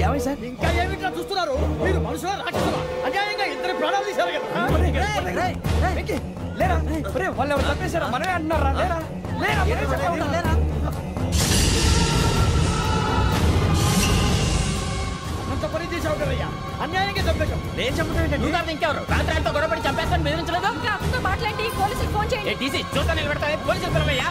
ఏమై సార్ ఇంకా ఏమిట్లా చూస్తున్నారు? మీరు మనుషుల రాక్షసులా? అన్యాయంగా ఇద్దరు ప్రాణాలు తీశారు కదా. లేరా వాళ్ళు ఎవరు చంపేశారా? మనమే అంటున్నారా? లేరా లేరా లేరా అంత పని చేసావు కదయ్యా, అన్యాయంగా చంపేశావు. నేను చంపడం ఇంకెవరు? రాత్రి అంతా గొడవపడి చంపేస్తాను బెదిరించలేదు. ఇంకా అతనితో మాట్లాడి పోలీసులకు ఫోన్ చేయండి. టీసీ చూస్తా నిలబెడతా పోలీసులు పిలవయ్యా.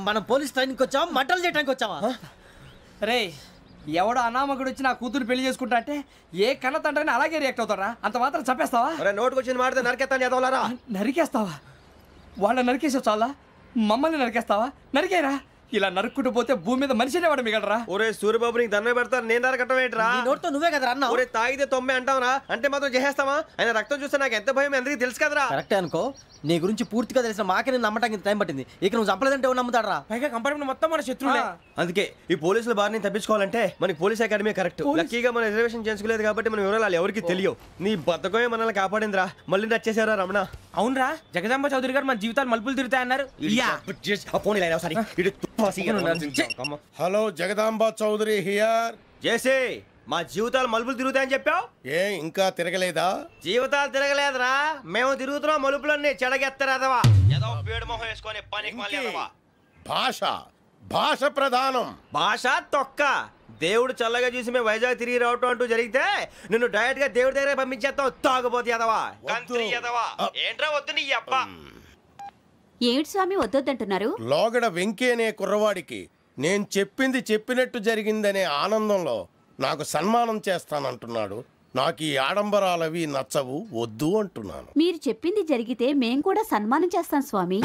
మనం పోలీస్ ట్రైనింగ్ వచ్చావా మటలు చేయడానికి వచ్చావా? రే ఎవడో అనామకుడు వచ్చి నా కూతురు పెళ్లి చేసుకుంటా అంటే ఏ కన్న తండ్రిని అలాగే రియాక్ట్ అవుతారా? అంత మాత్రం చంపేస్తావా? నోటుకు వచ్చిన మాడితే నరికేస్తాను చదవాలరా. నరికేస్తావా? వాళ్ళని నరికేసావు చాలా, మమ్మల్ని నరికేస్తావా? నరికేరా. ఇలా నరుక్కుంటూ పోతే భూమి మీద మనిషినే వాడు మిగలరా. ఒరే సూర్యబాబు నీకు దండ పెడతాను, నేను నరకటం ఏంట్రా? నోట్తో నువ్వే కదా అన్నా. ఒరే తాగితే తొమ్మే అంటావురా, అంటే మాత్రం చేసేస్తావా? ఆయన రక్తం చూస్తే నాకు ఎంత భయం అందరికీ తెలుసు కదరా. కరెక్టే అనుకో, నీ గురించి పూర్తిగా తెలిసిన మాకే నేను నమ్మటానికి టైం పట్టింది. ఇక నువ్వు చంపలేదంటే ఎవరు నమ్ముతాడరా? పైగా కంపార్ట్మెంట్ మొత్తం మన శత్రువులే. అందుకే ఈ పోలీసుల బారిని తప్పించుకోవాలంటే మనకి పోలీస్ అకాడమీ కరెక్ట్. లక్కీగా మనం రిజర్వేషన్ చేసుకోలేదు కాబట్టి మన వివరాలు ఎవరికి తెలియవు. నీ బతకమే మనల్ని కాపాడిందిరా. మళ్ళీ నచ్చేసారా రమణ? అవునరా, జగదాంబ చౌదరి గారు మన జీవితాలు మలుపులు తిరుగుతాయన్నారు. Hello Jagadamba Chowdary here. JC మా జీవితాలు మలుపులు తిరుగుతాయని చెప్పావు, ఏ ఇంకా తిరగలేదా? జీవితాలు తిరగలేదురా, మేము తిరుగుతున్నాం మలుపులన్నీ. చెడగెత్తరాదవా ఏదో పేడు మొహం వేసుకొని పనికి. భాష భాష ప్రధానం. భాష తొక్క. దేవుడు చల్లగా చూసి మేము వైజాగ్ తిరిగి రావటం అంటూ జరిగితే నిన్ను డైరెక్ట్ గా దేవుడి దగ్గర పంపించేస్తావు. తాగబోతు ఎదవా, కంత్రి ఎదవా. ఏంట్రా వద్దు నీ అబ్బా. ఏమిటి స్వామి వద్దొద్దంటున్నారు? లోగడ వెంకీ అనే కుర్రవాడికి నేను చెప్పింది చెప్పినట్టు జరిగిందనే ఆనందంలో నాకు సన్మానం చేస్తానంటున్నాడు. నాకు ఈ ఆడంబరాలవి నచ్చవు, వద్దు అంటున్నాను. మీరు చెప్పింది జరిగితే మేం కూడా సన్మానం చేస్తాం స్వామి.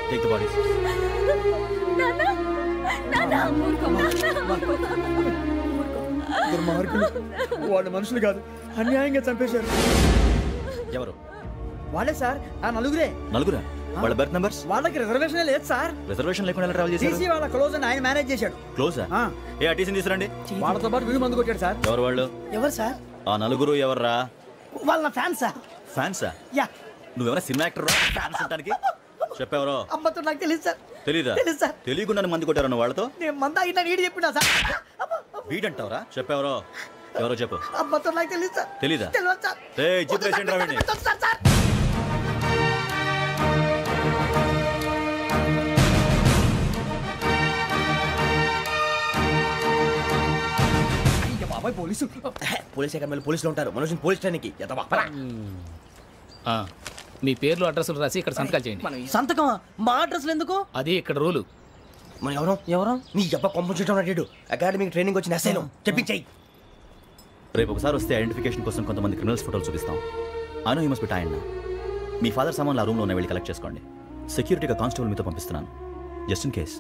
Take the bodies. దుర్మార్గులు, వాళ్ళు మనుషులు కాదు, అన్యాయంగా చంపేశారు. ఎవరు? వాళ్ళే సార్, ఆ నలుగురే. నలుగురా? వాళ్ళ బర్త్ నంబర్స్? వాళ్ళకి రిజర్వేషన్ లేదు సార్. రిజర్వేషన్ లేకుండా ఎలా ట్రావెల్ చేశారు? టీసీ వాళ్ళ క్లోజ్ అని ఆయన మేనేజ్ చేశాడు. క్లోజా? ఏ ఆ టీసీని తీసురండి. వాళ్ళతో పాటు వీడు మందు కొట్టాడు సార్. ఎవరు వాళ్ళు? ఎవరు సార్? ఆ నలుగురు ఎవర్రా? వాళ్ళ ఫ్యాన్స్ సార్. ఫ్యాన్సా? యా. నువ్వెవరా సినిమా యాక్టర్ రా? ఫ్యాన్స్ అంటానికి చెప్పేవరో? అమ్మతో నాకు తెలియదు సార్. తెలీదా? తెలీదు సార్. తెలియకుండా మంది కొట్టారన్న వాళ్ళతో? నేను మంద అయినా నీడి చెప్పినా సార్. వీడంటావరా? చెప్పేవరో? ఎవరో చెప్పు. అమ్మతో నాకు తెలియదు సార్. తెలీదా? తెలియదు సార్. ఏయ్ జిప్రేషన్ రావండి. సార్ పోలీసు పోలీస్ అకాడమీలో పోలీసులు ఉంటారు. మనుషులు పోలీస్ ట్రైనింగ్కి మీ పేర్లు అడ్రస్లు రాసి ఇక్కడ సంతకాలు చేయండి. సంతకం? మా అడ్రస్లు ఎందుకు? అది ఇక్కడ రూలు. మనం ఎవరు నీ అబ్బా పంపించడం అడిగాడు. అకాడమిక్ ట్రైనింగ్ వచ్చిన అసలు చెప్పించాయి. రేపు ఒకసారి వస్తే ఐడెంటిఫికేషన్ కోసం కొంతమంది క్రిమినల్స్ ఫోటోలు చూపిస్తాం. I know you must be tired now. Me father సామాన్లు ఆ రూమ్లో ఉన్న వెళ్ళి కలెక్ట్ చేసుకోండి. సెక్యూరిటీగా కానిస్టేబుల్ మీతో పంపిస్తున్నాను, just in case.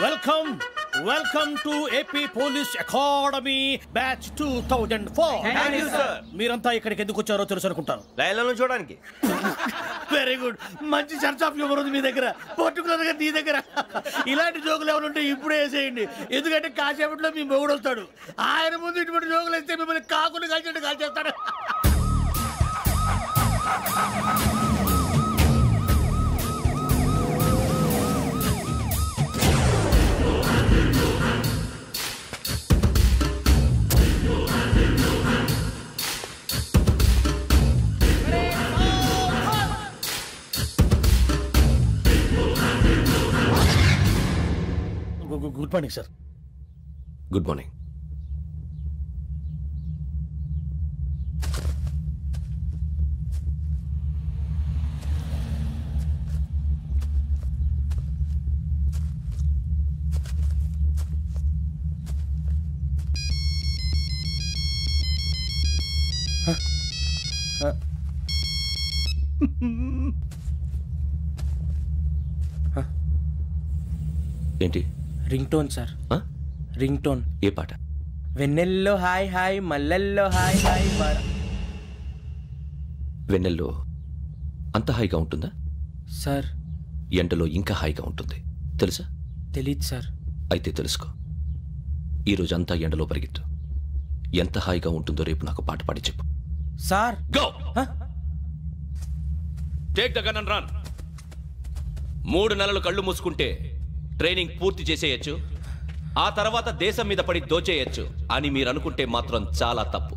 Welcome welcome to AP police academy batch 2004. Thank you, sir. మీరంతా ఇక్కడికి ఎందుకు వచ్చారో తెలుసు అనుకుంటాను. లైన్లను చూడడానికి. Very good. మంచి సెన్స్ ఆఫ్ హ్యూమర్ ఉంది మీ దగ్గర, పర్టికులర్ గా నీ దగ్గర. ఇలాంటి జోకులు ఏమైనా ఉంటే ఇప్పుడే వేసేయండి, ఎందుకంటే కాసేపట్లో మీ మొగుడు వస్తాడు. ఆయన ముందు ఇటువంటి జోకులు వేస్తే మిమ్మల్ని కాకుండా కాల్చేట్టు కాల్చేస్తాడు. Good morning sir. Good morning. ఏంటి? Ring tone sir. Ring tone. ఏ పాట? వెన్నెల్లో హాయ్ హాయ్ మల్లెల్లో హాయ్ హాయ్. వెన్నెల్లో అంత హాయిగా ఉంటుందా సార్? ఎండలో ఇంకా హాయిగా ఉంటుంది తెలుసా? తెలీదు సార్. అయితే తెలుసుకో. ఈరోజు అంతా ఎండలో పరిగెత్తు. ఎంత హాయిగా ఉంటుందో రేపు నాకు పాట పాడి చెప్పు. Sir go. Take the gun and run. 3 నెలలు కళ్ళు మూసుకుంటే ట్రైనింగ్ పూర్తి చేసేయచ్చు, ఆ తర్వాత దేశం మీద పడి దోచేయచ్చు అని మీరు అనుకుంటే మాత్రం చాలా తప్పు.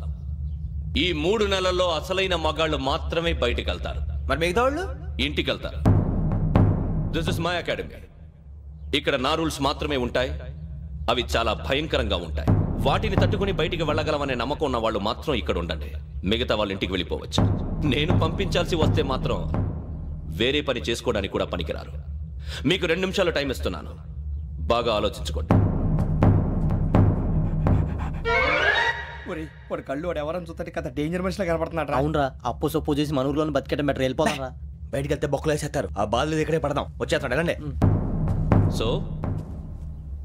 ఈ 3 నెలల్లో అసలైన మగాళ్ళు మాత్రమే బయటికి వెళ్తారు. మరి మిగతా వాళ్ళు ఇంటికి వెళ్తారు. This is my academy. ఇక్కడ నా రూల్స్ మాత్రమే ఉంటాయి. అవి చాలా భయంకరంగా ఉంటాయి. వాటిని తట్టుకుని బయటికి వెళ్ళగలమనే నమ్మకం ఉన్న వాళ్ళు మాత్రం ఇక్కడ ఉండండి. మిగతా వాళ్ళు ఇంటికి వెళ్ళిపోవచ్చు. నేను పంపించాల్సి వస్తే మాత్రం వేరే పని చేసుకోవడానికి కూడా పనికిరారు. మీకు 2 నిమిషాలు టైం ఇస్తున్నాను, బాగా ఆలోచించుకోండి. వాడు కళ్ళు వాడు ఎవరని చూస్తే కదా డేంజర్ మనిషిలో కనపడుతున్నాడు. అవునరా, అప్పు సొప్పు చేసి మన ఊర్లో బతికేయడం బెటర్. వెళ్ళిపోతారా? బయటికి వెళ్తే బొక్కలు వేసేస్తారు. ఆ బాధలు ఇక్కడే పడదాం. వచ్చేస్తాడు వెళ్ళండి. సో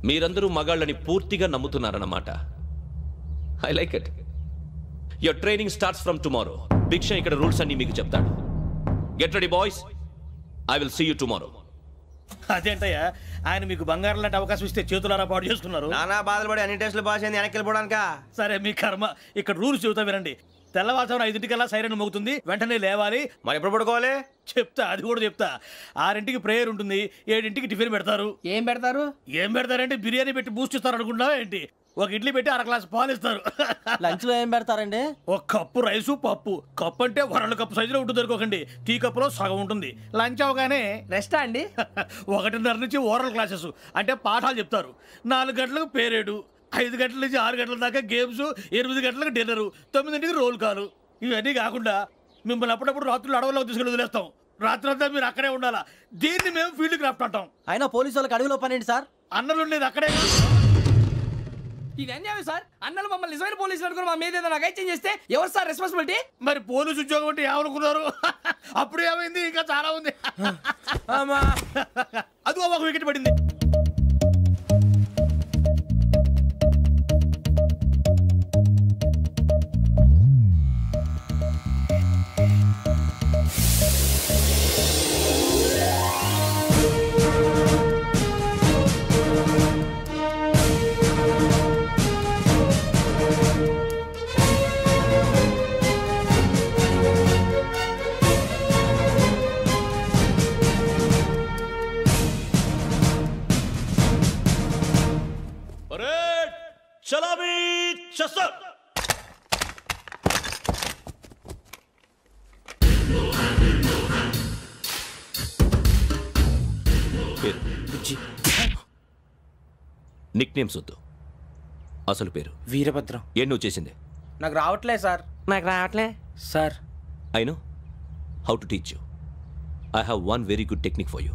మీరందరూ మగాళ్ళని పూర్తిగా నమ్ముతున్నారన్నమాట. I like it. Your training starts from tomorrow. Bhiksha ఇక్కడ రూల్స్ అన్ని మీకు చెప్తాడు. Get ready boys, I will see you tomorrow. అదేంటయ్యా, ఆయన మీకు బంగారం లాంటి అవకాశం ఇస్తే చేతులారా పాటు చేసుకున్నారు. నానా బాధలు పడి అన్ని టెస్టులు పాస్ అయింది, వెనక్కి వెళ్ళిపోవడానికా? సరే మీ కర్మ. ఇక్కడ రూల్స్ చెబుతా వినండి. తెల్లవారుజామున 5 సైరన్ మోగుతుంది, వెంటనే లేవాలి. మరి ఎప్పుడు పడుకోవాలి చెప్తా, అది కూడా చెప్తా. 6 ప్రేయర్ ఉంటుంది, 7 టిఫిన్ పెడతారు. ఏం పెడతారు? ఏం పెడతారంటే బిర్యానీ పెట్టి బూస్ట్ ఇస్తారు అనుకుంటున్నావా ఏంటి? ఒక ఇడ్లీ పెట్టి 1 గ్లాస్ పాలు ఇస్తారు. లంచ్ లో ఏం పెడతారండి? 1 కప్పు రైసు పప్పు. కప్పు అంటే 1 కప్పు సైజులో ఉంటుంది అనుకోకండి. టీ కప్పులో సగం ఉంటుంది. లంచ్ అవగానే రెస్టా అండి? 1:30 నుంచి ఓరల్ క్లాసెస్ అంటే పాఠాలు చెప్తారు. 4 గంటలకు పేరేడు, 5 గంటల నుంచి 6 గంటల దాకా గేమ్స్, 8 గంటలకు డిన్నరు, 9 రోల్ కాలు. ఇవన్నీ కాకుండా మిమ్మల్ని అప్పుడప్పుడు రాత్రులు అడవుల్లో తీసుకెళ్ళి వదిలేస్తాం. రాత్రంతా మీరు అక్కడే ఉండాలా. దీన్ని మేము ఫీల్డ్ క్రాఫ్ట్ అంటాం. అయినా పోలీసు వాళ్ళకి అడవిలో పని ఏంటి సార్? అన్నలు ఉండేది అక్కడే. ఇది అన్యాయం సార్. అన్నలు మమ్మల్ని నిజమైన పోలీసులు అనుకుని మా మీద ఏదైనా నగైత్యం చేస్తే ఎవరు సార్ రెస్పాన్సిబిలిటీ? మరి పోలీసు ఉద్యోగం అంటే ఏమనుకున్నారు? అప్పుడు ఏమైంది? ఇంకా చాలా ఉంది. అదిగో 1 వికెట్ పడింది. చలాబీ చసర్. నిక్ నేమ్స్ వద్దు, అసలు పేరు. వీరభద్రం. ఏం నువ్వు చేసింది? నాకు రావట్లే సార్. నాకు రావట్లే sir. I know how to teach you. I have 1 very good technique for you.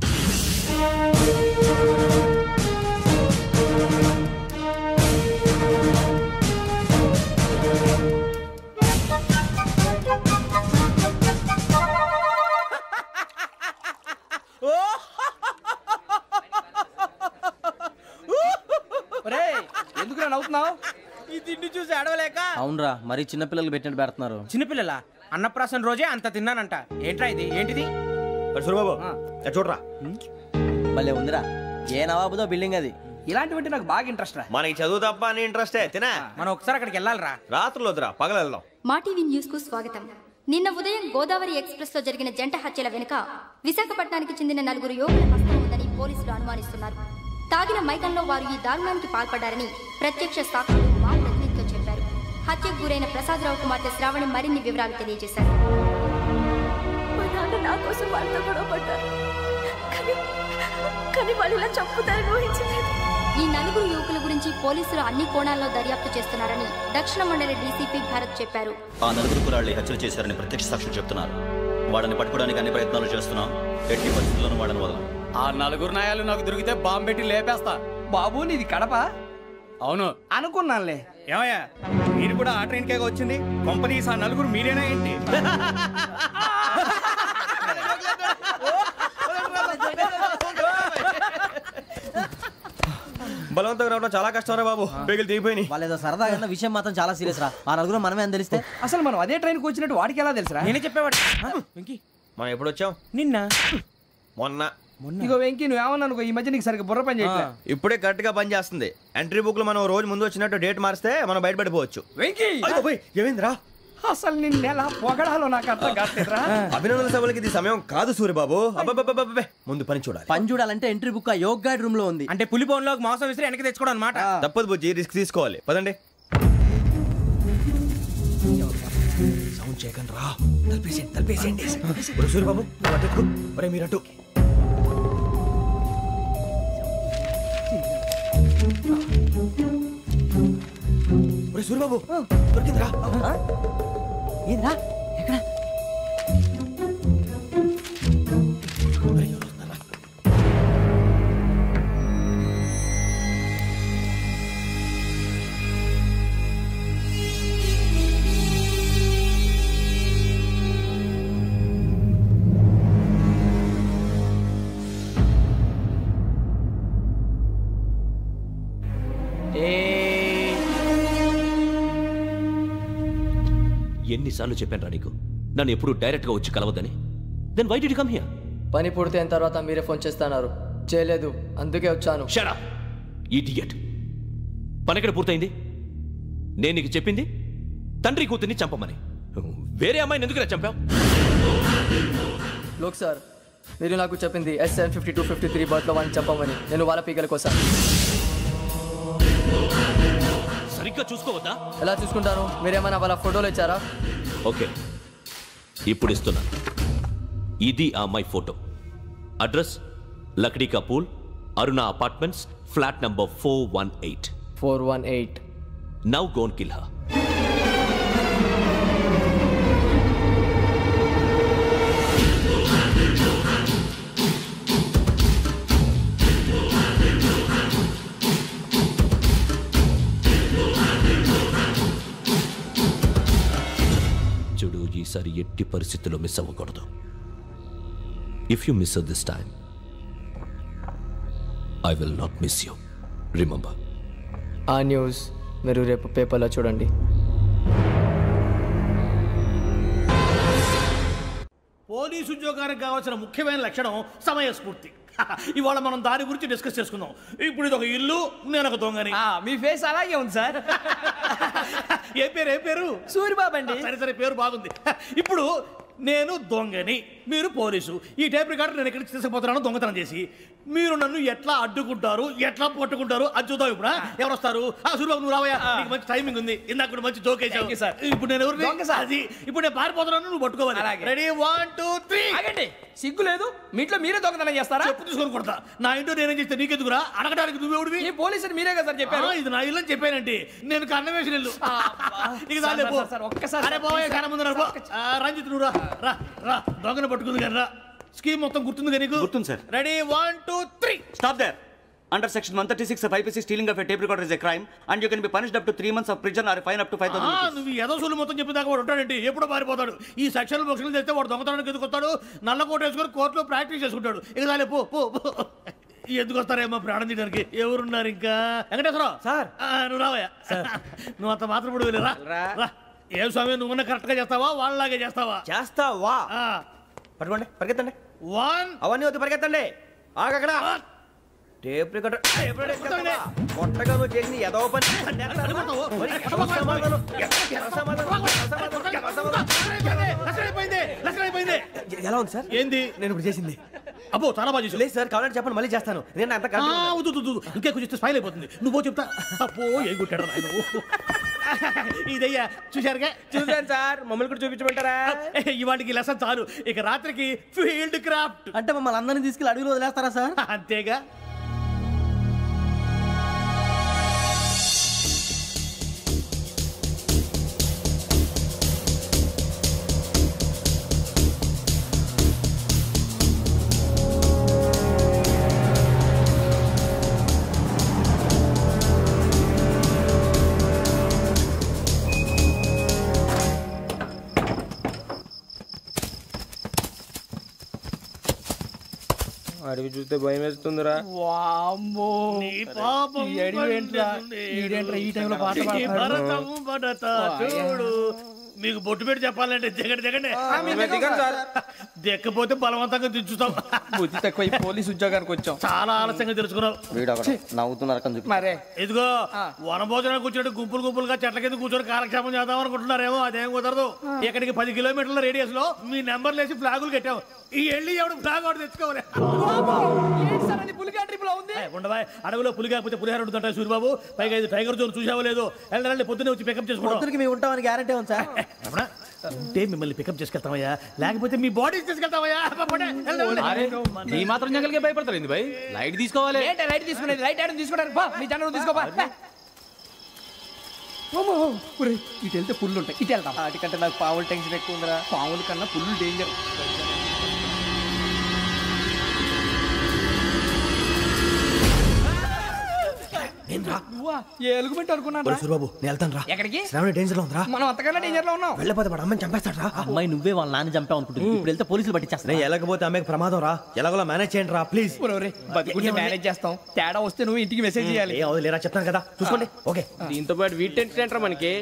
మరి చిన్నపిల్లలు పెట్టినట్టు పెడుతున్నారు. చిన్నపిల్లల అన్నప్రాసన రోజే అంత తిన్నానంట. ఏంట్రా ఇది? ఏంటిది? సూరిబాబు చూడరా, భలే ఉందిరా. ఏ నవాబుదో బిల్డింగ్ అది. ఇలాంటివంటే నాకు బాగా ఇంట్రెస్ట్ రా. మనకి చదువు తప్ప అని ఇంట్రెస్టే. తినా మనం ఒకసారి అక్కడికి వెళ్ళాలిరా. రాత్రులు వద్దురా, పగలు వెళ్దాం. మా టీవీ న్యూస్ కు స్వాగతం. నిన్న ఉదయం గోదావరి ఎక్స్ప్రెస్ లో జరిగిన జంట హత్యల వెనుక విశాఖపట్నానికి చెందిన 4 యువకుల హస్తం ఉందని పోలీసులు అనుమానిస్తున్నారు. తాగిన మైకంలో వారు ఈ దారుణానికి పాల్పడ్డారని ప్రత్యక్ష సాక్షులు మా ప్రతినిధితో చెప్పారు. హత్యకు గురైన ప్రసాదరావు కుమార్తె శ్రావణి మరిన్ని వివరాలు తెలియజేశారు. నా కోసం వాళ్ళతో గొడవ పడ్డారు, కానీ వాళ్ళు ఇలా చంపుతారని ఊహించలేదు. ఈ 4 యువకుల గురించి పోలీసులు అన్ని కోణాల్లో దర్యాప్తు చేస్తున్నారని దక్షిణ మండలి డీసీపీ భరత్ చెప్పారు. ఆ 4 కురాళ్ళు హత్యలు చేశారని ప్రత్యక్ష సాక్షులు చెప్తున్నారు. వాళ్ళని పట్టుకోవడానికి అన్ని ప్రయత్నాలు చేస్తున్నాం. ఎట్టి పరిస్థితుల్లోనూ వాళ్ళని వదలం. ఆ 4 నాయాలు నాకు దొరికితే బాంబు పెట్టి లేపేస్తా. బాబు నీది కడప? అవును అనుకున్నానులే. ఏమయ్యా, మీరు కూడా ఆ ట్రైన్ కేగా వచ్చింది? కంపెనీస్ ఆ 4 మీరేనా ఏంటి? బలవంతంగా రావడం చాలా కష్టం రా బాబు. బేగులు దిగిపోయినాయి. వాళ్ళేదో సరదాగా విషయం మాత్రం చాలా సీరియస్ రా. ఆ 4 మనమే అని తెలిస్తే అసలు మనం అదే ట్రైన్కి వచ్చినట్టు వాడికి ఎలా తెలుసురా? నేనే చెప్పేవాడు. మనం ఎప్పుడు వచ్చాం? నిన్న మొన్న. ఇగో వెంకీ, నువ్వేమన్నా అనుకో, ఈ మధ్య నీకు సరిగ్గా బుర్ర పని చేయట్లేదు. ఇప్పుడే కరెక్ట్ గా పని చేస్తుంది. ఎంట్రీ బుక్ లో మనం రోజు ముందు వచ్చినట్టు డేట్ మారిస్తే మనం బయటపడిపోవచ్చు. వెంకీ ఏమైందిరా? అసలు నిన్న ఎలా పొగడాలో నాకు అర్థం కాట్లేదురా. అభినందన సభలకి ఇది సమయం కాదు సూర్యబాబు. అబ్బబ్బబ్బబ్బే, ముందు పని చూడాలి. పని చూడాలంటే ఎంట్రీ బుక్ ఆ యోగ్ గైడ్ రూమ్ లో ఉంది. అంటే పులి బోన్లోకి మాంసం విసిరి వెనక్కి తెచ్చుకోవడం అనమాట. తప్పదు బుజ్జి, రిస్క్ తీసుకోవాలి. పదండి. సౌండ్ చేయకండి రా. తలపేసేయండి. సూర్యబాబు ఒరే మీరట్టు. ఒరే సూర్యబాబు, దొరికిందిరా. ఏంద్రా? ఎక్కడ? ఎన్నిసార్లు చెప్పాను నీకు నన్ను ఎప్పుడు డైరెక్ట్ గా వచ్చి కలవద్దని? Then why did you come here? పని పూర్తయిన తర్వాత మీరే ఫోన్ చేస్తున్నారు. చేయలేదు, అందుకే వచ్చాను. Shut up idiot. పని ఎక్కడ పూర్తయింది? నేను నీకు చెప్పింది తండ్రి కూతుర్ని చంపమని. వేరే అమ్మాయిని ఎందుకు చంపావు? లోక్ సార్, మీరు నాకు చెప్పింది SN 5253 బర్త్లో వాడిని చంపమని. నేను వాళ్ళ పీకల కోసం. సరిగ్గా చూసుకోవద్దా? ఎలా చూసుకుంటాను? మీరేమైనా వాళ్ళ ఫోటోలు ఇచ్చారా? ఓకే, ఇప్పుడు ఇస్తున్నా. ఇది ఆ అమ్మాయి ఫోటో. అడ్రస్ లక్డీ కా pool, Aruna apartments, flat number 418. 418. Now go and kill her. చూడు, ఈసారి ఎట్టి పరిస్థితుల్లో మిస్ అవ్వకూడదు. If you miss this time I will not miss you. Remember. ఆ న్యూస్ మీరు రేపు పేపర్లో చూడండి. పోలీసు ఉద్యోగానికి కావాల్సిన ముఖ్యమైన లక్షణం సమయస్ఫూర్తి. ఇవాళ మనం దాని గురించి డిస్కస్ చేసుకుందాం. ఇప్పుడు ఇది ఒక ఇల్లు, నేను ఒక దొంగని. మీ ఫేస్ అలాగే ఉంది సార్. ఏ పేరు? సూరిబాబు అండి. సరే, పేరు బాగుంది. ఇప్పుడు నేను దొంగని, మీరు పోలీసు. ఈ టైప్ రికార్డు నేను ఎక్కడికి తీసుకుపోతున్నాను దొంగతనం చేసి. మీరు నన్ను ఎట్లా అడ్డుకుంటారు, ఎట్లా పట్టుకుంటారు అది చూద్దాం. ఇప్పుడు ఎవరు వస్తారు? సూరిబాబు నువ్వు రావయ్యా, నీకు మంచి టైమింగ్ ఉంది. ఇందాక కూడా మంచి జోక్ వేసావు సార్. ఇప్పుడు నేను ఎవరు? అది ఇప్పుడు నేను పారిపోతున్నాను, నువ్వు పట్టుకోవాలి. రెడీ 1 2 3. ఆగండి, సిగ్గు లేదు? మీ ఇంట్లో మీరే దొంగతనం చేస్తారా? చెప్పు తీసుకొని కొడతా. నా ఇంట్లో నేనేం చేస్తే నీకెందుకురా? అడగడానికి నువ్వెవడివి? ఈ పోలీసులు మీరే కదా సార్ చెప్పారు. ఇది నా ఇల్లు అని చెప్పానండి. నేను కన్న వేసిన ఇల్లు. ఒక్కసారి రంజిత్ నువ్వు రా, దొంగను పట్టుకుంది కానీ రా. స్కీమ్ మొత్తం గుర్తుంది కానీ నీకు? గుర్తుంది sir. Ready 1 2 3. Stop there. Under section 136 of IPC, stealing of a tape recorder is a crime and you can be punished up to 3 months of prison or a fine up to 5,000 rupees. నువ్వు ఏదో సూలు మొత్తం చెప్పేదాకా వాడు ఉంటాడండి. ఎప్పుడో పారిపోతాడు. ఈ section బుక్స్లు చేస్తే వాడు దొంగతనానికి ఎందుకు వస్తాడు? నల్ల కోట వేసుకొని కోర్టులో ప్రాక్టీస్ చేసుకుంటాడు. ఇక చాలే పో. ఎందుకు వస్తారేమో ప్రాణం తీయడానికి? ఎవరున్నారు ఇంకా? వెంకటేశ్వరరావు సార్, నువ్వు రావయ్యా. నువ్వు అంత మాత్రం ఇప్పుడు వెళ్ళి రా. ఏం స్వామి నువ్వు కరెక్ట్ గా చేస్తావా వాళ్ళలాగే చేస్తావా? చేస్తావా? పట్టుకోండి, పరిగెత్తండి. అవన్నీ వద్దు, పరిగెత్తండి. ఆగక్కడ టేప్ రికార్డర్ కొట్టగా నువ్వు చేసిన ఏదో పని ఎలా ఉంది సార్? ఏంది నేను ఇప్పుడు చేసింది? అబ్బో చాలా బాగా చేసి. లేదు సార్, కావాలంటే చెప్పండి, మళ్ళీ చేస్తాను. నేను అంత ఇంకే కొంచెం స్మైల్ అయిపోతుంది. నువ్వు చెప్తా. అబ్బో ఏ కొట్టాడు ఆయన. ఇదయ్యా చూశారుగా? చూసాను సార్. మమ్మల్ని కూడా చూపించమంటారా? ఇవాటికి లెసన్ చాలు. ఇక రాత్రికి ఫీల్డ్ క్రాఫ్ట్. అంటే మమ్మల్ని అందరినీ తీసుకెళ్ళి అడుగులో వదిలేస్తారా సార్? అంతేగా. అడవి చూస్తే భయం వేస్తుందిరా. చూడు మీకు బొట్టు పెట్టి చెప్పాలంటే దిగండి దిగండి. దిక్కపోతే బలవంతంగా దించుతాం. బుద్ధి తక్కువ పోలీస్ ఉద్యోగానికి వచ్చాం. చాలా ఆలస్యంగా తెలుసుకున్నావు. నవ్వుతున్నారు. మరే ఇదిగో వనభోజనానికి కూర్చోండి, గుంపులు గుంపులుగా చెట్ల కింద కూర్చొని కాలక్షేపం చేద్దాం అనుకుంటున్నారేమో. అదేం కుదరదు. ఇక్కడికి 10 కిలోమీటర్ల రేడియస్ లో మీ నెంబర్లు వేసి ఫ్లాగులు కట్టాము. ఈ వెళ్ళి ఎవడు ఫ్లాగ్ ఒకటి తెచ్చుకోవాలి. ఉండవా, అడవిలో పులి కాకపోతే పులిహార ఉంటుంటా సూరిబాబు. పైగా ఇది టైగర్ జోన్ చూసావో లేదో. వెళ్ళండి పొద్దున్నే వచ్చి పికప్ చేసుకుంటాం. మేము ఉంటామని గ్యారంటీ ఉంది సార్. అంటే మిమ్మల్ని పికప్ చేసుకెళ్తామయ్యా, లేకపోతే మీ బాడీ తీసుకెళ్తామయ్యా. ఈ మాత్రం జంగల్కే భయపడతారు భయ్. లైట్ తీసుకోవాలి. లైట్ తీసుకునేది లైట్ ఆడని తీసుకోవడానికి మీ జనం తీసుకోపా. ఇటు వెళ్తే పుల్లు ఉంటాయి, ఇటు వెళ్తాం. వాటికంటే నాకు పావులు టెన్షన్ ఎక్కువ ఉందిరా. పావుల కన్నా పుల్లు డేంజర్. ఎలుగుబెట్టి అనుకున్నాను. సూరిబాబు నేను వెళ్తాను రా. ఎక్కడికి? శ్రావణి డేంజర్ లో ఉందిరా. మనం అంతకన్నా డేంజర్ లో ఉన్నాం. వెళ్ళపోతే వాడు అమ్మని చంపేస్తాడు రా. అమ్మాయి నువ్వే వాళ్ళ నాన్న చంపావు అనుకుంటుంది. ఇప్పుడు వెళ్తే పోలీసులు పట్టించేస్తా. నేను వెళ్ళకపోతే అమ్మాయికి ప్రమాదం రా. ఎలాగోలా మేనేజ్ చేయండి రా ప్లీజ్. బతుకుంటే మేనేజ్ చేస్తాం. తేడా వస్తే నువ్వు ఇంటికి మెసేజ్ చేయాలి. ఏ లేరా చెప్తాను కదా, చూసుకోండి. ఓకే. దీంతో పాటు వీటి ఏంటంటారా మనకి?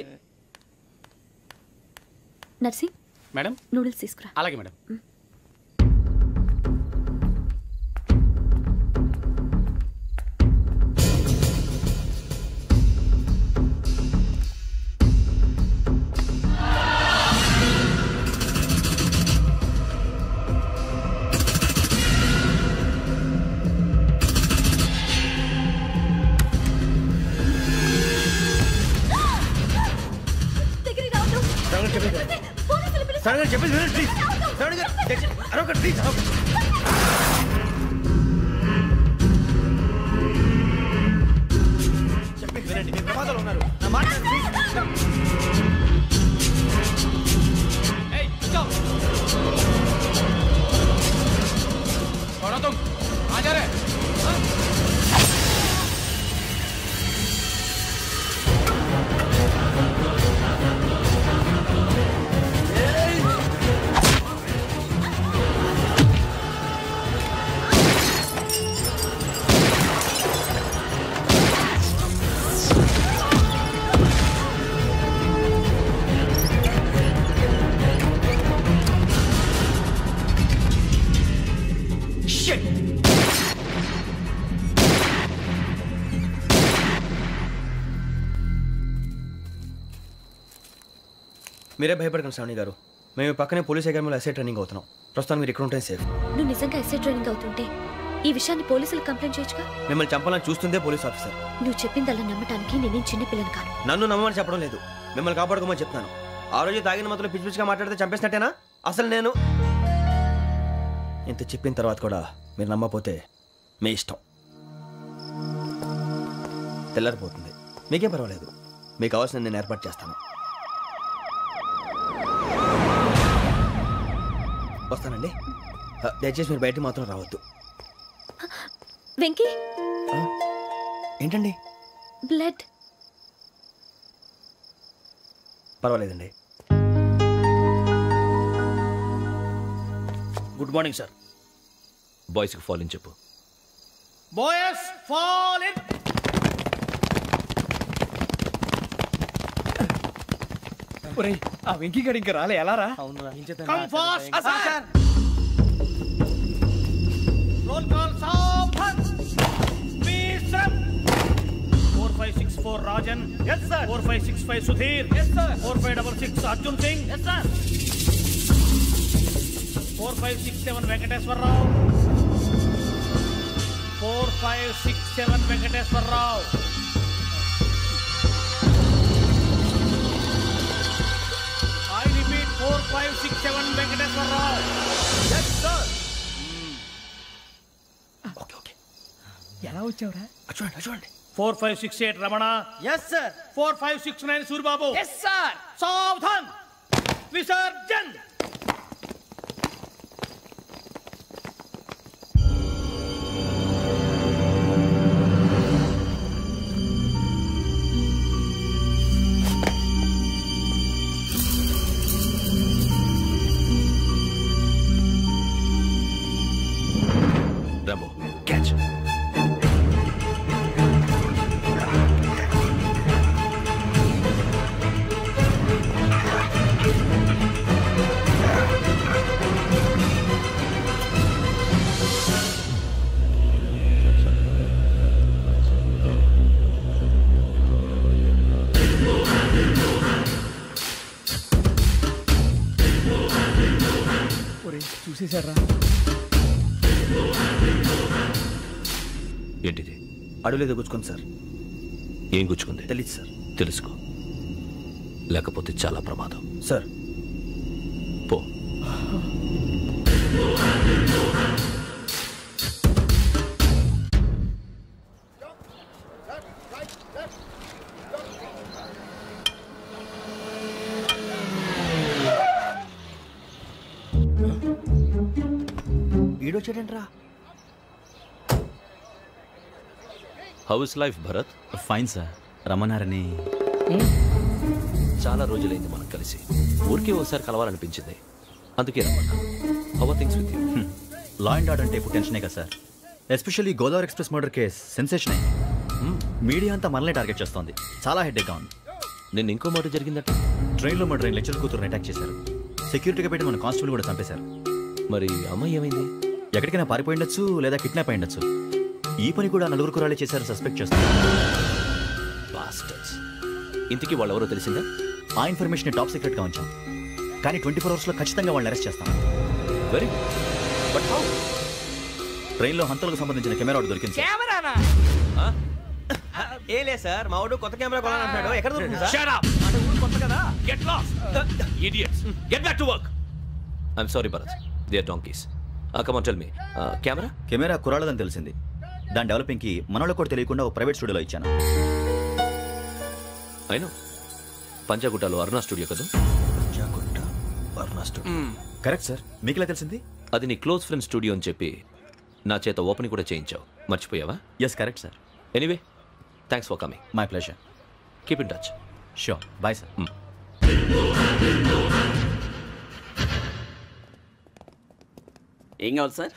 నర్సి మేడం నూడిల్స్ తీసుకురా. అలాగే మేడం. చెప్పేసి ప్లీజ్. శ్రావణి గారు అరొకటి ప్లీజ్. చెప్పేసి వినండి, మీరు ప్రమాదాలు ఉన్నారు. నా మాట మీరే భయపడకండి శ్రావణి గారు. మేము పక్కనే పోలీస్ అకాడమీలో ఎస్ఐ ట్రైనింగ్ అవుతున్నాం. ప్రస్తుతం మీరు ఇక్కడ ఉంటే సేఫ్. నువ్వు నిజంగా ఎస్ఐ ట్రైనింగ్ అవుతుంటే ఈ విషయాన్ని పోలీసులకు కంప్లైంట్ చేయొచ్చుగా. మిమ్మల్ని చంపాలని చూస్తుందే పోలీస్ ఆఫీసర్. నువ్వు చెప్పిందల్లా నమ్మటానికి నేనేం చిన్న పిల్లని కాను. నన్ను నమ్మమని చెప్పడం లేదు, మిమ్మల్ని కాపాడుకోమని చెప్తాను. ఆ రోజు తాగిన మాత్రం పిచ్చి పిచ్చిగా మాట్లాడితే చంపేసినట్టేనా? అసలు నేను ఇంత చెప్పిన తర్వాత కూడా మీరు నమ్మపోతే మీ ఇష్టం. తెల్లారిపోతుంది, మీకేం పర్వాలేదు. మీకు కావాల్సిన నేను ఏర్పాటు చేస్తాను. వస్తానండి. దయచేసి మీరు బయటకు మాత్రం రావద్దు. వెంకీ ఏంటండి? బ్లడ్. పర్వాలేదండి. Good morning sir. బాయ్స్కి ఫాల్ ఇన్ చెప్పు. Boys fall in. ఒరేయ్ ఆ వెంకీ గడి ఇంకా రాలే ఎలా రా come fast sir roll call సావధాన్ విశ్రమ్ 4564 Rajan yes sir 4565 Sudheer yes sir 4566 Arjun Singh yes sir 4567 Venkateswararao 4567 Venkateswararao I repeat 4567 Venkateswararao yes sir ఎలా వచ్చావురా చూడండి 4568 Ramana yes sir 4569 Suribabu yes sir సావధాన్ visarjan Rambo, catch. చూసేశారా ఏంటిది అడవిలో గుచ్చుకుంది సార్ ఏం గుచ్చుకుంది తెలీదు సార్ తెలుసుకో లేకపోతే చాలా ప్రమాదం సార్ పో ఈడొచ్చాడంట్రా how is life Bharat fine sir రమ్మన్నారని చాలా రోజులైంది మనం కలిసి ఊరికే ఒకసారి కలవాలనిపించింది అందుకే రమ్మన్నా how are things with you law and order అంటే ఇప్పుడు టెన్షనే కదా sir especially Godavari express murder case sensation అయింది మీడియా అంతా మనల్ని టార్గెట్ చేస్తోంది చాలా హెడ్ఏక్గా ఉంది నిన్న ఇంకో మాట జరిగిందట ట్రైన్లో మా ట్రైన్ లెక్చర్ కూతురుని అటాక్ చేశారు సెక్యూరిటీగా పెట్టి మన కానిస్టేబుల్ కూడా చంపేశారు మరి అమ్మాయి ఏమైంది ఎక్కడికైనా పారిపోయి ఉండొచ్చు లేదా కిడ్నాప్ అయి ఉండొచ్చు ఈ పని కూడా నలుగురు కురాలే చేశారు సస్పెక్ట్ చేస్తారు ఇంతకీ వాళ్ళు ఎవరో తెలిసిందా ఆ ఇన్ఫర్మేషన్ టాప్ సీక్రెట్గా ఉంచాం కానీ 24 అవర్స్లో ఖచ్చితంగా వాళ్ళని అరెస్ట్ చేస్తాం వెరీ బట్ హౌ ట్రైన్లో హంతలకు సంబంధించిన కెమెరా ఒకటి దొరికింది సార్. కెమెరానా ఏ లే సార్ మా వాడు కొత్త కెమెరా కొనాలంటున్నాడు ఎక్కడ దొరుకుతుంది సార్ Shut up! కొత్త కదా Get lost! Idiots! Get back to work! I'm sorry, Bharat. They are donkeys. Come on, tell me. Camera? Camera కురాలదని తెలిసింది దాని డెవలపింగ్కి మనలో కూడా తెలియకుండా ఒక ప్రైవేట్ స్టూడియోలో ఇచ్చాను అయినా పంజాగుట్టలో అరుణా స్టూడియో కదా Panjagutta Aruna studio correct sir మీకు ఎలా తెలిసింది అది నీ క్లోజ్ ఫ్రెండ్ స్టూడియో అని చెప్పి నా చేత ఓపెన్ కూడా చేయించావు మర్చిపోయావా yes correct sir anyway thanks for coming my pleasure keep in touch sure bye sir ఏం కావాలి సార్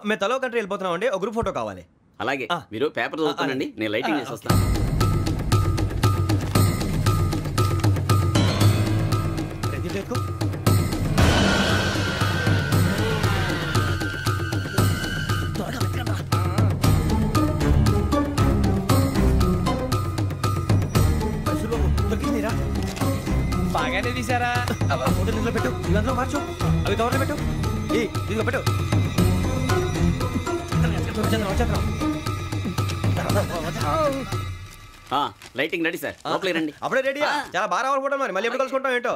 మేము తలో కంట్రీ వెళ్ళిపోతున్నాం అండి ఒక గ్రూప్ ఫోటో కావాలి అలాగే మీరు పేపర్ చదువుతానండి నేను లైటింగ్ చేసి వస్తాను బాగానే తీసారా ఫోటో దీంట్లో పెట్టు ఇవంతా మార్చు అవి కవర్లో పెట్టు ఏ దీంట్లో పెట్టు లైటింగ్ రెడీ సార్ లోపలికి రండి అప్పుడే రెడీ చాలా బాగా రావాలి ఫోటో మరి మళ్ళీ ఎప్పుడు కలుసుకుంటాం ఏంటో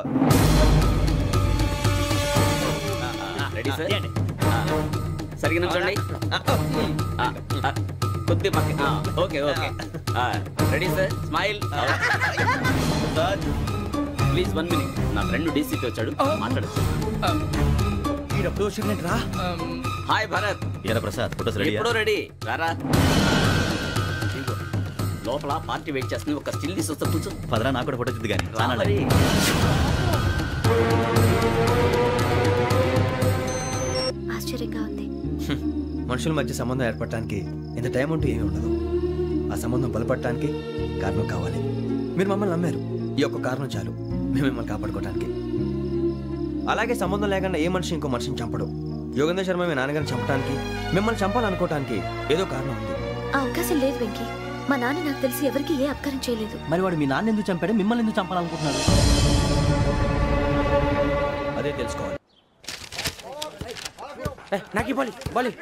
రెడీ సార్ సరిగ్గా నిల్చోండి కొద్ది పక్క okay okay ready sir smile please 1 minute నా ఫ్రెండ్ డీసీపీ వచ్చాడు మాట్లాడచ్చు హాయ్ భరత్ ఏరా ప్రసాద్ ఫోటోస్ రెడీ ఎప్పుడో రెడీ రారా లోపల పార్టీ వెయిట్ చేస్తుంది ఒక స్టిల్ తీసి వస్తా కూర్చో పదరా నాకు కూడా ఫోటో చూద్దు కానీ చాలా మరి ఆశ్చర్యంగా ఉంది మనుషుల మధ్య సంబంధం ఏర్పడటానికి ఇంత టైం ఉంటే ఏమీ ఉండదు ఆ సంబంధం బలపడటానికి కారణం కావాలి మీరు మమ్మల్ని నమ్మారు ఈ ఒక్క కారణం చాలు మేము మిమ్మల్ని కాపాడుకోవడానికి. అలాగే సంబంధం లేకుండా ఏ మనిషి ఇంకో మనిషిని చంపడు. యోగేంద్ర శర్మ మీ నాన్నగారిని చంపడానికి, మిమ్మల్ని చంపాలనుకోవటానికి ఏదో కారణం ఉంది. ఆ అవకాశం లేదు వెంకీ. మా నాన్న నాకు తెలిసి ఎవరికి ఏ అపకారం చేయలేదు. మరి వాడు మీ నాన్న ఎందుకు చంపాడు, మిమ్మల్ని ఎందుకు చంపాలనుకుంటున్నాడు? అదే తెలుసుకోవాలి. నాకు బాలి బాలి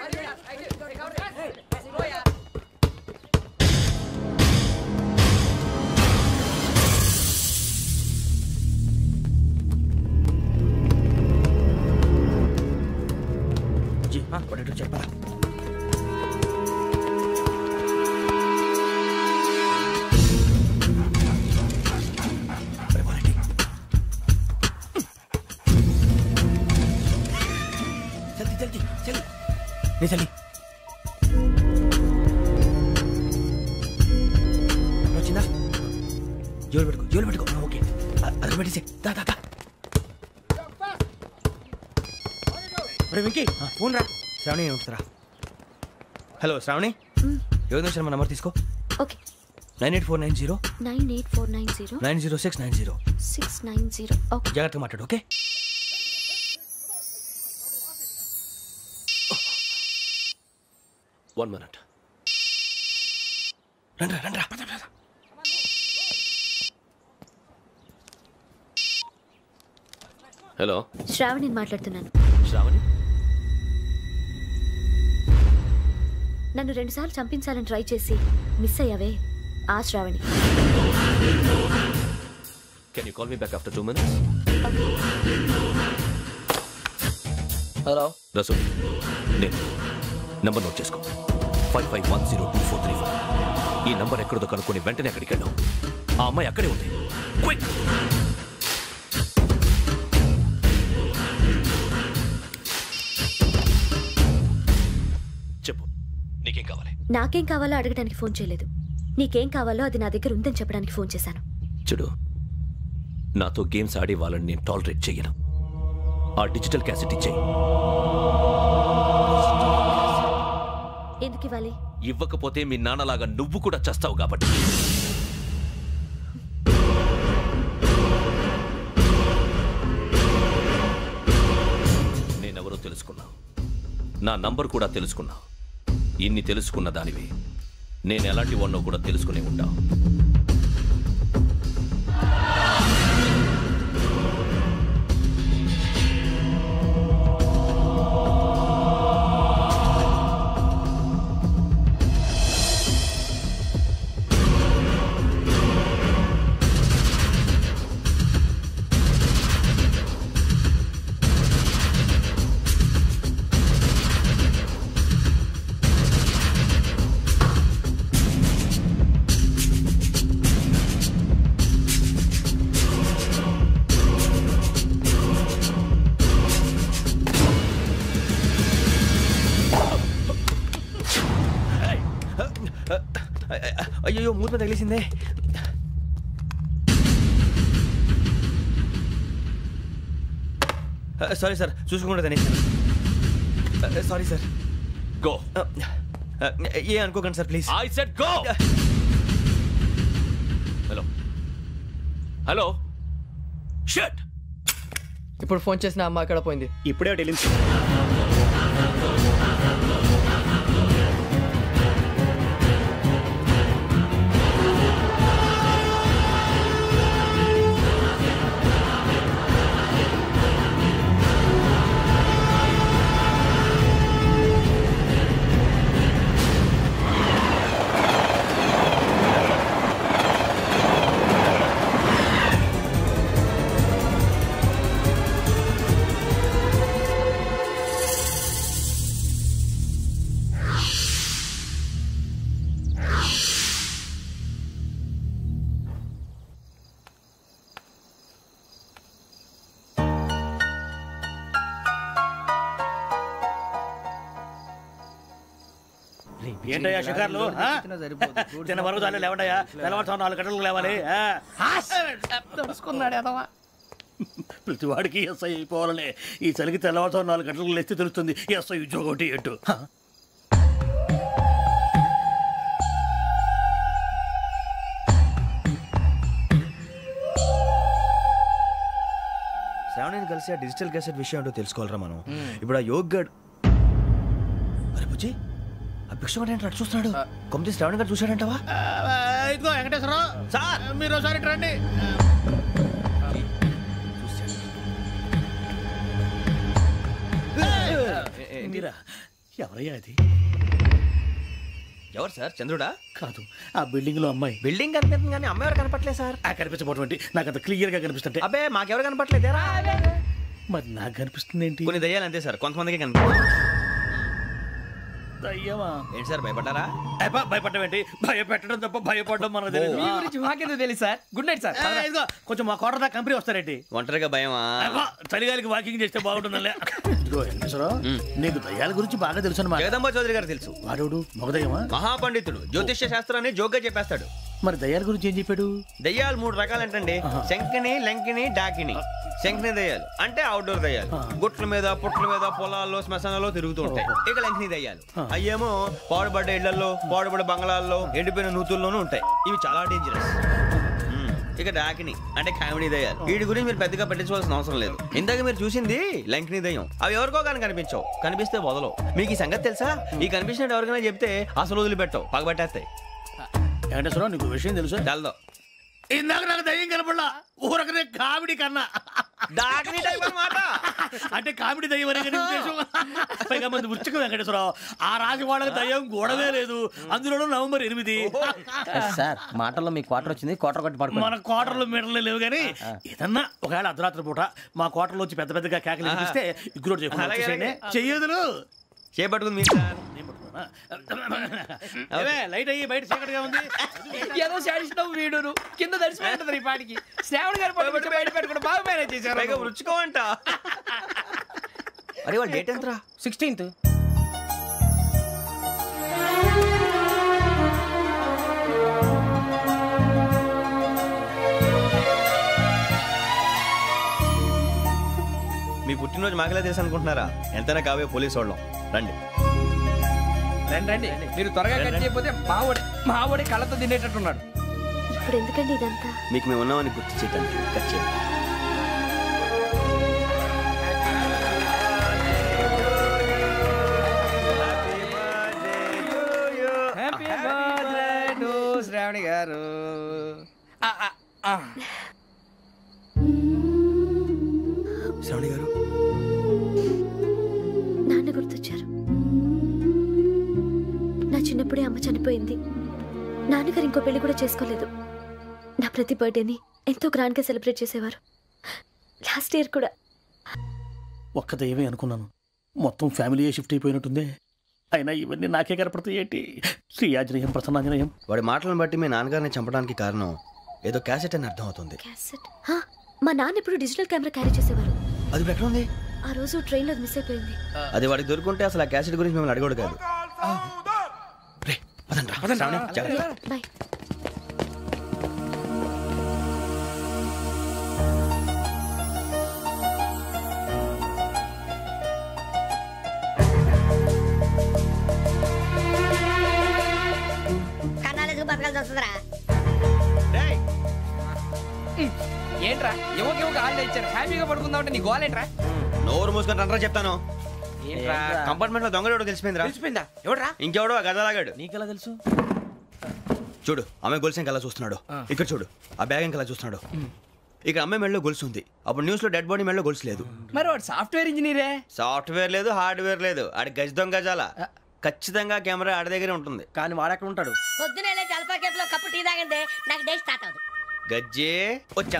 చెప్పరా? చలి వచ్చిందా? జోలు పెట్టుకో. ఓకే, అది పెట్టేసే. వెంకీ ఫోన్ రా. శ్రావణి ఉంటుందిరా. హలో శ్రావణి, యోగేంద్ర శర్మ నంబర్ తీసుకో. ఓకే. 98490 98490 90690 690. ఓకే, జాగ్రత్తగా మాట్లాడు. ఓకే. One minute. రండ్రా. హలో, శ్రావణి మాట్లాడుతున్నాను. శ్రావణి, నన్ను 2 సార్లు చంపించాలని ట్రై చేసి మిస్ అయ్యావే, ఆ Shravani. can you call me back after 2 minutes? Hello Rasu, నేను నంబర్ నోట్ చేసుకో. 55102435. ఈ నంబర్ ఎక్కడదో కనుక్కొని వెంటనే అక్కడికి వెళ్ళాం. ఆ అమ్మాయి అక్కడే ఉంది. క్విక్! చెప్పు, నీకేం కావాలి? నాకేం కావాలో అడగడానికి ఫోన్ చేయలేదు. నీకేం కావాలో అది నా దగ్గర ఉందని చెప్పడానికి ఫోన్ చేశాను. చూడు, నాతో గేమ్స్ ఆడే వాళ్ళని నేను టాలరేట్ చెయ్యను. ఆ డిజిటల్ క్యాసెట్ ఇచ్చేయి. ఎందుకు ఇవ్వాలి? ఇవ్వకపోతే మీ నాన్నలాగా నువ్వు కూడా చస్తావు కాబట్టి. నేనెవరో తెలుసుకున్నావు, నా నంబర్ కూడా తెలుసుకున్నావు. ఇన్ని తెలుసుకున్న దానివి నేను ఎలాంటి వాడినో కూడా తెలుసుకునే ఉంటావు. అయ్యో, మూత తగిలేసిందే. సారీ సార్, చూసుకోకుండా తినేసాను. Sorry sir. గో. ఏ అనుకోకండి sir, please. I said go. Hello hello, shut. ఇప్పుడు ఫోన్ చేసిన అమ్మ ఎక్కడ పోయింది? ఇప్పుడే వెళ్ళింది. ఏంటయ్యా షికార్లు? తిన వరకు చాలు లేవండయ్యా. తెల్లవారుతో 4 గంటలకు లేవాలి. తెలుసుకున్నాడు ఎదవా. ప్రతి వాడికి ఎస్ఐ అయిపోవాలనే ఈ చలికి తెల్లవారుతో 4 గంటలకు లేస్తే తెలుస్తుంది ఎస్ఐ ఉద్యోగం ఒకటి ఎట్టు. కలిసి ఆ డిజిటల్ క్యాసెట్ విషయం ఏంటో తెలుసుకోవాలరా మనం. ఇప్పుడు ఆ యోగ్గడ్ అరే బుజ్జి ఆ భిక్షం అంటే అటు చూస్తున్నాడు. కొమ్మతి శ్రావణ్ గారు చూశాడంటవా? ఇదిగో వెంకటేశ్వరరావు సార్, మీరు ఒకసారి ఇటు రండి. మీరా? ఎవరయ్యా అది? ఎవరు సార్? చంద్రుడా? కాదు, ఆ బిల్డింగ్ లో అమ్మాయి. బిల్డింగ్ కనిపిస్తుంది కానీ అమ్మాయి ఎవరు కనపట్లేదు సార్. కనిపించబోటువంటి నాకు అంత క్లియర్ గా కనిపిస్తుంటే. అబ్బే మాకెవరు కనపట్లేదేరా? మరి నాకు కనిపిస్తుంది ఏంటి? కొన్ని దయ్యాలు అంతే సార్, కొంతమందికి కనిపిస్తుంది. దయ్యమా? ఏంటి సార్ భయపడ్డారా? భయపడడం ఏంటి? భయపెట్టడం తప్ప భయపడడం మనకు తెలియదు. మీ గురించి మాకేదో తెలుసు సార్. Good night sir. ఇదిగో కొంచెం మా కోట దాకా కంపెనీ వస్తారేంటి? ఒంటరిగా భయమా? చలిగాలికి వాకింగ్ చేస్తే బాగుంటుందిలే. ఇదిగో వెంకటేశ్వరరావు, నీకు దయ్యాల గురించి బాగా తెలుసు అన్నమాట. జగదంబ చౌదరి గారు తెలుసు. వాడు మగదయ్యమా? మహాపండితుడు, జ్యోతిష్య శాస్త్రాన్ని జోగ్గా చెప్పేస్తాడు. మరి దయ్యాల గురించి ఏం చెప్పాడు? దయ్యాలు 3 రకాలంటండి. శంకిని, లంకిని, డాకిని. శంకిని దయ్యాలు అంటే అవుట్డోర్ దయ్యాలు, గుట్ల మీద పుట్ల మీద పొలాల్లో శ్మశానాల్లో తిరుగుతూ ఉంటాయి. ఇక లంకిని దయ్యాలు అయ్యేమో పాడుబడ్డ ఇళ్లలో, పాడుబడ్డ బంగ్లాల్లో, ఎండిపోయిన నూతుల్లోనూ ఉంటాయి. ఇవి చాలా డేంజరస్. ఇక డాకిని అంటే కామెడీ దయ్యాలు. వీటి గురించి మీరు పెద్దగా పట్టించుకోవాల్సిన అవసరం లేదు. ఇందాక మీరు చూసింది లంకిని దయ్యం. అవి ఎవరికో కానీ కనిపించవు, కనిపిస్తే వదలవు. మీకు ఈ సంగతి తెలుసా? ఈ కనిపించినట్టు ఎవరికైనా చెప్తే అసలు వదిలిపెట్టవు, పగబట్టేస్తాయి. వెంకటేశ్వరరావు, నీకు విషయం తెలుసు? తెలదో. ఇందాక నాకు దయ్యం కనపడలా, ఊరకనే కామెడీ కన్నా. డాకిని టైప్ అన్నమాట. అంటే కామెడీ దయ్యం అనే ఉద్దేశం. పైగా మంది ఉచ్చక వెంకటేశ్వరరావు, ఆ రాజు వాళ్ళకి దయ్యం గొడవే లేదు. అందులోనూ నవంబర్ 8. సార్ మాటల్లో మీ క్వార్టర్ వచ్చింది, క్వార్టర్ కొట్టి పడుకో. మన క్వార్టర్లో మీటర్లు లేవు కానీ ఏదన్నా ఒకవేళ అర్ధరాత్రి పూట మా క్వార్టర్లో వచ్చి పెద్ద పెద్దగా కేకలు వినిపిస్తే ఇగ్గురు చెయ్యదులు చేపట్టుకుంది మీరు సార్. లైట్ అయ్యి బయట చీకటిగా ఉంది. ఏదో శాడిస్తావు వీడును కింద దర్శనం ఈ పాటికి. శ్రావణ్ గారు పట్టుబట్టి బయట పెట్టుకుంటే బాగా మేనేజ్ చేశారు. రుచుకోమంట. అరే వాళ్ళ డేట్ ఎంతరా? 16th. మీ పుట్టినరోజు మాకలే తెలుసు అనుకుంటున్నారా? ఎంతైనా కావే పోలీసు వాళ్ళం. రండి రండి. మీరు త్వరగా కట్ చేయకపోతే మావడి కళ్ళతో తినేటట్టున్నాడు. ఇప్పుడు ఎందుకండి ఇదంతా? మీకు మేము ఉన్నామని గుర్తు చేయడానికి కట్ చేయండి. హ్యాపీ బర్త్డే టు శ్రావణి గారు. శ్రావణి గారు, నాన్న గుర్తొచ్చారు. నా చిన్నప్పుడే అమ్మ చనిపోయింది. నాన్నగారు ఇంకో పెళ్లి కూడా చేసుకోలేదు. నా ప్రతి బర్త్డేని ఎంతో గ్రాండ్గా సెలబ్రేట్ చేసేవారు. లాస్ట్ ఇయర్ కూడా. ఒక్క దయ్యమే అనుకున్నాను, మొత్తం ఫ్యామిలీ షిఫ్ట్ అయిపోయినట్టుందే. అయినా ఇవన్నీ నాకే కనపడతాయి ఏంటి? శ్రీ ఆంజనేయం ప్రసన్నాంజనేయం. వాడి మాటలను బట్టి మీ నాన్నగారిని చంపడానికి కారణం ఏదో క్యాసెట్ అని అర్థం అవుతుంది. క్యాసెట్? మా నాన్న ఇప్పుడు డిజిటల్ కెమెరా క్యారీ చేసేవారు. అది ఎక్కడ ఉంది? ఆ రోజు ట్రైన్ లో మిస్ అయిపోయింది. అది వాడికి దొరుకుంటే అసలు ఆ క్యాసెట్ గురించి మిమ్మల్ని అడగడు కాదు. బాయ్. కన్నాలకు బతకాల్సి వస్తుందిరా. ఏంట్రా ఎవరికి హాలిడే ఇచ్చారు, హ్యాపీగా పడుకుందామంటే నీ గోలేంట్రా? నోరు మూసుకొని రండ్రా చెప్తాను. ఏంట్రా కంపార్ట్మెంట్ లో దొంగడు తెలిసిపోయిందిరా. తెలిసిపోయిందా? ఎవడ్రా? ఇంకెవడో గదలాగాడు. నీకెలా తెలుసు? చూడు, ఆమె గొలుసు ఇంకలా చూస్తున్నాడు. ఇక్కడ చూడు, ఆ బ్యాగ్ ఇంకలా చూస్తున్నాడు. ఇక్కడ అమ్మాయి మెడలో గొలుసు ఉంది. అప్పుడు న్యూస్ లో డెడ్ బాడీ మెడలో గొలుసు లేదు. మరి వాడు సాఫ్ట్వేర్ ఇంజనీరే. సాఫ్ట్వేర్ లేదు, హార్డ్వేర్ లేదు. ఆడి గజ దొంగ గజాల. ఖచ్చితంగా కెమెరా ఆడి దగ్గరే ఉంటుంది. కానీ వాడెక్కడ ఉంటాడు? పొద్దునే జలపా కేఫ్లో కప్పు టీ తాగిందే నాకు డే స్టార్ట్ అవుతుంది. గజ్జే వచ్చా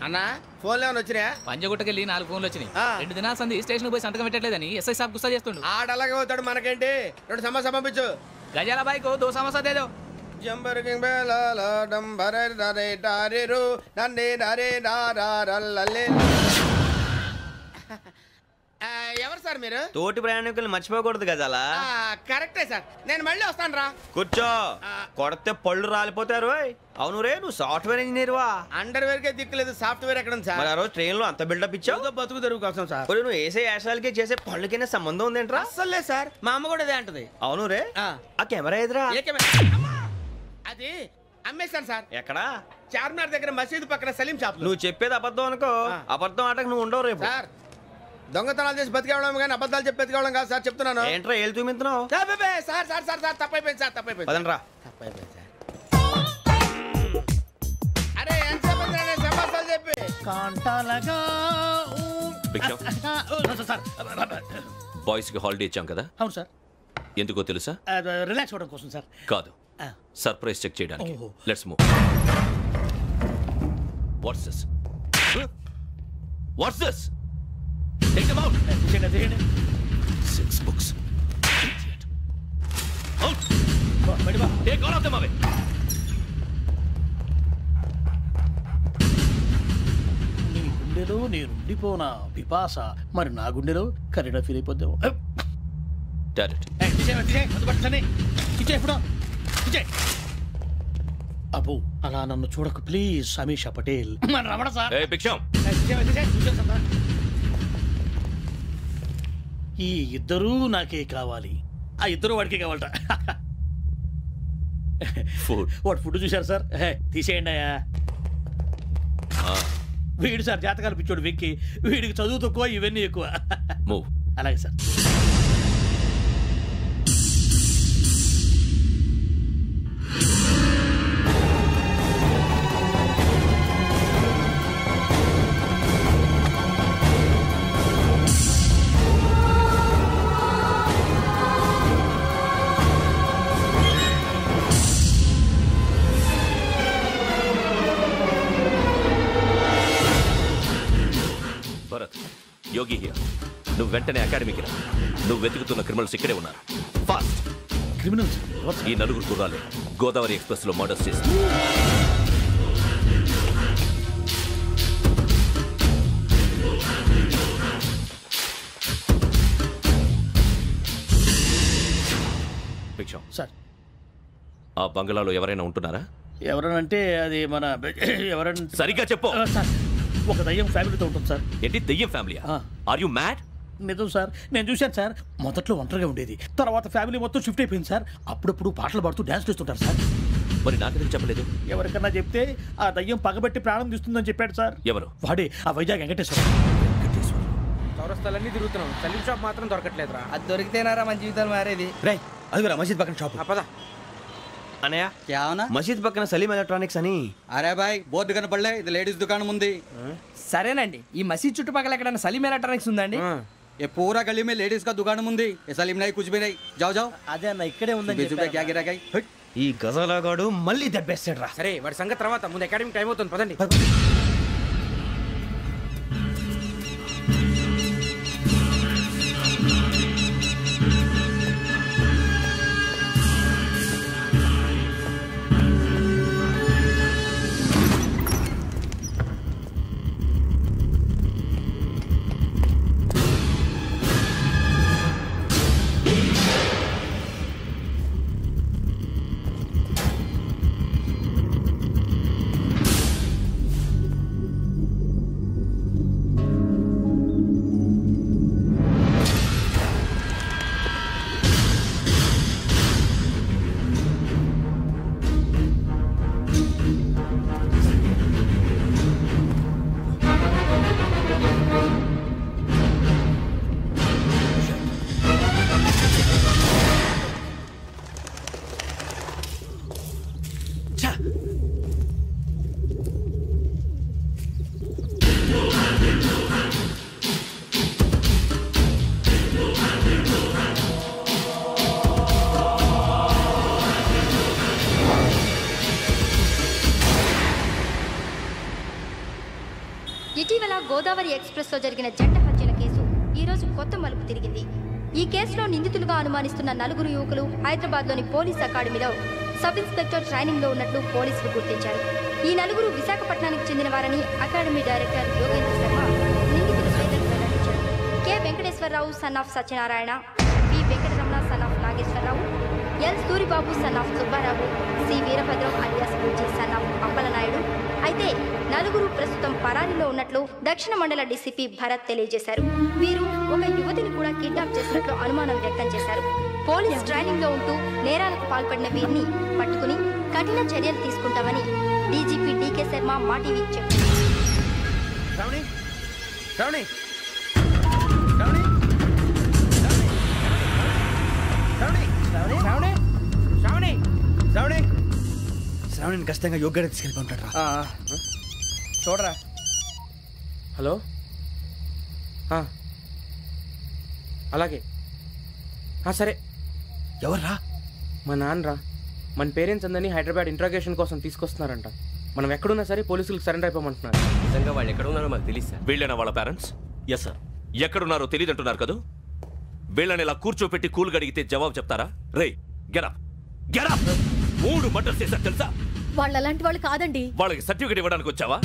అన్నా ఫోన్లో వచ్చినా? పంజగుట్టకెళ్ళి 4 ఫోన్లు వచ్చినాయి. 2 దినాల సంది స్టేషన్ పోయి సంతకం పెట్టలేదని ఎస్ఐ సాబ్ గుస్తా చేస్తుండు. ఆడలాగే పోతాడు, మనకేంటి? 2 సమస్య పంపించు. గజాల బైక్ 2 సమస్య దేదో. జంబర్కింగ్ బేలాల డంబరే డరే డారేరు నన్నే డరే డారారల్లలే. ఎవరు సార్ మీరు? తోటి ప్రయాణికుల్ని మర్చిపోకూడదు గజాల. కరెక్టే సార్, నేను మళ్ళీ వస్తాను రా. కూర్చో, కొడితే పళ్ళు రాలిపోతారు. అవును రే, నువ్వు సాఫ్ట్వేర్ ఇంజనీర్ వా? అండర్వేర్ కే దిక్కులేదు, సాఫ్ట్వేర్ ఎక్కడ ఉంది సార్? మరి ఆ రోజు ట్రైన్ లో అంత బిల్డప్ ఇచ్చావు. బతుకు తెరుగు కోసం సార్. నువ్వు వేసే యాశాలకి చేసే పళ్ళకైనా సంబంధం ఉందేంట్రా? అస్సలే సార్, మా అమ్మ కూడా అదే అంటది. అవును రే, ఆ కెమెరా ఎదురా? అది అమ్మేశాను సార్. ఎక్కడా? చార్మినార్ దగ్గర మసీదు పక్కన సలీం షాప్. నువ్వు చెప్పేది అబద్ధం అనుకో, అబద్ధం ఆటకు నువ్వు ఉండవు రేపు. సార్ దొంగతనాలు చేసి బతికేవడం కానీ అబద్ధాలు చెప్పి బతికేవడం కాదు సార్, చెప్తున్నాను. ఏంట్రా ఏళ్ళు చూపించినావు? సార్ సార్ సార్ సార్ తప్పైపోయింది సార్, తప్పైపోయింది. పదండ్రా. తప్పైపోయింది సార్. అరే ఎంతసేపు సమాసాలు చెప్పి కాంటాలగా బాయ్స్ కి హాలిడే ఇచ్చాం కదా? అవును సార్. ఎందుకో తెలుసా? రిలాక్స్ అవ్వడం కోసం సార్. కాదు, సర్ప్రైజ్ చెక్ చేయడానికి. Let's move. What's this? What's this? Take them out. 6 books. Out. Take all of them away. నీ గుండెలో నేను ఉండిపోనా పిపాస, మరి నా గుండెలో కరీడా ఫీల్ అయిపోద్దాము. అబ్బో అలా నన్ను చూడకు ప్లీజ్. సమీషా పటేల్. రమణ సార్. ఈ ఇద్దరూ నాకే కావాలి, ఆ ఇద్దరు వాడికే కావాలట. వాడు ఫుడ్ చూశారు సార్, తీసేయండి అయ్యా. వీడు సార్ జాతకాలు పిచ్చోడు వెక్కి, వీడికి చదువు తక్కువ ఇవన్నీ ఎక్కువ. అలాగే సార్. Yogi here. నువ్వు వెంటనే అకాడమీకి రా. నువ్వు వెతుకుతున్న క్రిమినల్స్ ఇక్కడే ఉన్నారు. ఫాస్ట్. క్రిమినల్స్? ఈ నలుగురు గుర్రాలు గోదావరి ఎక్స్ప్రెస్ లో మర్డర్స్ చేసి సార్. ఆ బంగ్లాలో ఎవరైనా ఉంటున్నారా? ఎవరనంటే అది మన ఎవరంటే సరిగ్గా చెప్పు. సార్ ఒక దయ్యం ఫ్యామిలీతో ఉంటుంది సార్. ఏంటి దయ్యం ఫ్యామిలీ? Are you mad? నిజం సార్, నేను చూశాను సార్. మొదట్లో ఒంటరిగా ఉండేది, తర్వాత ఫ్యామిలీ మొత్తం షిఫ్ట్ అయిపోయింది సార్. అప్పుడప్పుడు పాటలు పాడుతూ డాన్స్ చేస్తుంటారు సార్. మరి నాకెందుకు చెప్పలేదు? ఎవరికన్నా చెప్తే ఆ దయ్యం పగబెట్టి ప్రాణం తీస్తుందని చెప్పాడు సార్. ఎవరు? వాడే ఆ వైజాగ్ వెంకటేశ్వర. చౌరస్తాలన్నీ తిరుగుతున్నాం, సలీం షాప్ మాత్రం దొరకట్లేదురా. అది దొరికితేనారా మన జీవితాలు మారేది. రే అదిగురా మసీద్ పక్కన షాప్. పద. అనయ్య क्या होना? మసీద్ పక్కన సలీం ఎలక్ట్రానిక్స్ అని. అరే బాయ్ బోర్డు కనపడలే, ఇది లేడీస్ దుకాణం ఉంది. సరేనండి, ఈ మసీద్ చుట్టుపక్కల ఎక్కడైనా సలీం ఎలక్ట్రానిక్స్ ఉందండి? ये पूरा गली में लेडीज का दुकान मुंदी, ये सलीम नहीं कुछ भी नहीं. जाओ जाओ. అదే అన్న ఇక్కడే ఉందని क्या गिरा गई. ఈ గజాలగాడు మళ్ళీ దెబ్బేస్తాడు రా. సరే వాడి సంగతి తర్వాత, ముందు అకాడమిక్ టైం అవుతుంది, పదండి. ఇటీవల గోదావరి ఎక్స్ప్రెస్ లో జరిగిన జంట హత్యల కేసు ఈ రోజు కొత్త మలుపు తిరిగింది. ఈ కేసులో నిందితులుగా అనుమానిస్తున్న నలుగురు యువకులు హైదరాబాద్లోని పోలీస్ అకాడమీలో సబ్ ఇన్స్పెక్టర్ ట్రైనింగ్ లో ఉన్నట్లు పోలీసులు గుర్తించారు. ఈ నలుగురు విశాఖపట్నానికి చెందిన వారని అకాడమీ డైరెక్టర్ యోగేంద్ర శర్మ నిందితుల పేర్లను వెల్లడించారు. K Venkateswararao son of Satyanarayana, P Venkataramana son of Nageswararao, L Suribabu son of Subbarao, C Veerabhadram alias Bujji son of Appalanaidu. అయితే నలుగురు ప్రస్తుతం పరారీలో ఉన్నట్లు దక్షిణ మండల డీసీపీ భరత్ తెలియజేశారు. వీరు ఒక యువతిని కూడా కిడ్నాప్ చేసినట్లు అనుమానం వ్యక్తం చేశారు. పోలీస్ ట్రైనింగ్ లో ఉంటూ నేరాలకు పాల్పడిన వీరిని పట్టుకుని కఠిన చర్యలు తీసుకుంటామని డీజీపీ డీకే శర్మ మా టీవీకి చెప్పారు. శ్రావణి శ్రావణి శ్రావణిని ఖచ్చితంగా యోగ్యత తీసుకెళ్ళి ఉంటాడు రా. చూడరా. హలో అలాగే సరే. ఎవర్రా? మా నాన్నరా. మన పేరెంట్స్ అందరినీ హైదరాబాద్ ఇంట్రాగేషన్ కోసం తీసుకొస్తున్నారంట. మనం ఎక్కడున్నా సరే పోలీసులకు సరెండర్ అయిపోమంటున్నారు. నిజంగా వాళ్ళు ఎక్కడ ఉన్నారో మాకు తెలియదు సార్. వీళ్ళేనా వాళ్ళ పేరెంట్స్? Yes sir. ఎక్కడున్నారో తెలియదంటున్నారు కదా. వీళ్ళని ఇలా కూర్చోపెట్టి కూల్ గడిగితే జవాబు చెప్తారా? రేయ్ గెటప్ గెటప్. 3 మర్డర్స్ చేశారు తెలుసా? వాళ్ళు అలాంటి వాళ్ళు కాదండి. వాళ్ళకి సర్టిఫికేట్ ఇవ్వడానికి వచ్చావా?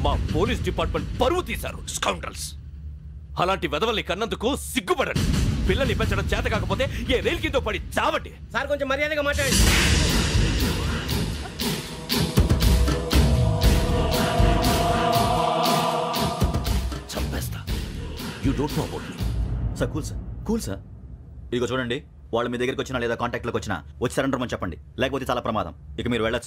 మా పోలీస్ డిపార్ట్మెంట్ పరువు తీశారు స్కౌండ్రల్స్. అలాంటి వెధవల్ని కన్నందుకు సిగ్గుపడండి. పిల్లల్ని పెంచడం చేత కాకపోతే ఏ రైలు కింద పడి చావండి. సార్ కొంచెం మర్యాదగా మాట్లాడండి. చంపేస్తా. You don't know about me. Sir cool sir. ఇదిగో చూడండి, వాళ్ళు మీ దగ్గరికి వచ్చినా లేదా కాంటాక్ట్లోకి వచ్చినా వచ్చి సరెండర్ అని చెప్పండి, లేకపోతే చాలా ప్రమాదం. ఇక మీరు వెళ్ళచ్చు.